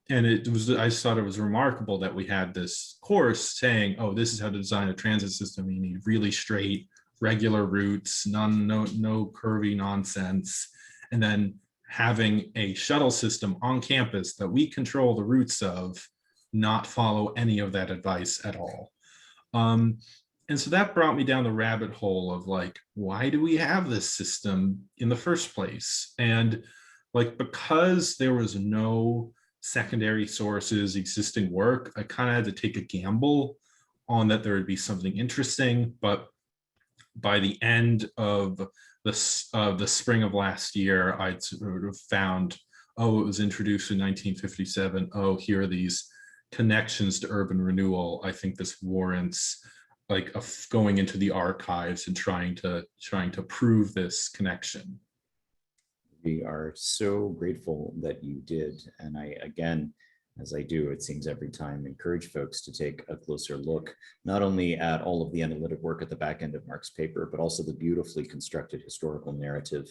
And I just thought it was remarkable that we had this course saying, oh, this is how to design a transit system. You need really straight, regular routes, no curvy nonsense. And then having a shuttle system on campus that we control the routes of, not follow any of that advice at all. And so that brought me down the rabbit hole of like, why do we have this system in the first place? And like, because there was no secondary sources, existing work, I kind of had to take a gamble on that there would be something interesting. But by the end of the spring of last year, I'd sort of found, oh, it was introduced in 1957. Oh, here are these connections to urban renewal. I think this warrants like going into the archives and trying to prove this connection. We are so grateful that you did. And I, again, as I do, it seems every time, encourage folks to take a closer look, not only at all of the analytic work at the back end of Mark's paper, but also the beautifully constructed historical narrative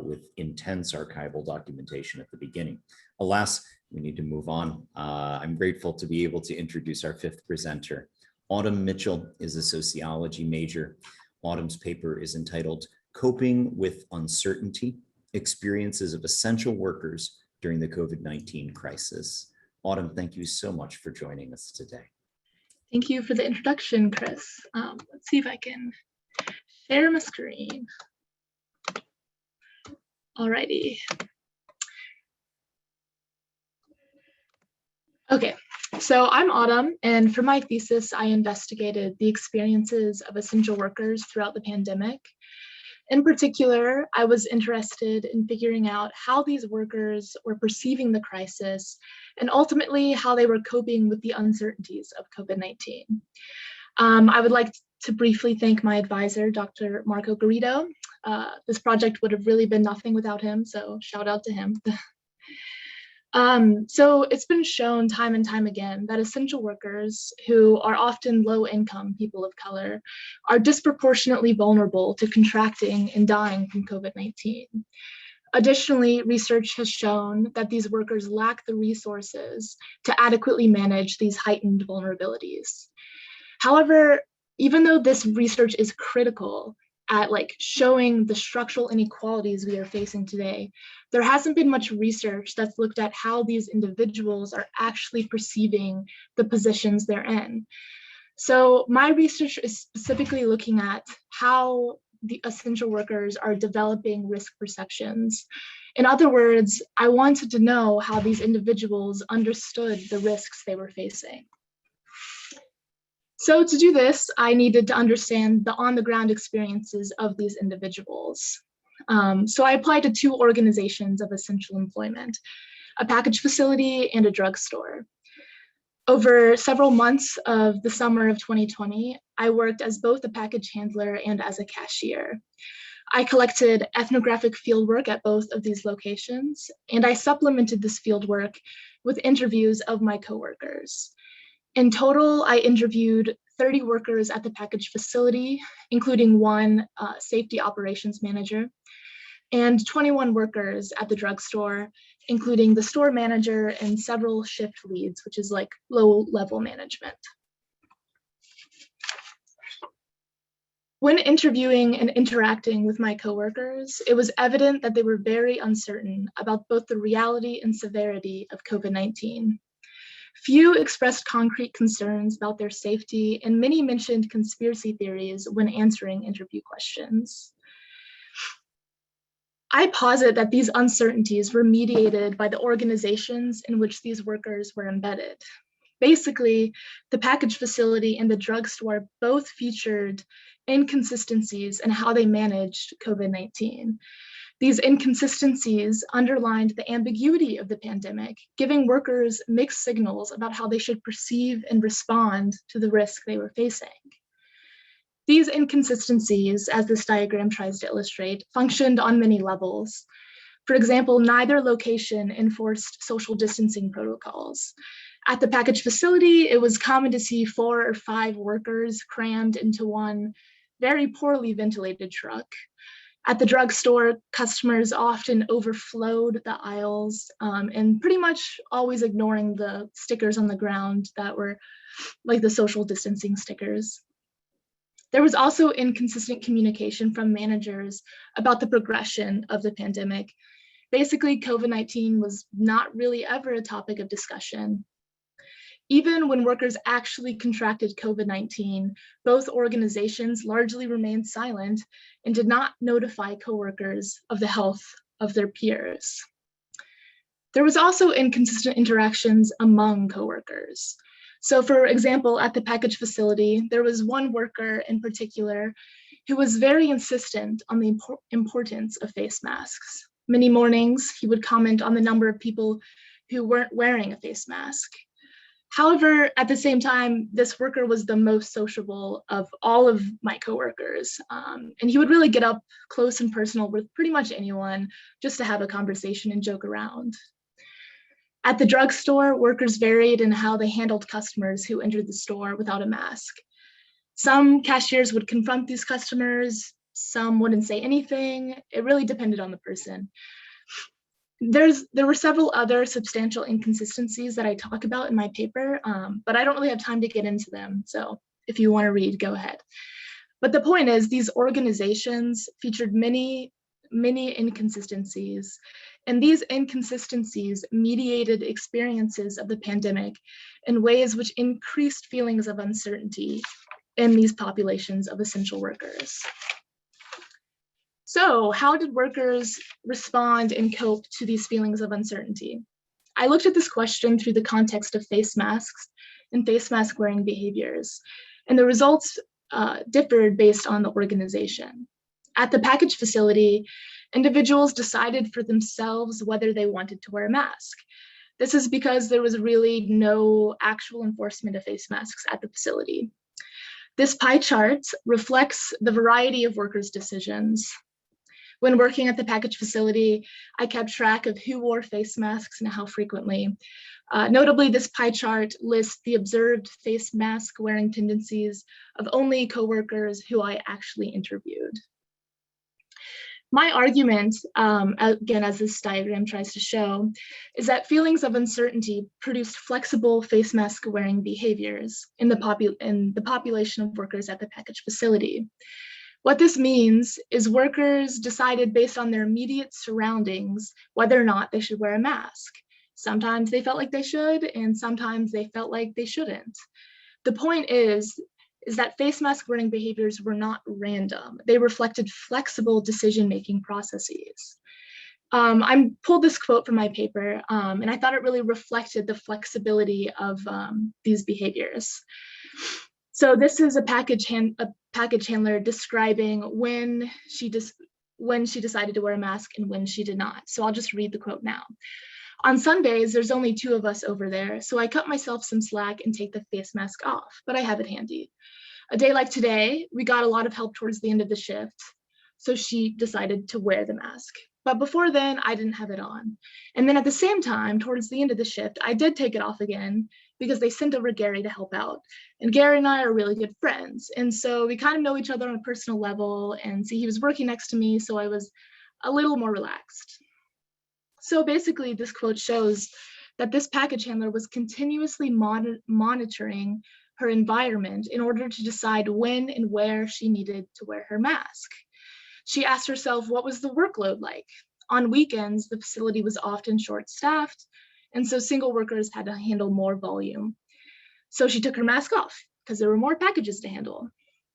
with intense archival documentation at the beginning. Alas, we need to move on. I'm grateful to be able to introduce our fifth presenter. Autumn Mitchell is a sociology major. Autumn's paper is entitled Coping with Uncertainty: Experiences of Essential Workers During the COVID-19 Crisis. Autumn, thank you so much for joining us today. Thank you for the introduction, Chris. Let's see if I can share my screen. Alrighty. Okay, so I'm Autumn, and for my thesis, I investigated the experiences of essential workers throughout the pandemic. In particular, I was interested in figuring out how these workers were perceiving the crisis and ultimately how they were coping with the uncertainties of COVID-19. I would like to briefly thank my advisor, Dr. Marco Garrido. This project would have really been nothing without him, so shout out to him. So it's been shown time and time again that essential workers, who are often low-income people of color, are disproportionately vulnerable to contracting and dying from COVID-19. Additionally, research has shown that these workers lack the resources to adequately manage these heightened vulnerabilities. However, even though this research is critical at showing the structural inequalities we are facing today, there hasn't been much research that's looked at how these individuals are actually perceiving the positions they're in. So my research is specifically looking at how the essential workers are developing risk perceptions. In other words, I wanted to know how these individuals understood the risks they were facing. So to do this, I needed to understand the on-the-ground experiences of these individuals. So I applied to two organizations of essential employment, a package facility and a drugstore. Over several months of the summer of 2020, I worked as both a package handler and as a cashier. I collected ethnographic fieldwork at both of these locations, and I supplemented this fieldwork with interviews of my coworkers. In total, I interviewed 30 workers at the package facility, including one safety operations manager, and 21 workers at the drugstore, including the store manager and several shift leads, which is like low-level management. When interviewing and interacting with my coworkers, it was evident that they were very uncertain about both the reality and severity of COVID-19. Few expressed concrete concerns about their safety, and many mentioned conspiracy theories when answering interview questions. I posit that these uncertainties were mediated by the organizations in which these workers were embedded. Basically, the package facility and the drugstore both featured inconsistencies in how they managed COVID-19. These inconsistencies underlined the ambiguity of the pandemic, giving workers mixed signals about how they should perceive and respond to the risk they were facing. These inconsistencies, as this diagram tries to illustrate, functioned on many levels. For example, neither location enforced social distancing protocols. At the package facility, it was common to see 4 or 5 workers crammed into one very poorly ventilated truck. At the drugstore, customers often overflowed the aisles and pretty much always ignoring the stickers on the ground that were like the social distancing stickers. There was also inconsistent communication from managers about the progression of the pandemic. Basically, COVID-19 was not really ever a topic of discussion. Even when workers actually contracted COVID-19, both organizations largely remained silent and did not notify coworkers of the health of their peers. There was also inconsistent interactions among coworkers. So for example, at the package facility, there was one worker in particular who was very insistent on the importance of face masks. Many mornings, he would comment on the number of people who weren't wearing a face mask. However, at the same time, this worker was the most sociable of all of my coworkers. And he would really get up close and personal with pretty much anyone just to have a conversation and joke around. At the drugstore, workers varied in how they handled customers who entered the store without a mask. Some cashiers would confront these customers, some wouldn't say anything. It really depended on the person. There were several other substantial inconsistencies that I talk about in my paper, but I don't really have time to get into them. So if you want to read, go ahead. But the point is, these organizations featured many inconsistencies, and these inconsistencies mediated experiences of the pandemic in ways which increased feelings of uncertainty in these populations of essential workers. So how did workers respond and cope to these feelings of uncertainty? I looked at this question through the context of face masks and face mask wearing behaviors, and the results differed based on the organization. At the package facility, individuals decided for themselves whether they wanted to wear a mask. This is because there was really no actual enforcement of face masks at the facility. This pie chart reflects the variety of workers' decisions. When working at the package facility, I kept track of who wore face masks and how frequently. Notably, this pie chart lists the observed face mask wearing tendencies of only coworkers who I actually interviewed. My argument, again, as this diagram tries to show, is that feelings of uncertainty produced flexible face mask wearing behaviors in the population of workers at the package facility. What this means is workers decided based on their immediate surroundings whether or not they should wear a mask. Sometimes they felt like they should, and sometimes they felt like they shouldn't. The point is that face mask wearing behaviors were not random. They reflected flexible decision-making processes. I pulled this quote from my paper, and I thought it really reflected the flexibility of these behaviors. So this is a package handler describing when she decided to wear a mask and when she did not. So I'll just read the quote now. On Sundays, there's only 2 of us over there, so I cut myself some slack and take the face mask off, but I have it handy. A day like today, we got a lot of help towards the end of the shift, so she decided to wear the mask. But before then, I didn't have it on. And then at the same time, towards the end of the shift, I did take it off again because they sent over Gary to help out. And Gary and I are really good friends. And so we kind of know each other on a personal level. And see, he was working next to me, so I was a little more relaxed. So basically, this quote shows that this package handler was continuously monitoring her environment in order to decide when and where she needed to wear her mask. She asked herself, what was the workload like? On weekends, the facility was often short-staffed, And so single workers had to handle more volume. So she took her mask off because there were more packages to handle.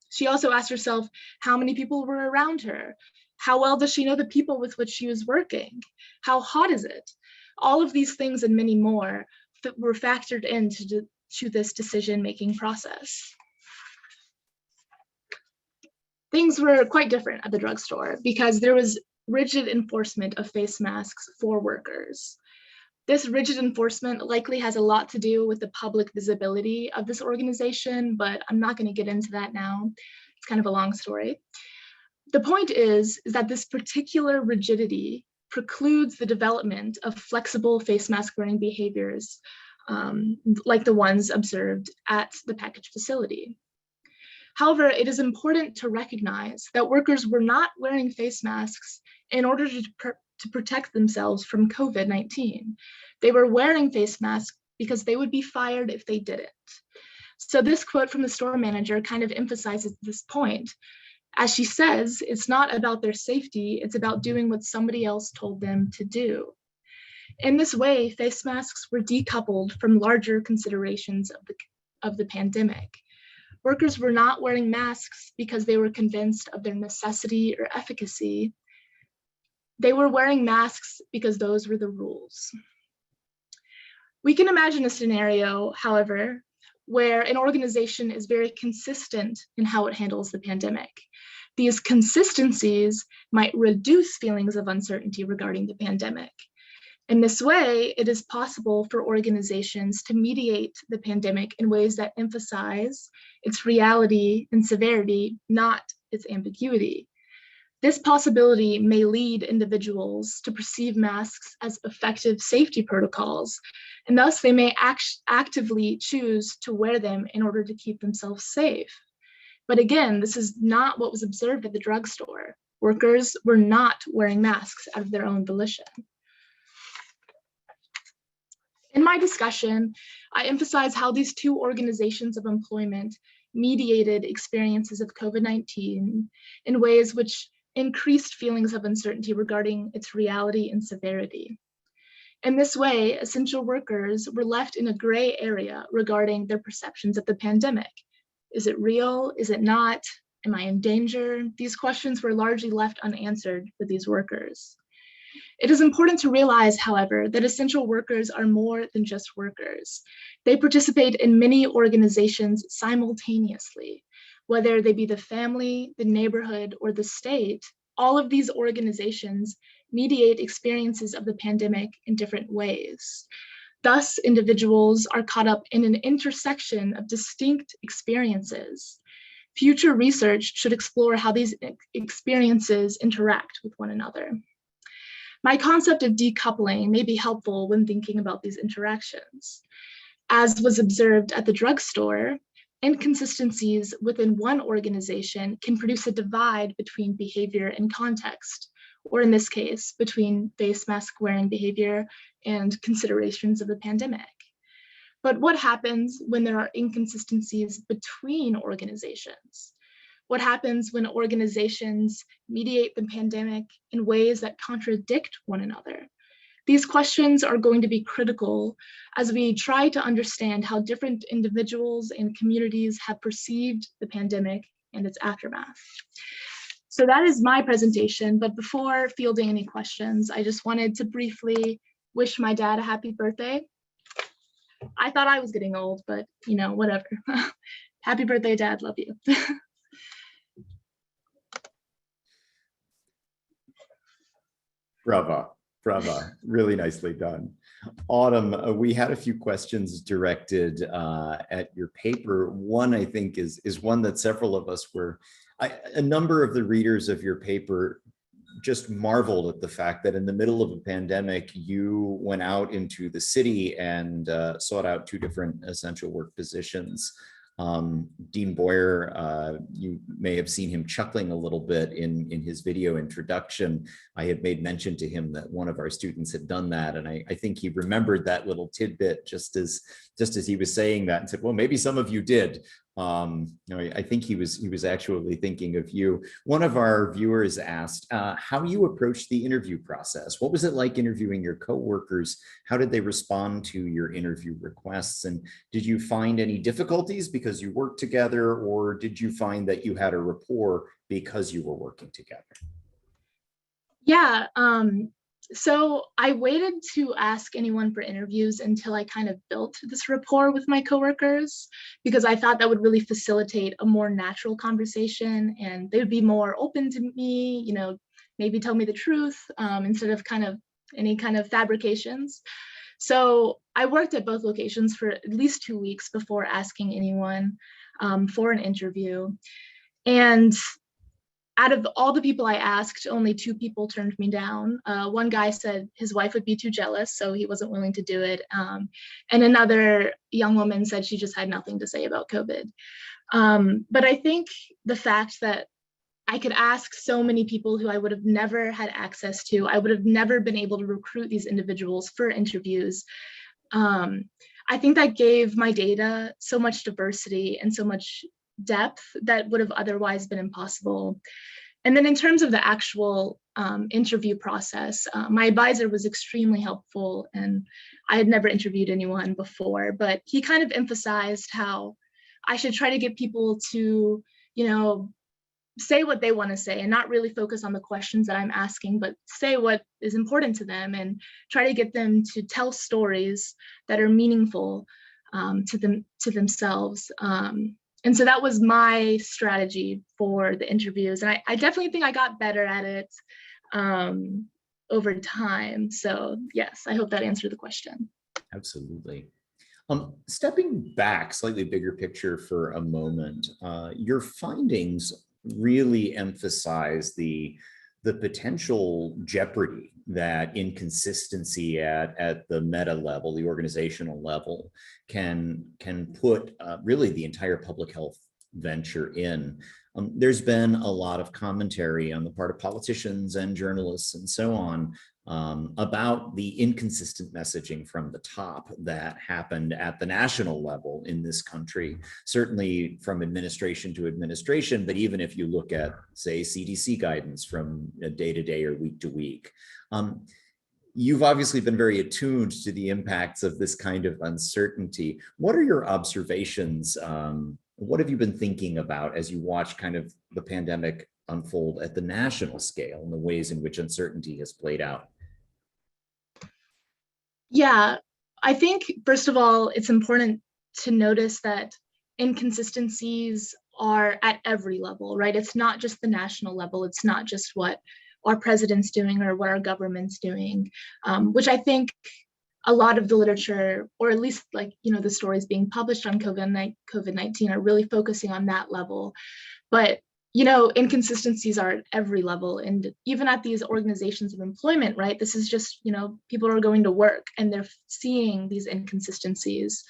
She also asked herself how many people were around her. How well does she know the people with which she was working? How hot is it? All of these things and many more that were factored into this decision-making process. Things were quite different at the drugstore because there was rigid enforcement of face masks for workers. This rigid enforcement likely has a lot to do with the public visibility of this organization, but I'm not going to get into that now. It's kind of a long story. The point is that this particular rigidity precludes the development of flexible face mask wearing behaviors like the ones observed at the package facility. However, it is important to recognize that workers were not wearing face masks in order to protect themselves from COVID-19. They were wearing face masks because they would be fired if they didn't. So this quote from the store manager kind of emphasizes this point. As she says, it's not about their safety, it's about doing what somebody else told them to do. In this way, face masks were decoupled from larger considerations of the pandemic. Workers were not wearing masks because they were convinced of their necessity or efficacy. They were wearing masks because those were the rules. We can imagine a scenario, however, where an organization is very consistent in how it handles the pandemic. These consistencies might reduce feelings of uncertainty regarding the pandemic. In this way, it is possible for organizations to mediate the pandemic in ways that emphasize its reality and severity, not its ambiguity. This possibility may lead individuals to perceive masks as effective safety protocols, and thus they may actively choose to wear them in order to keep themselves safe. But again, this is not what was observed at the drugstore. Workers were not wearing masks out of their own volition. In my discussion, I emphasize how these two organizations of employment mediated experiences of COVID-19 in ways which increased feelings of uncertainty regarding its reality and severity. In this way, essential workers were left in a gray area regarding their perceptions of the pandemic. Is it real? Is it not? Am I in danger? These questions were largely left unanswered for these workers. It is important to realize, however, that essential workers are more than just workers. They participate in many organizations simultaneously, whether they be the family, the neighborhood, or the state. All of these organizations mediate experiences of the pandemic in different ways. Thus, individuals are caught up in an intersection of distinct experiences. Future research should explore how these experiences interact with one another. My concept of decoupling may be helpful when thinking about these interactions. As was observed at the drugstore, inconsistencies within one organization can produce a divide between behavior and context, or in this case, between face mask wearing behavior and considerations of the pandemic. But what happens when there are inconsistencies between organizations? What happens when organizations mediate the pandemic in ways that contradict one another? These questions are going to be critical as we try to understand how different individuals and communities have perceived the pandemic and its aftermath. So that is my presentation, but before fielding any questions, I just wanted to briefly wish my dad a happy birthday. I thought I was getting old, but you know, whatever. Happy birthday, Dad, love you. Bravo, bravo, really nicely done. Autumn, we had a few questions directed at your paper. One, I think, is one that several of us were, a number of the readers of your paper just marveled at the fact that in the middle of a pandemic, you went out into the city and sought out two different essential work positions. Dean Boyer, you may have seen him chuckling a little bit in his video introduction. I had made mention to him that one of our students had done that, and I think he remembered that little tidbit just as he was saying that and said, well, maybe some of you did. I think he was actually thinking of you. One of our viewers asked how you approached the interview process. What was it like interviewing your coworkers? How did they respond to your interview requests? And did you find any difficulties because you worked together, or did you find that you had a rapport because you were working together? Yeah, so I waited to ask anyone for interviews until I kind of built this rapport with my coworkers, because I thought that would really facilitate a more natural conversation and they would be more open to me, maybe tell me the truth instead of any kind of fabrications. So I worked at both locations for at least 2 weeks before asking anyone for an interview. And out of all the people I asked, only 2 people turned me down. One guy said his wife would be too jealous, so he wasn't willing to do it. And another young woman said she just had nothing to say about COVID. But I think the fact that I could ask so many people who I would have never had access to, I would have never been able to recruit these individuals for interviews. I think that gave my data so much diversity and so much depth that would have otherwise been impossible. And then in terms of the actual interview process, my advisor was extremely helpful, and I had never interviewed anyone before, but he kind of emphasized how I should try to get people to, say what they want to say and not really focus on the questions that I'm asking, but say what is important to them and try to get them to tell stories that are meaningful to themselves. And so that was my strategy for the interviews. And I definitely think I got better at it over time. So yes, I hope that answered the question. Absolutely. Stepping back, slightly bigger picture for a moment, your findings really emphasize the potential jeopardy that inconsistency at the meta level, the organizational level, can put really the entire public health venture in. There's been a lot of commentary on the part of politicians and journalists and so on about the inconsistent messaging from the top that happened at the national level in this country, certainly from administration to administration, but even if you look at, say, CDC guidance from day to day or week to week. You've obviously been very attuned to the impacts of this kind of uncertainty. What are your observations? What have you been thinking about as you watch kind of the pandemic unfold at the national scale and the ways in which uncertainty has played out? Yeah, I think, first of all, it's important to notice that inconsistencies are at every level, right? It's not just the national level. It's not just what our president's doing or what our government's doing, which I think a lot of the literature, or at least the stories being published on COVID-19 are really focusing on that level. But inconsistencies are at every level, and even at these organizations of employment, right? This is just, people are going to work and they're seeing these inconsistencies.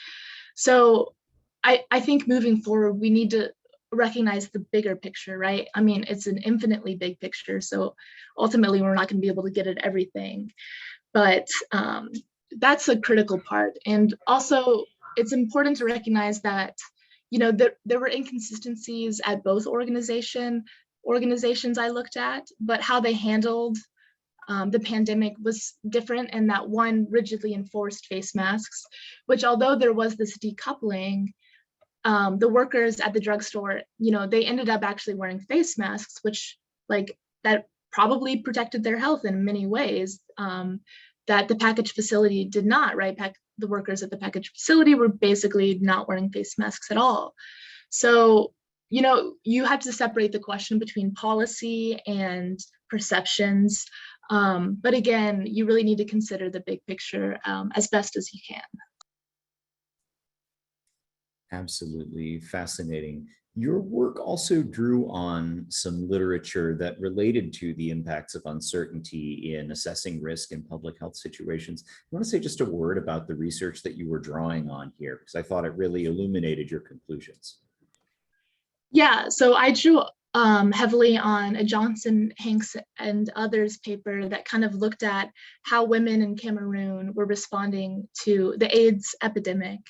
So I think moving forward, we need to recognize the bigger picture, right? I mean, it's an infinitely big picture. So ultimately, we're not going to be able to get at everything. But that's a critical part. And also, it's important to recognize that there were inconsistencies at both organizations I looked at, but how they handled the pandemic was different, and that one rigidly enforced face masks, which, although there was this decoupling, the workers at the drugstore, they ended up actually wearing face masks, which that probably protected their health in many ways that the package facility did not, right? The workers at the package facility were basically not wearing face masks at all. So, you have to separate the question between policy and perceptions. But again, you really need to consider the big picture as best as you can. Absolutely fascinating. Your work also drew on some literature that related to the impacts of uncertainty in assessing risk in public health situations. I want to say just a word about the research that you were drawing on here, because I thought it really illuminated your conclusions. Yeah, so I drew heavily on a Johnson, Hanks, and others paper that kind of looked at how women in Cameroon were responding to the AIDS epidemic.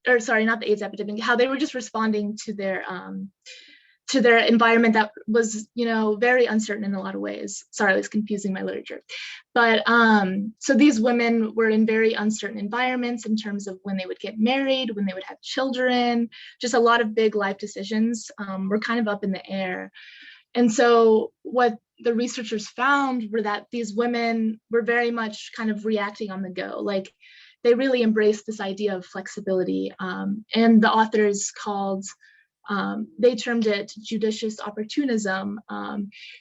or sorry, not the AIDS epidemic, how they were just responding to their environment that was, very uncertain in a lot of ways. Sorry, I was confusing my literature. But so these women were in very uncertain environments in terms of when they would get married, when they would have children, just a lot of big life decisions were kind of up in the air. And so what the researchers found were that these women were very much kind of reacting on the go. Like they really embraced this idea of flexibility. And the authors they termed it judicious opportunism,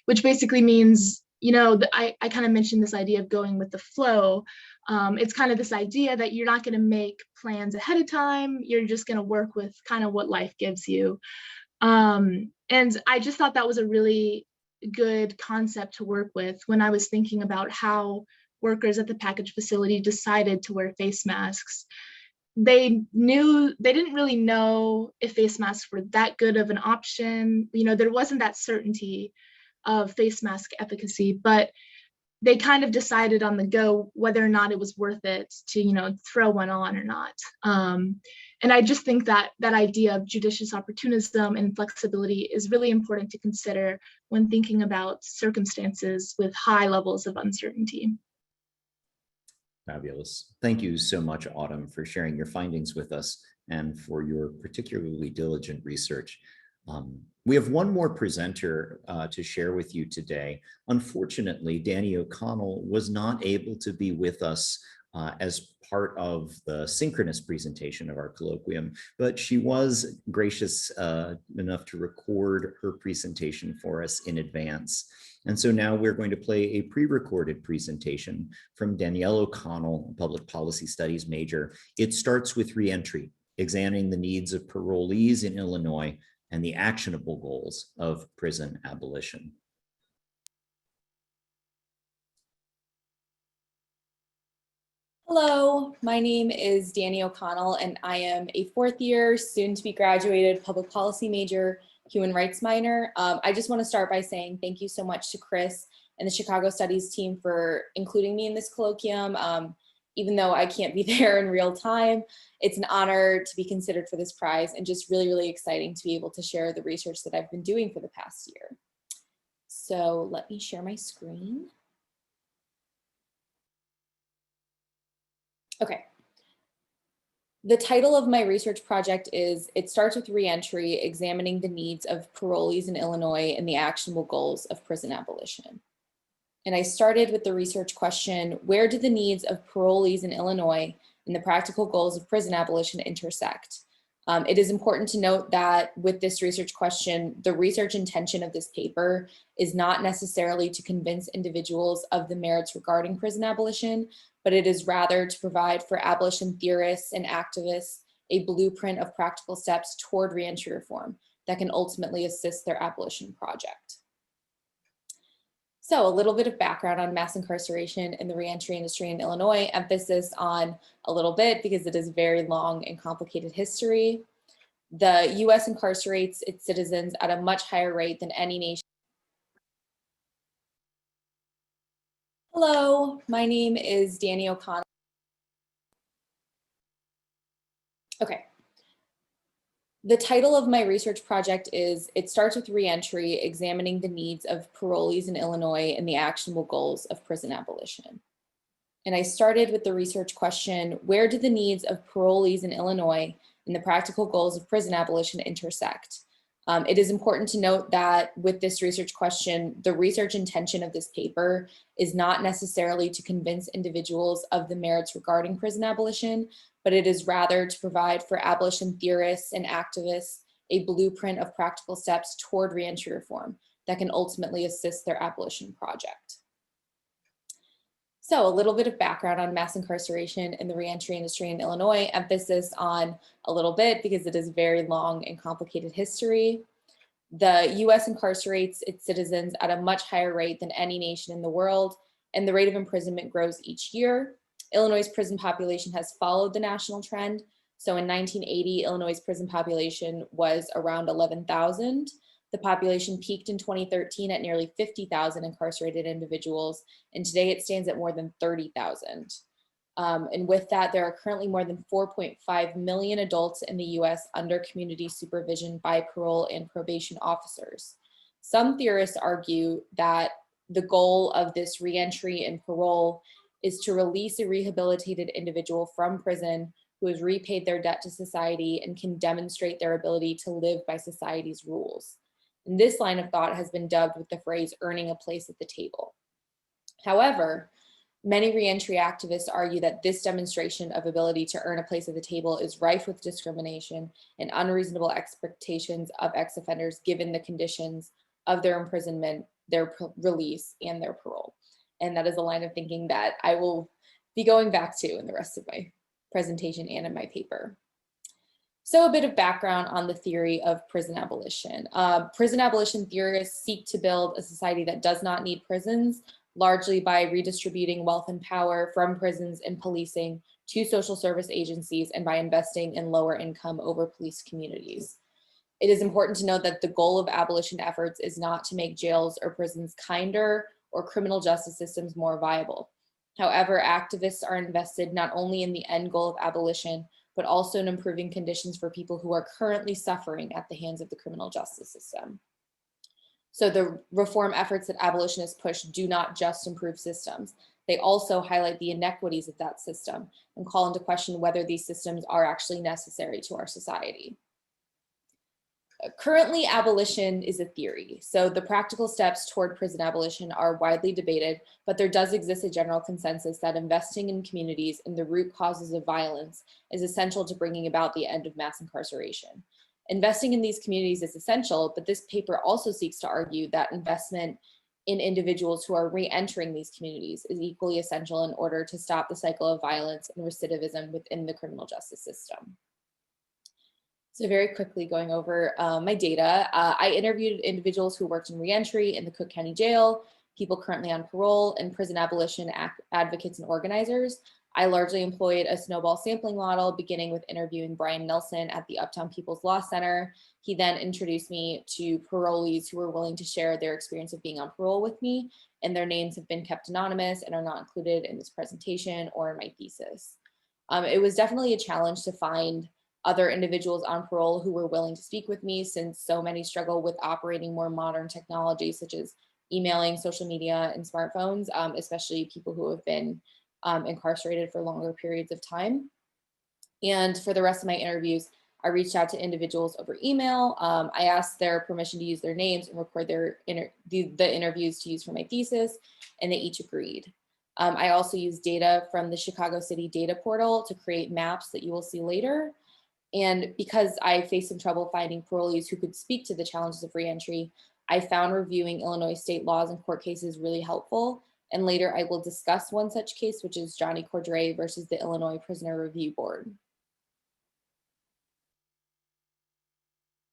which basically means, I kind of mentioned this idea of going with the flow. It's kind of this idea that you're not going to make plans ahead of time. You're just going to work with kind of what life gives you. And I just thought that was a really good concept to work with when I was thinking about how workers at the package facility decided to wear face masks. They didn't really know if face masks were that good of an option. There wasn't that certainty of face mask efficacy, but they kind of decided on the go whether or not it was worth it to, throw one on or not. And I just think that that idea of judicious opportunism and flexibility is really important to consider when thinking about circumstances with high levels of uncertainty. Fabulous. Thank you so much, Autumn, for sharing your findings with us and for your particularly diligent research. We have one more presenter to share with you today. Unfortunately, Danny O'Connell was not able to be with us as part of the synchronous presentation of our colloquium, but she was gracious enough to record her presentation for us in advance. And so now we're going to play a pre-recorded presentation from Danielle O'Connell, Public Policy Studies major. It starts with reentry, examining the needs of parolees in Illinois and the actionable goals of prison abolition. Hello, my name is Danny O'Connell, and I am a fourth year, soon to be graduated public policy major, human rights minor. I just want to start by saying thank you so much to Chris and the Chicago Studies team for including me in this colloquium. Even though I can't be there in real time, it's an honor to be considered for this prize and just really, really exciting to be able to share the research that I've been doing for the past year. So let me share my screen. Okay. The title of my research project is It Starts with Reentry, Examining the Needs of Parolees in Illinois and the Actionable Goals of Prison Abolition. And I started with the research question, where do the needs of parolees in Illinois and the practical goals of prison abolition intersect? It is important to note that with this research question, the research intention of this paper is not necessarily to convince individuals of the merits regarding prison abolition, but it is rather to provide for abolition theorists and activists a blueprint of practical steps toward reentry reform that can ultimately assist their abolition project. So a little bit of background on mass incarceration in the reentry industry in Illinois, emphasis on a little bit because it is a very long and complicated history. The US incarcerates its citizens at a much higher rate than any nation. Hello, my name is Danny O'Connell. Okay. The title of my research project is It Starts with Reentry, Examining the Needs of Parolees in Illinois and the Actionable Goals of Prison Abolition. And I started with the research question, where do the needs of parolees in Illinois and the practical goals of prison abolition intersect? It is important to note that with this research question, the research intention of this paper is not necessarily to convince individuals of the merits regarding prison abolition, but it is rather to provide for abolition theorists and activists a blueprint of practical steps toward reentry reform that can ultimately assist their abolition project. So a little bit of background on mass incarceration in the reentry industry in Illinois, emphasis on a little bit because it is a very long and complicated history. The US incarcerates its citizens at a much higher rate than any nation in the world, and the rate of imprisonment grows each year. Illinois' prison population has followed the national trend. So in 1980, Illinois' prison population was around 11,000. The population peaked in 2013 at nearly 50,000 incarcerated individuals, and today it stands at more than 30,000. And with that, there are currently more than 4.5 million adults in the US under community supervision by parole and probation officers. Some theorists argue that the goal of this reentry and parole is to release a rehabilitated individual from prison who has repaid their debt to society and can demonstrate their ability to live by society's rules. And this line of thought has been dubbed with the phrase earning a place at the table. However, many reentry activists argue that this demonstration of ability to earn a place at the table is rife with discrimination and unreasonable expectations of ex-offenders given the conditions of their imprisonment, their release, and their parole. And that is a line of thinking that I will be going back to in the rest of my presentation and in my paper. So a bit of background on the theory of prison abolition. Prison abolition theorists seek to build a society that does not need prisons, largely by redistributing wealth and power from prisons and policing to social service agencies and by investing in lower income over police communities. It is important to note that the goal of abolition efforts is not to make jails or prisons kinder or criminal justice systems more viable. However, activists are invested not only in the end goal of abolition, but also in improving conditions for people who are currently suffering at the hands of the criminal justice system. So the reform efforts that abolitionists push do not just improve systems. They also highlight the inequities of that system and call into question whether these systems are actually necessary to our society. Currently, abolition is a theory, so the practical steps toward prison abolition are widely debated, but there does exist a general consensus that investing in communities and the root causes of violence is essential to bringing about the end of mass incarceration. Investing in these communities is essential, but this paper also seeks to argue that investment in individuals who are re-entering these communities is equally essential in order to stop the cycle of violence and recidivism within the criminal justice system. So very quickly going over my data, I interviewed individuals who worked in reentry in the Cook County Jail, people currently on parole, and prison abolition advocates and organizers. I largely employed a snowball sampling model, beginning with interviewing Brian Nelson at the Uptown People's Law Center. He then introduced me to parolees who were willing to share their experience of being on parole with me, and their names have been kept anonymous and are not included in this presentation or in my thesis. It was definitely a challenge to find other individuals on parole who were willing to speak with me, since so many struggle with operating more modern technology such as emailing, social media, and smartphones, especially people who have been incarcerated for longer periods of time. And for the rest of my interviews, I reached out to individuals over email. I asked their permission to use their names and record the interviews to use for my thesis, and they each agreed. I also used data from the Chicago City data portal to create maps that you will see later. And because I faced some trouble finding parolees who could speak to the challenges of reentry, I found reviewing Illinois state laws and court cases really helpful. And later I will discuss one such case, which is Johnny Cordray versus the Illinois Prisoner Review Board.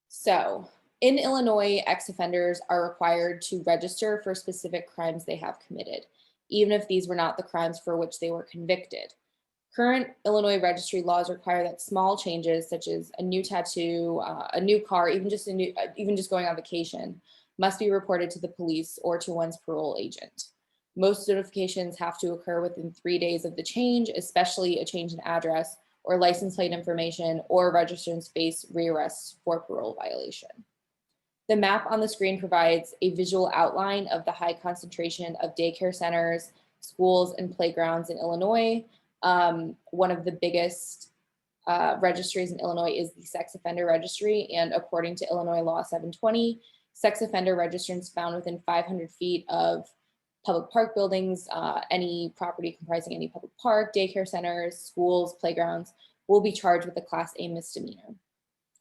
So in Illinois, ex-offenders are required to register for specific crimes they have committed, even if these were not the crimes for which they were convicted. Current Illinois registry laws require that small changes, such as a new tattoo, a new car, even just going on vacation, must be reported to the police or to one's parole agent. Most notifications have to occur within 3 days of the change, especially a change in address or license plate information or registrant's face rearrests for parole violation. The map on the screen provides a visual outline of the high concentration of daycare centers, schools, and playgrounds in Illinois. One of the biggest registries in Illinois is the sex offender registry. And according to Illinois law 720, sex offender registrants found within 500 feet of public park buildings, any property comprising any public park, daycare centers, schools, playgrounds, will be charged with a Class A misdemeanor.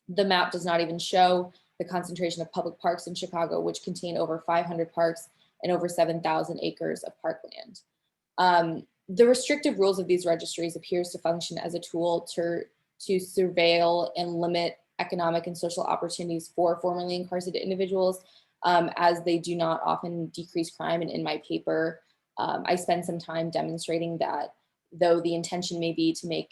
The map does not even show the concentration of public parks in Chicago, which contain over 500 parks and over 7,000 acres of parkland. The restrictive rules of these registries appears to function as a tool to surveil and limit economic and social opportunities for formerly incarcerated individuals, as they do not often decrease crime. And in my paper, I spend some time demonstrating that though the intention may be to make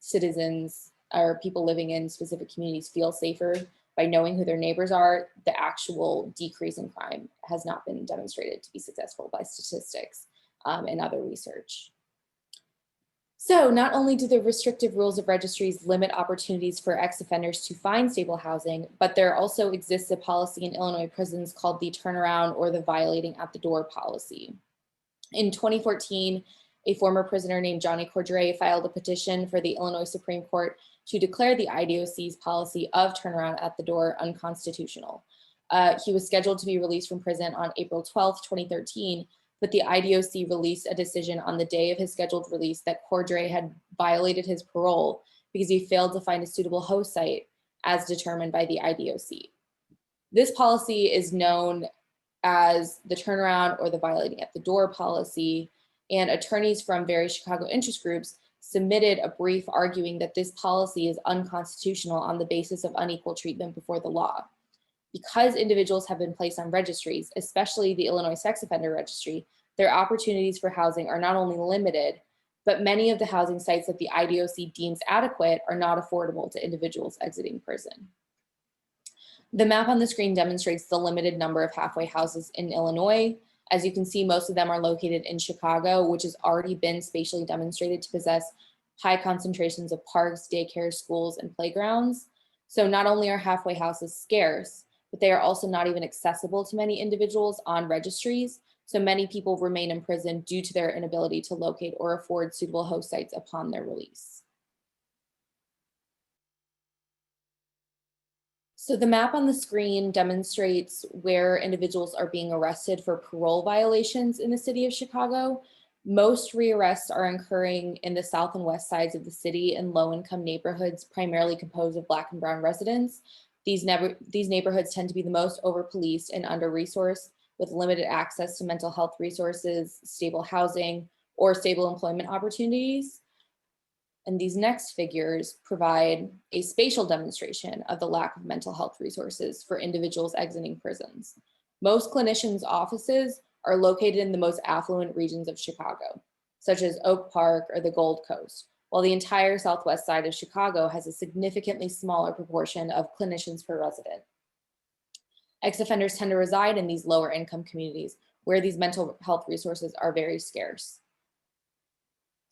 citizens or people living in specific communities feel safer by knowing who their neighbors are, the actual decrease in crime has not been demonstrated to be successful by statistics and other research. So not only do the restrictive rules of registries limit opportunities for ex-offenders to find stable housing, but there also exists a policy in Illinois prisons called the turnaround or the violating at the door policy. In 2014, a former prisoner named Johnny Cordray filed a petition for the Illinois Supreme Court to declare the IDOC's policy of turnaround at the door unconstitutional. He was scheduled to be released from prison on April 12, 2013, but the IDOC released a decision on the day of his scheduled release that Cordray had violated his parole because he failed to find a suitable host site as determined by the IDOC. This policy is known as the turnaround or the violating at the door policy, and attorneys from various Chicago interest groups submitted a brief arguing that this policy is unconstitutional on the basis of unequal treatment before the law. Because individuals have been placed on registries, especially the Illinois Sex Offender Registry, their opportunities for housing are not only limited, but many of the housing sites that the IDOC deems adequate are not affordable to individuals exiting prison. The map on the screen demonstrates the limited number of halfway houses in Illinois. As you can see, most of them are located in Chicago, which has already been spatially demonstrated to possess high concentrations of parks, daycares, schools, and playgrounds. So not only are halfway houses scarce, but they are also not even accessible to many individuals on registries. So many people remain in prison due to their inability to locate or afford suitable host sites upon their release. So the map on the screen demonstrates where individuals are being arrested for parole violations in the city of Chicago. Most rearrests are occurring in the south and west sides of the city in low-income neighborhoods, primarily composed of Black and brown residents. These neighborhoods tend to be the most over-policed and under-resourced, with limited access to mental health resources, stable housing, or stable employment opportunities. And these next figures provide a spatial demonstration of the lack of mental health resources for individuals exiting prisons. Most clinicians' offices are located in the most affluent regions of Chicago, such as Oak Park or the Gold Coast, while the entire southwest side of Chicago has a significantly smaller proportion of clinicians per resident. Ex-offenders tend to reside in these lower income communities where these mental health resources are very scarce.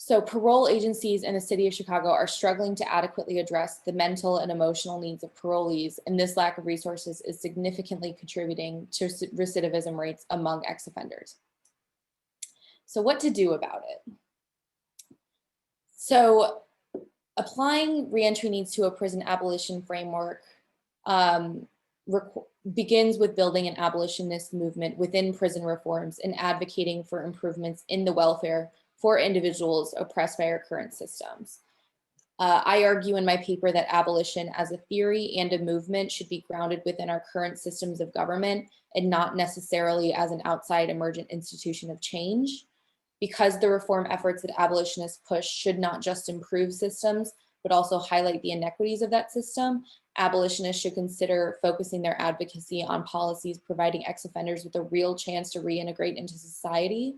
So parole agencies in the city of Chicago are struggling to adequately address the mental and emotional needs of parolees, and this lack of resources is significantly contributing to recidivism rates among ex-offenders. So what to do about it? So applying reentry needs to a prison abolition framework begins with building an abolitionist movement within prison reforms and advocating for improvements in the welfare for individuals oppressed by our current systems. I argue in my paper that abolition as a theory and a movement should be grounded within our current systems of government and not necessarily as an outside emergent institution of change. Because the reform efforts that abolitionists push should not just improve systems, but also highlight the inequities of that system, abolitionists should consider focusing their advocacy on policies providing ex-offenders with a real chance to reintegrate into society.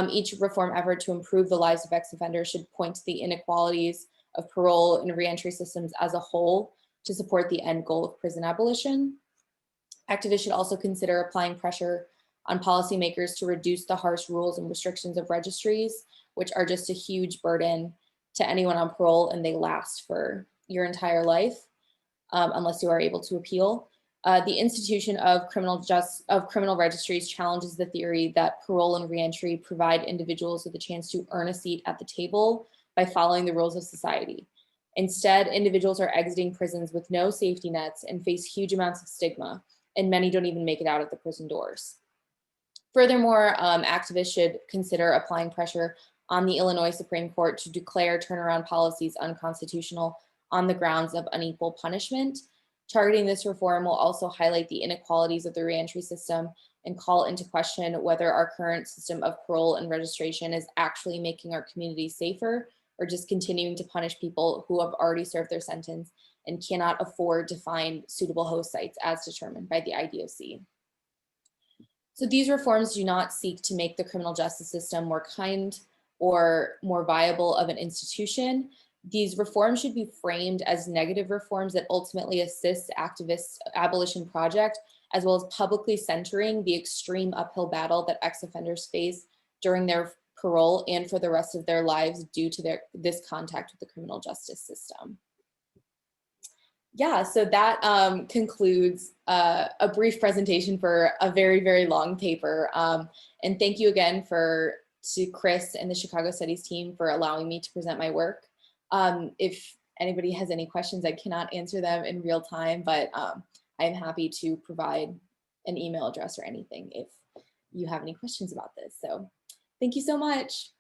Each reform effort to improve the lives of ex-offenders should point to the inequalities of parole and reentry systems as a whole to support the end goal of prison abolition. Activists should also consider applying pressure on policymakers to reduce the harsh rules and restrictions of registries, which are just a huge burden to anyone on parole, and they last for your entire life unless you are able to appeal. The institution of criminal registries challenges the theory that parole and reentry provide individuals with a chance to earn a seat at the table by following the rules of society. Instead, individuals are exiting prisons with no safety nets and face huge amounts of stigma, and many don't even make it out of the prison doors. Furthermore, activists should consider applying pressure on the Illinois Supreme Court to declare turnaround policies unconstitutional on the grounds of unequal punishment. Targeting this reform will also highlight the inequalities of the reentry system and call into question whether our current system of parole and registration is actually making our communities safer or just continuing to punish people who have already served their sentence and cannot afford to find suitable host sites as determined by the IDOC. So these reforms do not seek to make the criminal justice system more kind or more viable of an institution. These reforms should be framed as negative reforms that ultimately assist activists' abolition project, as well as publicly centering the extreme uphill battle that ex-offenders face during their parole and for the rest of their lives due to this contact with the criminal justice system. Yeah, so that concludes a brief presentation for a very, very long paper. And thank you again to Chris and the Chicago Studies team for allowing me to present my work. If anybody has any questions, I cannot answer them in real time, but I'm happy to provide an email address or anything if you have any questions about this. So thank you so much.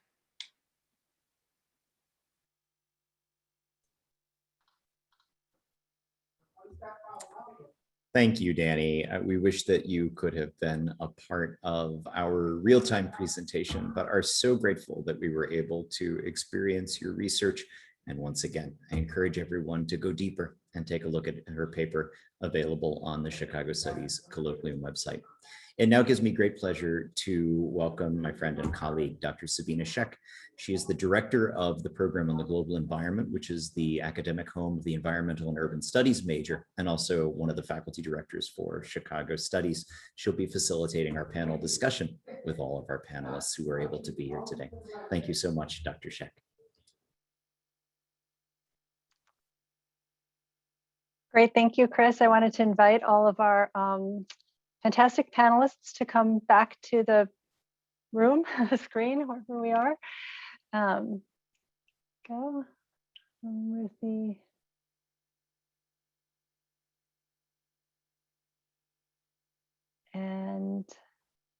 Thank you, Danny. We wish that you could have been a part of our real-time presentation, but are so grateful that we were able to experience your research. And once again, I encourage everyone to go deeper and take a look at her paper available on the Chicago Studies Colloquium website. It now gives me great pleasure to welcome my friend and colleague, Dr. Sabina Scheck. She is the director of the program on the global environment, which is the academic home of the environmental and urban studies major, and also one of the faculty directors for Chicago Studies. She'll be facilitating our panel discussion with all of our panelists who are able to be here today. Thank you so much, Dr. Scheck. Great, thank you, Chris. I wanted to invite all of our fantastic panelists to come back to the room, the screen where we are. Go. Where's the... And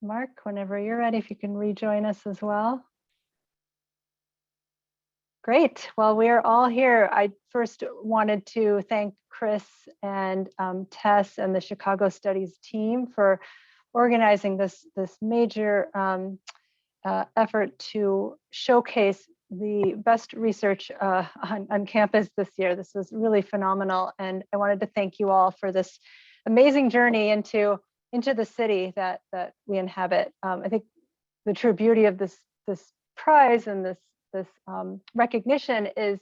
Mark, whenever you're ready, if you can rejoin us as well. Great. Well, we are all here. I first wanted to thank Chris and Tess and the Chicago Studies team for organizing this major effort to showcase the best research on campus this year. This was really phenomenal, and I wanted to thank you all for this amazing journey into the city that we inhabit. I think the true beauty of this prize and this recognition is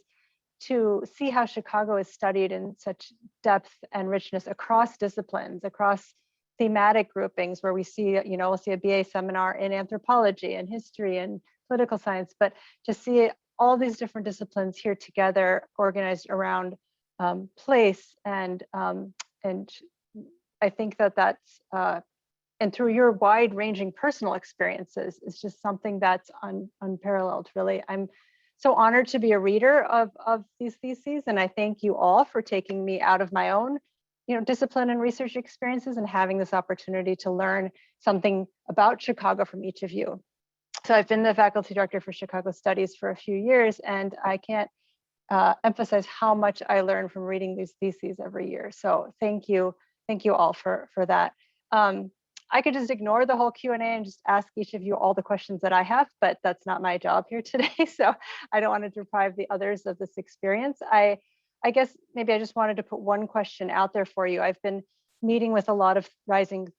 to see how Chicago is studied in such depth and richness across disciplines, across thematic groupings, where we see, we'll see a BA seminar in anthropology and history and political science, but to see all these different disciplines here together, organized around place, and I think that's and through your wide-ranging personal experiences, is just something that's unparalleled, really. I'm so honored to be a reader of these theses, and I thank you all for taking me out of my own discipline and research experiences and having this opportunity to learn something about Chicago from each of you. So I've been the faculty director for Chicago Studies for a few years, and I can't emphasize how much I learn from reading these theses every year. So thank you all for that. I could just ignore the whole Q&A and just ask each of you all the questions that I have, but that's not my job here today. So I don't want to deprive the others of this experience. I guess maybe I just wanted to put one question out there for you. I've been meeting with a lot of rising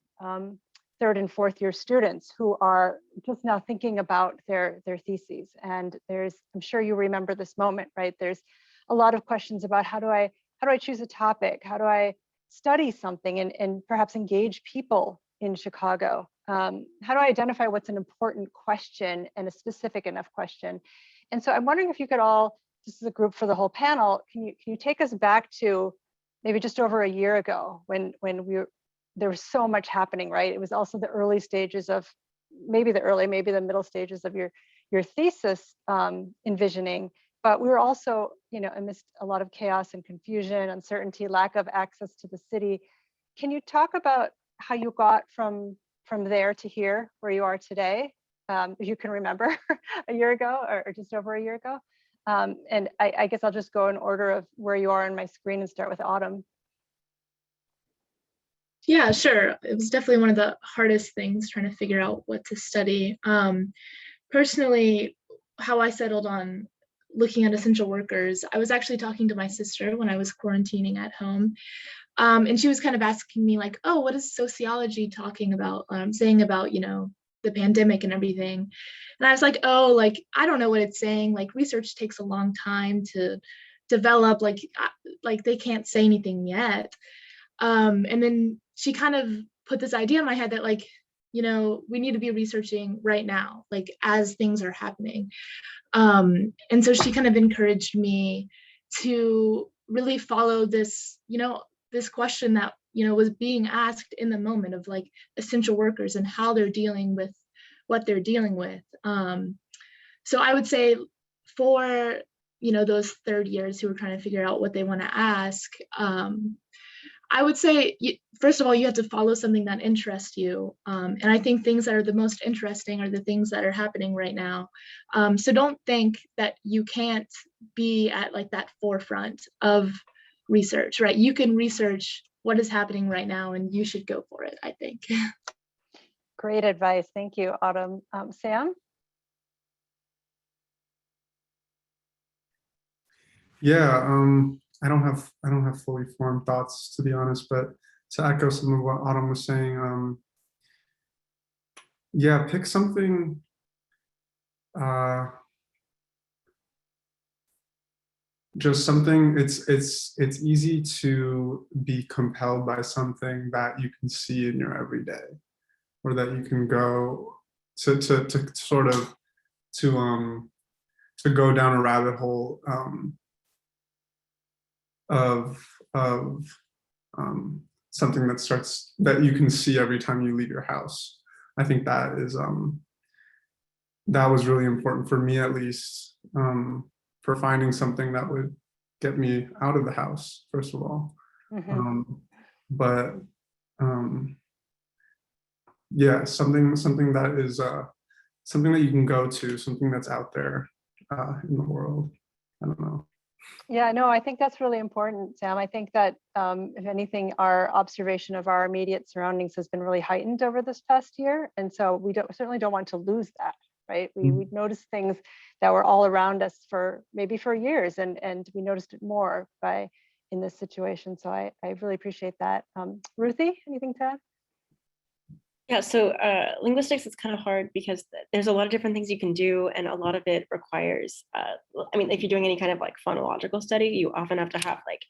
third and fourth year students who are just now thinking about their theses. And I'm sure you remember this moment, right? There's a lot of questions about how do I choose a topic? How do I study something and perhaps engage people in Chicago? How do I identify what's an important question and a specific enough question? And so I'm wondering if you could all, just as a group for the whole panel, can you take us back to maybe just over a year ago when there was so much happening, right? It was also the early stages of, maybe the middle stages of your thesis envisioning, but we were also, amidst a lot of chaos and confusion, uncertainty, lack of access to the city. Can you talk about how you got from there to here, where you are today, if you can remember, a year ago or just over a year ago? And I guess I'll just go in order of where you are on my screen and start with Autumn. Yeah, sure. It was definitely one of the hardest things, trying to figure out what to study. Personally, how I settled on looking at essential workers, I was actually talking to my sister when I was quarantining at home. And she was kind of asking me like, oh, what is sociology talking about, saying about, the pandemic and everything. And I was like, oh, like, I don't know what it's saying. Like, research takes a long time to develop, like they can't say anything yet. And then she kind of put this idea in my head that like, we need to be researching right now, like as things are happening. And so she kind of encouraged me to really follow this, this question that, was being asked in the moment of like essential workers and how they're dealing with what they're dealing with. So I would say for, those third years who are trying to figure out what they want to ask, I would say, first of all, you have to follow something that interests you. And I think things that are the most interesting are the things that are happening right now. So don't think that you can't be at like that forefront of research, right? You can research what is happening right now and you should go for it, I think. Great advice. Thank you, Autumn. Sam? Yeah, I don't have fully formed thoughts, to be honest, but to echo some of what Autumn was saying, yeah, pick something just something. It's easy to be compelled by something that you can see in your everyday, or that you can go to sort of to go down a rabbit hole of something that you can see every time you leave your house. I think that was really important for me, at least, for finding something that would get me out of the house, first of all. But yeah, something that is something that you can go to, something that's out there in the world. I don't know. Yeah, no, I think that's really important, Sam. I think that if anything, our observation of our immediate surroundings has been really heightened over this past year. And so we certainly don't want to lose that, right? We noticed things that were all around us for years, and we noticed it more in this situation. So I really appreciate that. Ruthie, anything to add? Yeah, so linguistics is kind of hard because there's a lot of different things you can do, and a lot of it requires, if you're doing any kind of like phonological study, you often have to have like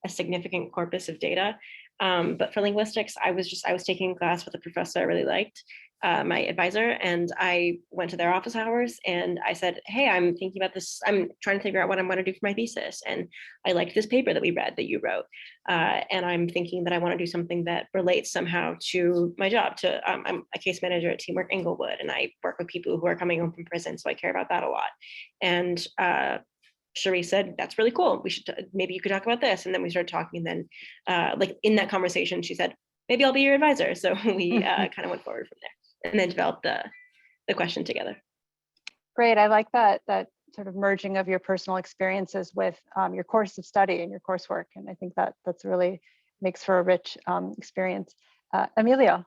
a significant corpus of data. But for linguistics, I was taking a class with a professor I really liked, my advisor, and I went to their office hours and I said, hey, I'm thinking about this. I'm trying to figure out what I'm going to do for my thesis. And I liked this paper that we read that you wrote. And I'm thinking that I want to do something that relates somehow to my job. I'm a case manager at Teamwork Englewood, and I work with people who are coming home from prison. So I care about that a lot. And Cherie said, that's really cool. Maybe you could talk about this. And then we started talking. And then like in that conversation, she said, maybe I'll be your advisor. So we kind of went forward from there and then developed the question together. Great. I like that sort of merging of your personal experiences with your course of study and your coursework. And I think that's really makes for a rich experience. Emilio.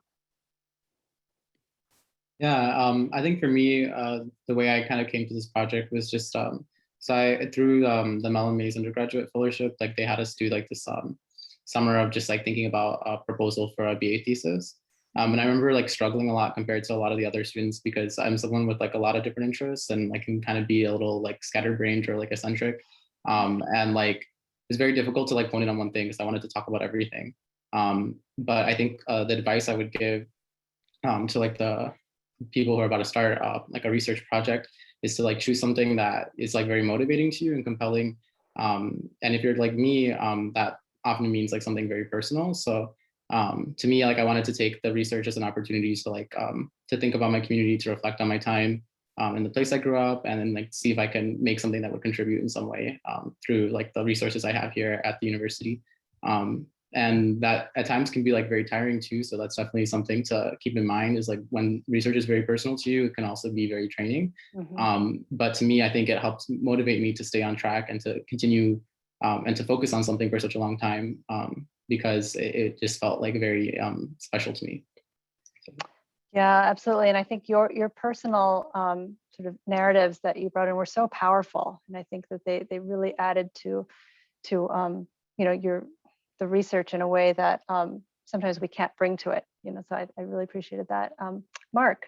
Yeah, I think for me, the way I kind of came to this project was just, so I, through the Mellon Mays undergraduate fellowship, like they had us do like this summer of just like thinking about a proposal for a BA thesis. And I remember like struggling a lot compared to a lot of the other students because I'm someone with like a lot of different interests and I can kind of be a little like scatterbrained or like eccentric. And like it's very difficult to like point it on one thing because I wanted to talk about everything. But I think the advice I would give to like the people who are about to start like a research project is to like choose something that is like very motivating to you and compelling. And if you're like me, that often means like something very personal. So to me, like I wanted to take the research as an opportunity to like to think about my community, to reflect on my time in the place I grew up, and then like see if I can make something that would contribute in some way through like the resources I have here at the university. And that at times can be like very tiring too. So that's definitely something to keep in mind is like when research is very personal to you, it can also be very training. But to me, I think it helps motivate me to stay on track and to continue and to focus on something for such a long time because it just felt like very special to me. Yeah, absolutely. And I think your personal sort of narratives that you brought in were so powerful. And I think that they really added to the research in a way that sometimes we can't bring to it, so I really appreciated that. Mark.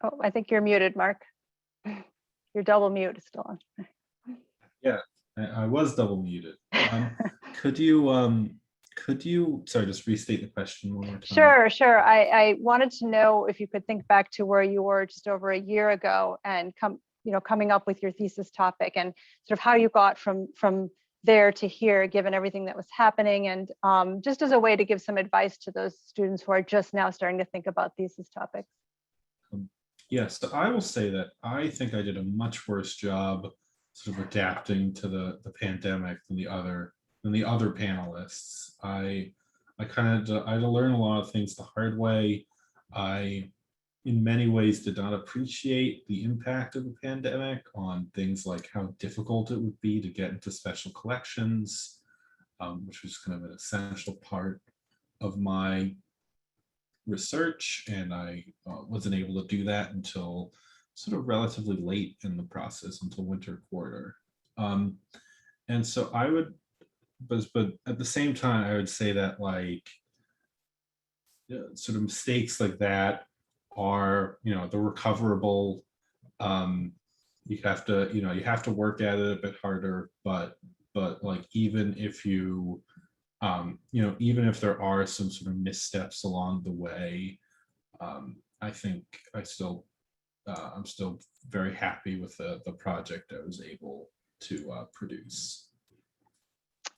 Oh, I think you're muted, Mark. Your double mute is still on. Yeah, I was double muted. Could you Could you, sorry, just restate the question one more time? Sure, sure. I wanted to know if you could think back to where you were just over a year ago and coming up with your thesis topic and sort of how you got from there to here, given everything that was happening, and just as a way to give some advice to those students who are just now starting to think about thesis topics. Yes, so I will say that I think I did a much worse job sort of adapting to the pandemic than the other panelists. I had to learn a lot of things the hard way. I, in many ways, did not appreciate the impact of the pandemic on things like how difficult it would be to get into special collections, which was kind of an essential part of my research, and I wasn't able to do that until sort of relatively late in the process, until winter quarter. And so I would, but at the same time, I would say that like sort of mistakes like that are, they're recoverable. You have to work at it a bit harder, but like even if you even if there are some sort of missteps along the way, I think I'm still very happy with the project I was able to produce.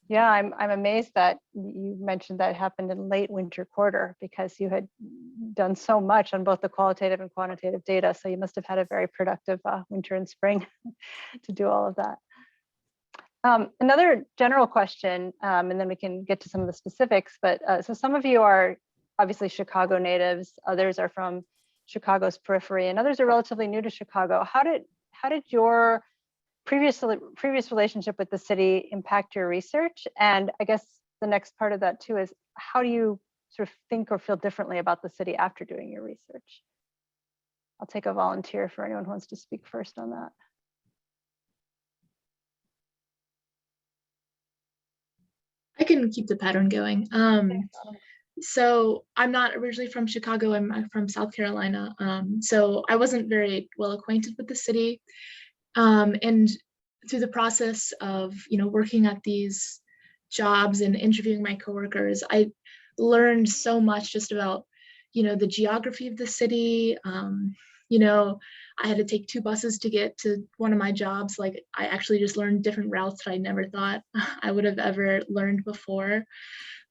Yeah, I'm amazed that you mentioned that happened in late winter quarter, because you had done so much on both the qualitative and quantitative data. So you must have had a very productive winter and spring to do all of that. Another general question, and then we can get to some of the specifics, but so some of you are obviously Chicago natives, others are from Chicago's periphery, and others are relatively new to Chicago. How did your previous relationship with the city impact your research? And I guess the next part of that too is, how do you sort of think or feel differently about the city after doing your research? I'll take a volunteer for anyone who wants to speak first on that. I can keep the pattern going. So I'm not originally from Chicago. I'm from South Carolina. So I wasn't very well acquainted with the city. And through the process of, working at these jobs and interviewing my coworkers, I learned so much just about, the geography of the city. I had to take 2 buses to get to one of my jobs. Like, I actually just learned different routes that I never thought I would have ever learned before.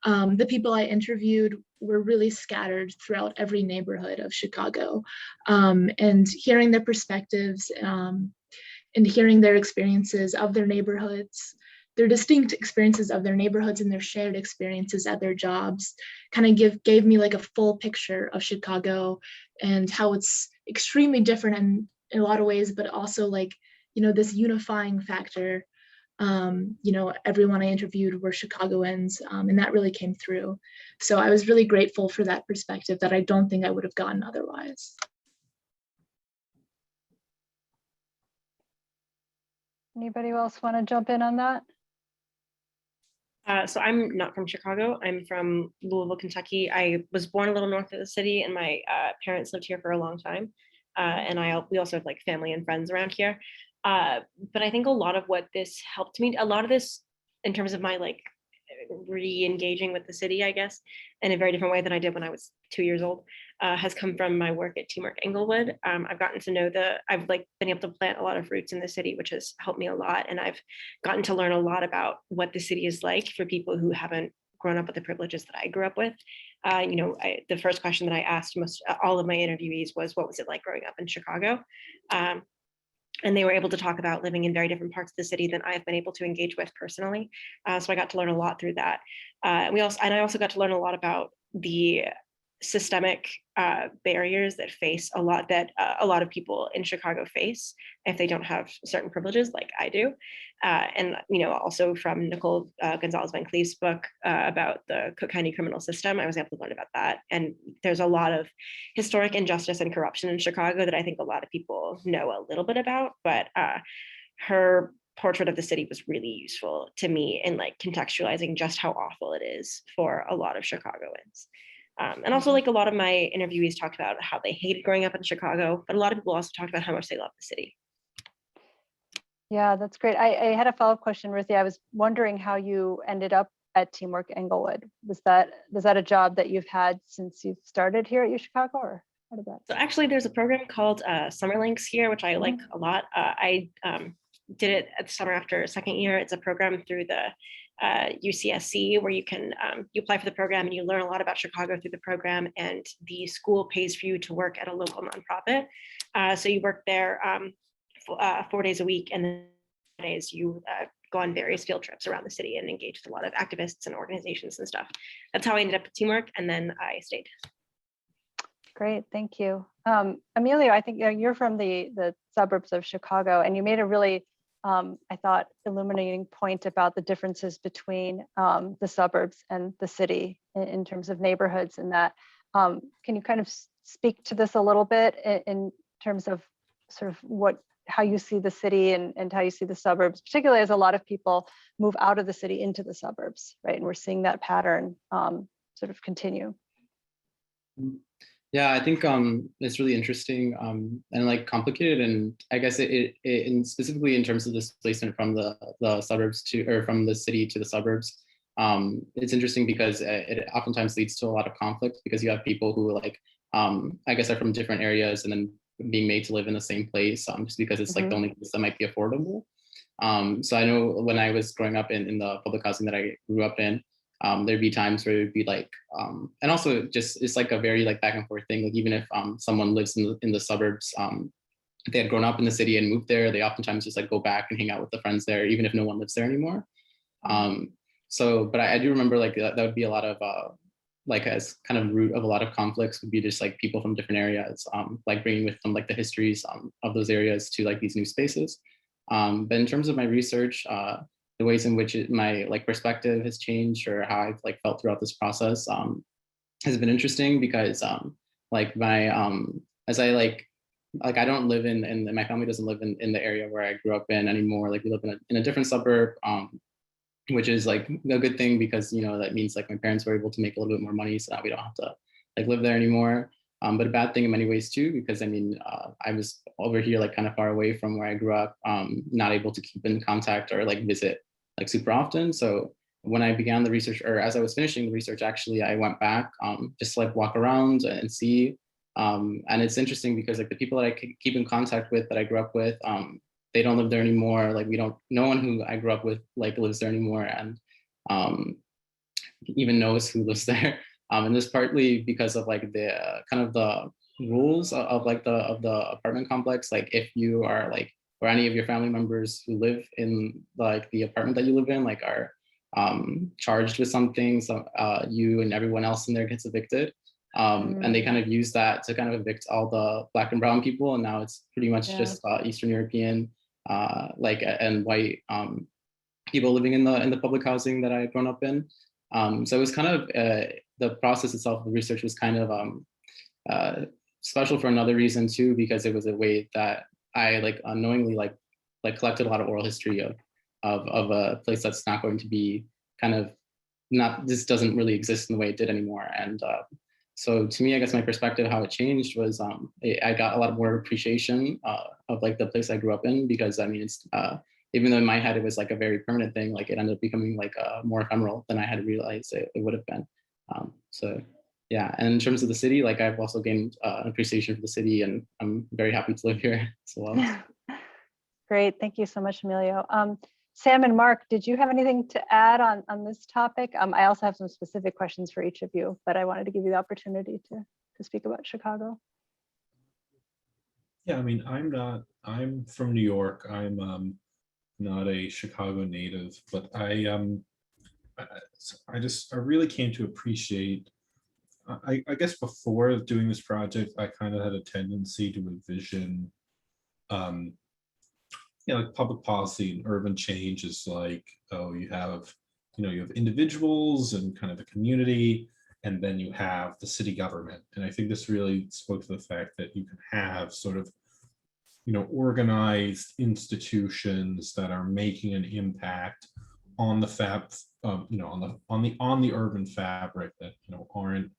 The people I interviewed were really scattered throughout every neighborhood of Chicago, and hearing their perspectives and hearing their experiences of their neighborhoods, their distinct experiences of their neighborhoods and their shared experiences at their jobs kind of gave me like a full picture of Chicago and how it's extremely different in a lot of ways, but also like, this unifying factor. Everyone I interviewed were Chicagoans, and that really came through. So I was really grateful for that perspective that I don't think I would have gotten otherwise. Anybody else want to jump in on that? So I'm not from Chicago. I'm from Louisville, Kentucky. I was born a little north of the city, and my parents lived here for a long time. And we also have like family and friends around here. But I think a lot of what this helped me, a lot of this in terms of my like re-engaging with the city, I guess, in a very different way than I did when I was 2 years old, has come from my work at Teamwork Englewood. I've gotten to know I've like been able to plant a lot of roots in the city, which has helped me a lot. And I've gotten to learn a lot about what the city is like for people who haven't grown up with the privileges that I grew up with. The first question that I asked all of my interviewees was, what was it like growing up in Chicago? And they were able to talk about living in very different parts of the city than I've been able to engage with personally. So I got to learn a lot through that. I also got to learn a lot about the systemic barriers that a lot of people in Chicago face if they don't have certain privileges like I do. And also from Nicole Gonzalez Van Cleef's book about the Cook County criminal system, I was able to learn about that. And there's a lot of historic injustice and corruption in Chicago that I think a lot of people know a little bit about, but her portrait of the city was really useful to me in like contextualizing just how awful it is for a lot of Chicagoans. And also, like, a lot of my interviewees talked about how they hated growing up in Chicago, but a lot of people also talked about how much they love the city. Yeah, that's great. I had a follow-up question, Ruthie. I was wondering how you ended up at Teamwork Englewood. Was that a job that you've had since you've started here at UChicago, or how did that? So actually, there's a program called Summer Links here, which I like a lot. I did it at the summer after second year. It's a program through the UCSC where you can you apply for the program and you learn a lot about Chicago through the program, and the school pays for you to work at a local nonprofit. So you work there 4 days a week, and then days you go on various field trips around the city and engage with a lot of activists and organizations and stuff. That's how I ended up at Teamwork, and then I stayed. Great, thank you. Emilio, I think you're from the suburbs of Chicago, and you made a really, I thought, illuminating point about the differences between the suburbs and the city in terms of neighborhoods, and that. Can you kind of speak to this a little bit in terms of sort of how you see the city and how you see the suburbs, particularly as a lot of people move out of the city into the suburbs, right? And we're seeing that pattern sort of continue. Yeah, I think it's really interesting and like complicated, and I guess and specifically in terms of displacement from the suburbs or from the city to the suburbs. It's interesting because it oftentimes leads to a lot of conflict, because you have people who like I guess are from different areas and then being made to live in the same place just because it's like the only place that might be affordable. So I know when I was growing up in the public housing that I grew up in, there'd be times where it would be like, and also just it's like a very like back and forth thing. Like even if someone lives in the suburbs, if they had grown up in the city and moved there, they oftentimes just like go back and hang out with the friends there, even if no one lives there anymore. But I do remember like that would be a lot of like as kind of root of a lot of conflicts would be just like people from different areas, like bringing with them like the histories of those areas to like these new spaces. But in terms of my research, the ways in which my like perspective has changed or how I've like felt throughout this process has been interesting, because like my as I like I don't live in my family doesn't live in the area where I grew up in anymore. Like we live in a different suburb, which is like a good thing, because you know that means like my parents were able to make a little bit more money, so now we don't have to like live there anymore. But a bad thing in many ways too, because I mean I was over here like kind of far away from where I grew up, not able to keep in contact or like visit like super often. So when I began the research, or as I was finishing the research, actually I went back just to like walk around and see. And it's interesting because like the people that I keep in contact with that I grew up with, they don't live there anymore. Like no one who I grew up with like lives there anymore, and even knows who lives there. And this partly because of like the kind of the rules of like the apartment complex. Like if you are like, or any of your family members who live in like the apartment that you live in, like are charged with something, so you and everyone else in there gets evicted. And they kind of use that to kind of evict all the Black and brown people, and now it's pretty much just Eastern European like and white people living in the public housing that I had grown up in. So it was kind of the process itself, the research was kind of special for another reason too, because it was a way that I like unknowingly like collected a lot of oral history of a place that's not going to be kind of this doesn't really exist in the way it did anymore. And so to me, I guess my perspective, how it changed was I got a lot more appreciation of like the place I grew up in, because I mean, it's even though in my head it was like a very permanent thing, like it ended up becoming like more ephemeral than I had realized it would have been. So yeah, and in terms of the city, like I've also gained an appreciation for the city, and I'm very happy to live here as well. Great, thank you so much, Emilio. Sam and Mark, did you have anything to add on this topic? I also have some specific questions for each of you, but I wanted to give you the opportunity to speak about Chicago. Yeah, I mean, I'm from New York. I'm not a Chicago native, but I really came to appreciate, I guess before doing this project, I kind of had a tendency to envision like public policy and urban change is like, oh, you have individuals and kind of the community, and then you have the city government. And I think this really spoke to the fact that you can have sort of, organized institutions that are making an impact on the on the urban fabric that aren't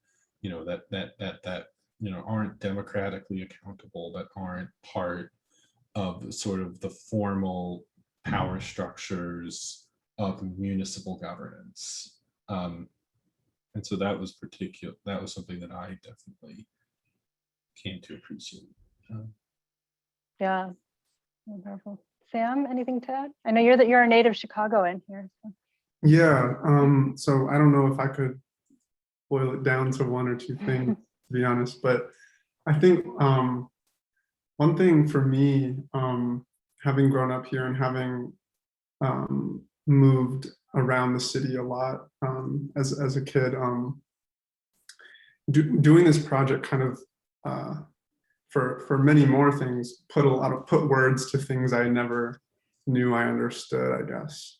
aren't democratically accountable, that aren't part of sort of the formal power structures of municipal governance. And so that was something that I definitely came to appreciate. Yeah. Wonderful. Sam, anything to add? I know you're a native Chicagoan here. So. Yeah, so I don't know if I could boil it down to one or two things, to be honest, but I think one thing for me, having grown up here and having moved around the city a lot as a kid, doing this project kind of for many more things put words to things I never knew I understood, I guess.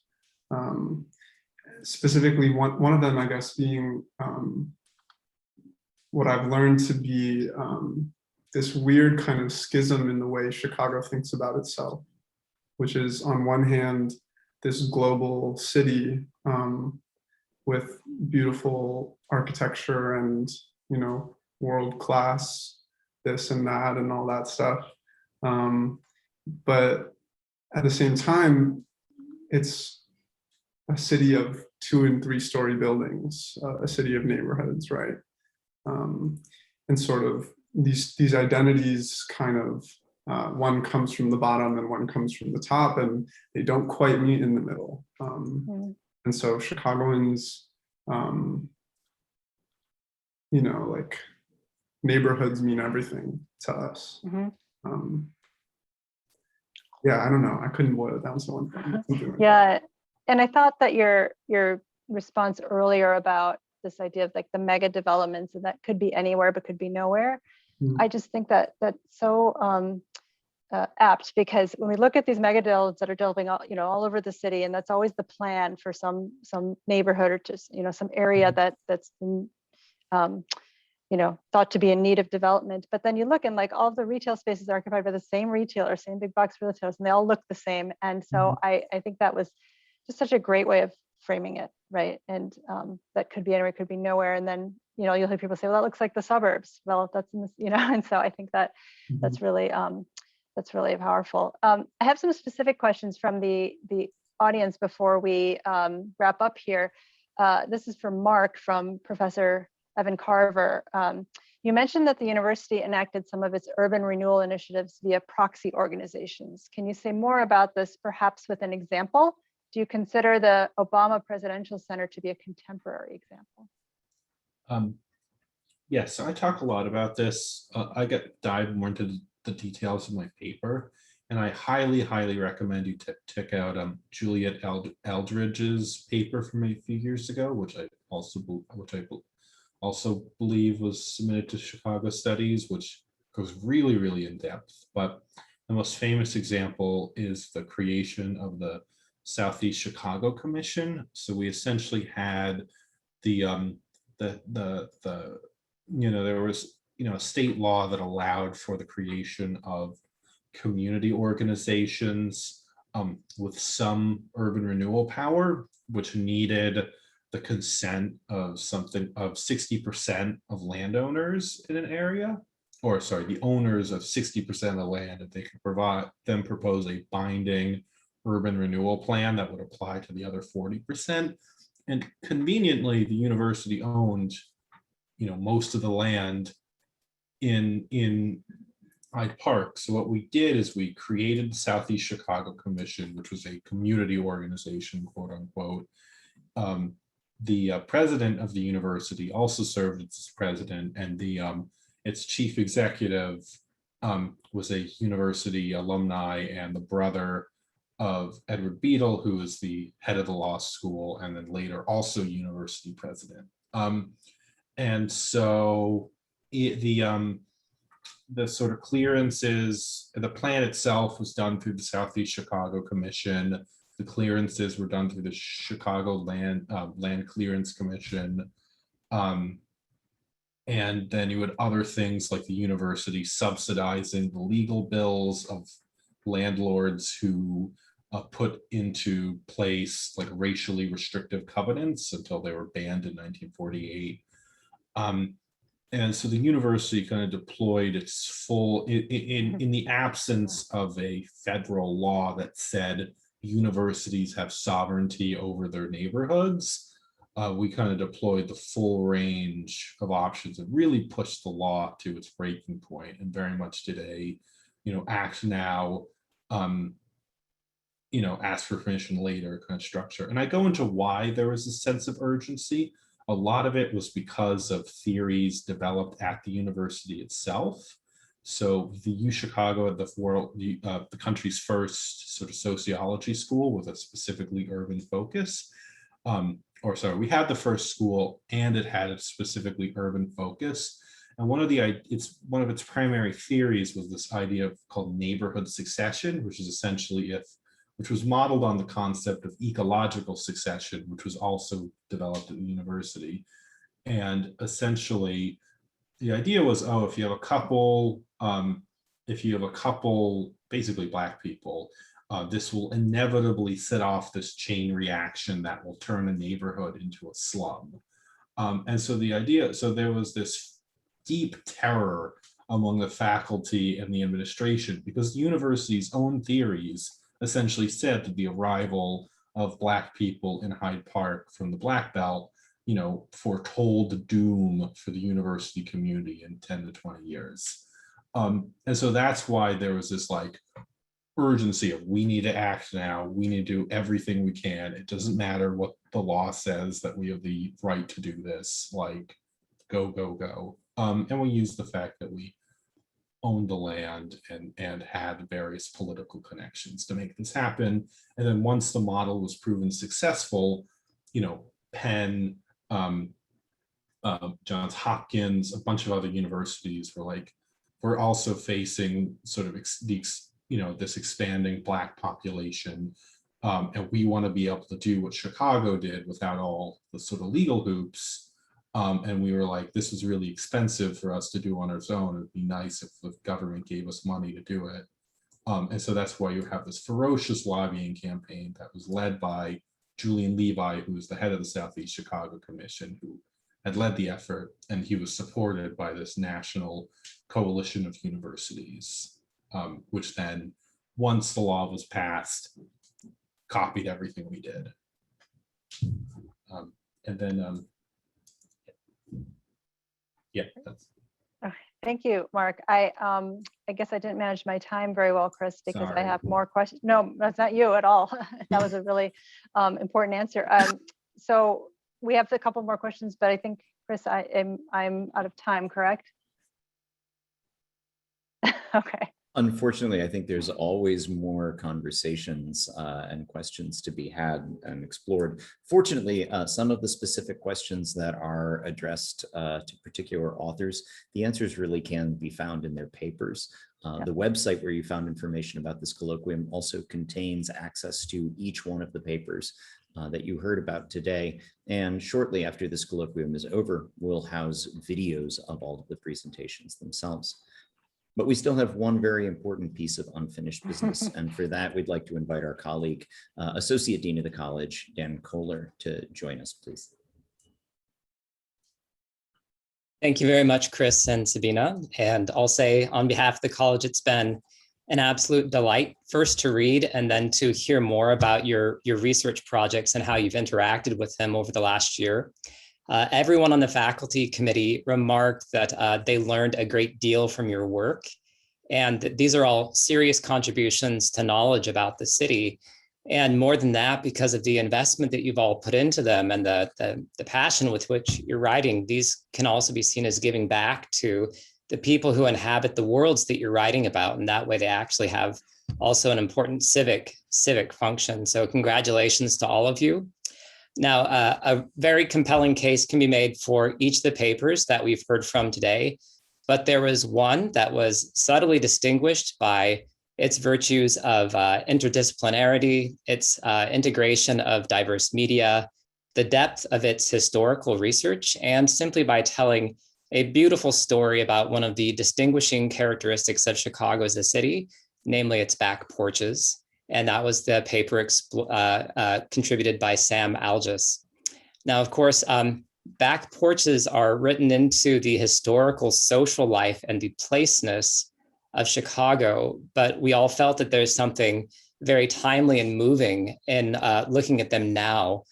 Specifically, one of them, I guess, being what I've learned to be this weird kind of schism in the way Chicago thinks about itself, which is on one hand, this global city with beautiful architecture and, you know, world-class this and that and all that stuff. But at the same time, it's a city of 2- and 3-story buildings, a city of neighborhoods, right? And sort of these identities kind of, one comes from the bottom and one comes from the top, and they don't quite meet in the middle. And so Chicagoans, you know, like neighborhoods mean everything to us. Yeah, I don't know. I couldn't boil it down to one thing. Like yeah, and I thought that your response earlier about this idea of like the mega developments and that could be anywhere but could be nowhere. I just think that that's so apt, because when we look at these mega developments that are developing all over the city, and that's always the plan for some neighborhood or just some area that's thought to be in need of development. But then you look and like all of the retail spaces are occupied by the same retailer, same big box retailers, and they all look the same. And so I think that was just such a great way of framing it, right? And that could be anywhere, could be nowhere. And then you'll hear people say, well, that looks like the suburbs. Well, that's in this, and so I think that that's really powerful. I have some specific questions from the audience before we wrap up here. This is from Mark, from Professor Evan Carver. You mentioned that the university enacted some of its urban renewal initiatives via proxy organizations. Can you say more about this, perhaps with an example? Do you consider the Obama Presidential Center to be a contemporary example? Yes, I talk a lot about this. I dive more into the details of my paper, and I highly, highly recommend you check out Juliet Eldridge's paper from a few years ago, which I also believe was submitted to Chicago Studies, which goes really, really in depth. But the most famous example is the creation of the Southeast Chicago Commission. So we essentially had there was a state law that allowed for the creation of community organizations with some urban renewal power, which needed the consent of 60% of landowners in an area, or sorry, the owners of 60% of the land, if they could propose a binding urban renewal plan that would apply to the other 40%. And conveniently, the university owned, most of the land in Hyde Park. So what we did is we created the Southeast Chicago Commission, which was a community organization, quote unquote. The president of the university also served as president, and its chief executive was a university alumni and the brother of Edward Beadle, who was the head of the law school and then later also university president. And so the sort of clearances, the plan itself was done through the Southeast Chicago Commission. The clearances were done through the Chicago Land Clearance Commission. And then you had other things like the university subsidizing the legal bills of landlords who put into place like racially restrictive covenants until they were banned in 1948. And so the university kind of deployed its full, in the absence of a federal law that said universities have sovereignty over their neighborhoods, we kind of deployed the full range of options and really pushed the law to its breaking point, and very much did a, act now, ask for permission later kind of structure. And I go into why there was a sense of urgency. A lot of it was because of theories developed at the university itself. So the U Chicago, the country's first sort of sociology school with a specifically urban focus. We had the first school and it had a specifically urban focus. And one of its primary theories was this idea called neighborhood succession, which is essentially which was modeled on the concept of ecological succession, which was also developed at the university. And essentially, the idea was, if you have a couple, basically Black people, this will inevitably set off this chain reaction that will turn a neighborhood into a slum. And so there was this deep terror among the faculty and the administration, because the university's own theories essentially said that the arrival of Black people in Hyde Park from the Black Belt, foretold the doom for the university community in 10 to 20 years. And so that's why there was this urgency of, we need to act now, we need to do everything we can. It doesn't matter what the law says, that we have the right to do this, go, go, go. And we use the fact that we owned the land and had various political connections to make this happen. And then once the model was proven successful, Penn, Johns Hopkins, a bunch of other universities were also facing sort of this expanding Black population. And we want to be able to do what Chicago did without all the sort of legal hoops. And we were like, this is really expensive for us to do on our own. It'd be nice if the government gave us money to do it. And so that's why you have this ferocious lobbying campaign that was led by Julian Levi, who was the head of the Southeast Chicago Commission, who had led the effort, and he was supported by this national coalition of universities, which then, once the law was passed, copied everything we did. That's. Okay, thank you, Mark. I guess I didn't manage my time very well, Chris, because I have more questions. No, that's not you at all. That was a really important answer. So we have a couple more questions, but I think, Chris, I'm out of time, correct? Okay. Unfortunately, I think there's always more conversations and questions to be had and explored. Fortunately, some of the specific questions that are addressed to particular authors, the answers really can be found in their papers. The website where you found information about this colloquium also contains access to each one of the papers that you heard about today. And shortly after this colloquium is over, we'll house videos of all of the presentations themselves. But we still have one very important piece of unfinished business. And for that, we'd like to invite our colleague, Associate Dean of the College, Dan Kohler, to join us, please. Thank you very much, Chris and Sabina. And I'll say on behalf of the college, it's been an absolute delight first to read and then to hear more about your research projects and how you've interacted with them over the last year. Everyone on the faculty committee remarked that they learned a great deal from your work. And these are all serious contributions to knowledge about the city. And more than that, because of the investment that you've all put into them and the passion with which you're writing, these can also be seen as giving back to the people who inhabit the worlds that you're writing about. And that way they actually have also an important civic function. So congratulations to all of you. Now, a very compelling case can be made for each of the papers that we've heard from today, but there was one that was subtly distinguished by its virtues of interdisciplinarity, its integration of diverse media, the depth of its historical research, and simply by telling a beautiful story about one of the distinguishing characteristics of Chicago as a city, namely its back porches. And that was the paper contributed by Sam Algis. Now, of course, back porches are written into the historical social life and the placeness of Chicago, but we all felt that there's something very timely and moving in looking at them now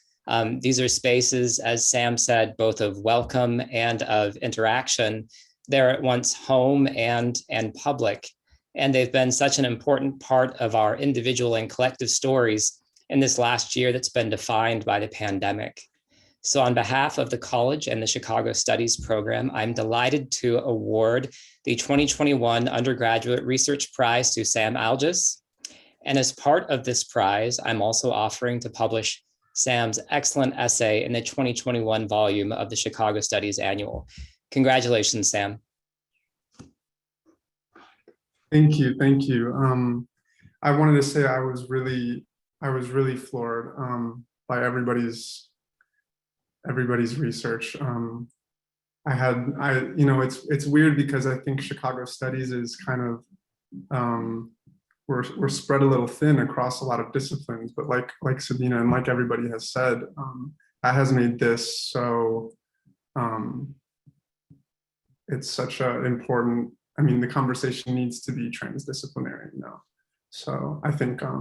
These are spaces, as Sam said, both of welcome and of interaction. They're at once home and public, and they've been such an important part of our individual and collective stories in this last year that's been defined by the pandemic. So on behalf of the college and the Chicago Studies program, I'm delighted to award the 2021 Undergraduate Research Prize to Sam Algis. And as part of this prize, I'm also offering to publish Sam's excellent essay in the 2021 volume of the Chicago Studies Annual. Congratulations, Sam. Thank you, thank you. I wanted to say I was really floored by everybody's research. It's weird because I think Chicago Studies is kind of we're spread a little thin across a lot of disciplines, but like Sabina and like everybody has said, that has made this so it's such an important, I mean, the conversation needs to be transdisciplinary, you know. So I think I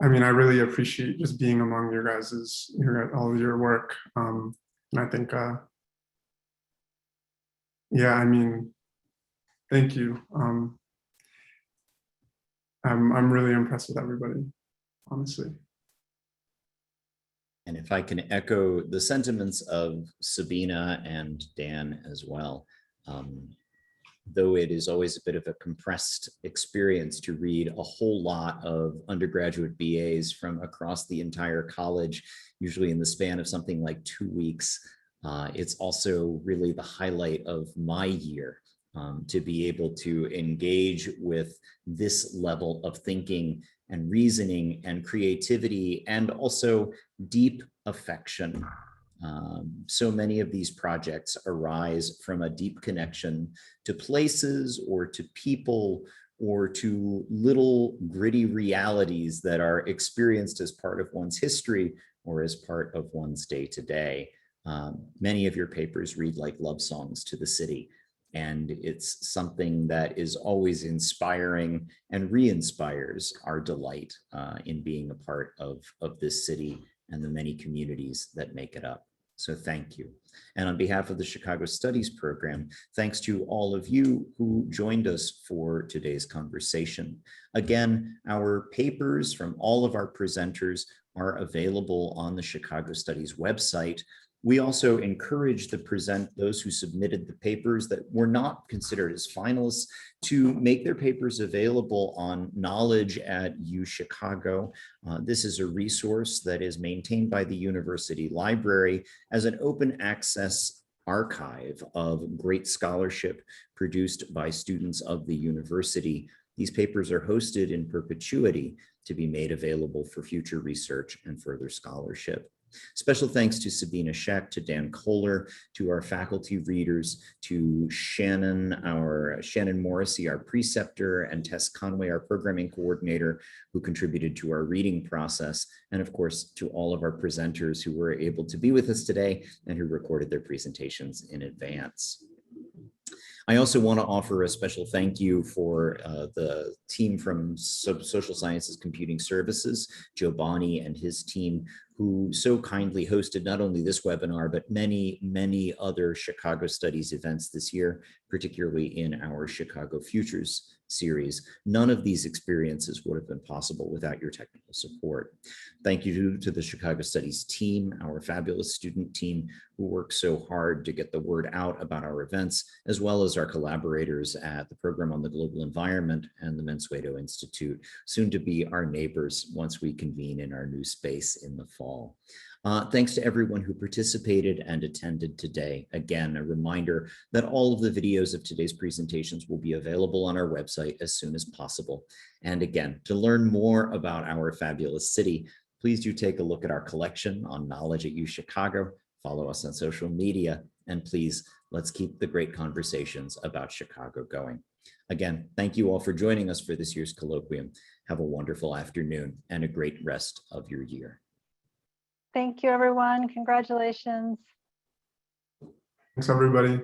mean, I really appreciate just being among your guys's, all of your work. And I think yeah, I mean, thank you. I'm really impressed with everybody, honestly. And if I can echo the sentiments of Sabina and Dan as well, though it is always a bit of a compressed experience to read a whole lot of undergraduate BAs from across the entire college, usually in the span of something like 2 weeks, it's also really the highlight of my year. To be able to engage with this level of thinking and reasoning and creativity and also deep affection. So many of these projects arise from a deep connection to places or to people or to little gritty realities that are experienced as part of one's history or as part of one's day-to-day. Many of your papers read like love songs to the city. And it's something that is always inspiring and re-inspires our delight in being a part of this city and the many communities that make it up. So thank you. And on behalf of the Chicago Studies program, thanks to all of you who joined us for today's conversation. Again, our papers from all of our presenters are available on the Chicago Studies website. We also encourage those who submitted the papers that were not considered as finalists to make their papers available on Knowledge at UChicago. This is a resource that is maintained by the University Library as an open access archive of great scholarship produced by students of the university. These papers are hosted in perpetuity to be made available for future research and further scholarship. Special thanks to Sabina Scheck, to Dan Kohler, to our faculty readers, to Shannon Morrissey, our preceptor, and Tess Conway, our programming coordinator, who contributed to our reading process, and of course, to all of our presenters who were able to be with us today and who recorded their presentations in advance. I also want to offer a special thank you for the team from Social Sciences Computing Services, Joe Bonney and his team, who so kindly hosted not only this webinar, but many, many other Chicago Studies events this year, particularly in our Chicago Futures series. None of these experiences would have been possible without your technical support. Thank you to the Chicago Studies team, our fabulous student team who worked so hard to get the word out about our events, as well as our collaborators at the Program on the Global Environment and the Mansueto Institute, soon to be our neighbors once we convene in our new space in the fall. Thanks to everyone who participated and attended today. Again, a reminder that all of the videos of today's presentations will be available on our website as soon as possible. And again, to learn more about our fabulous city, please do take a look at our collection on Knowledge at UChicago, follow us on social media, and please, let's keep the great conversations about Chicago going. Again, thank you all for joining us for this year's colloquium. Have a wonderful afternoon and a great rest of your year. Thank you, everyone. Congratulations. Thanks, everybody.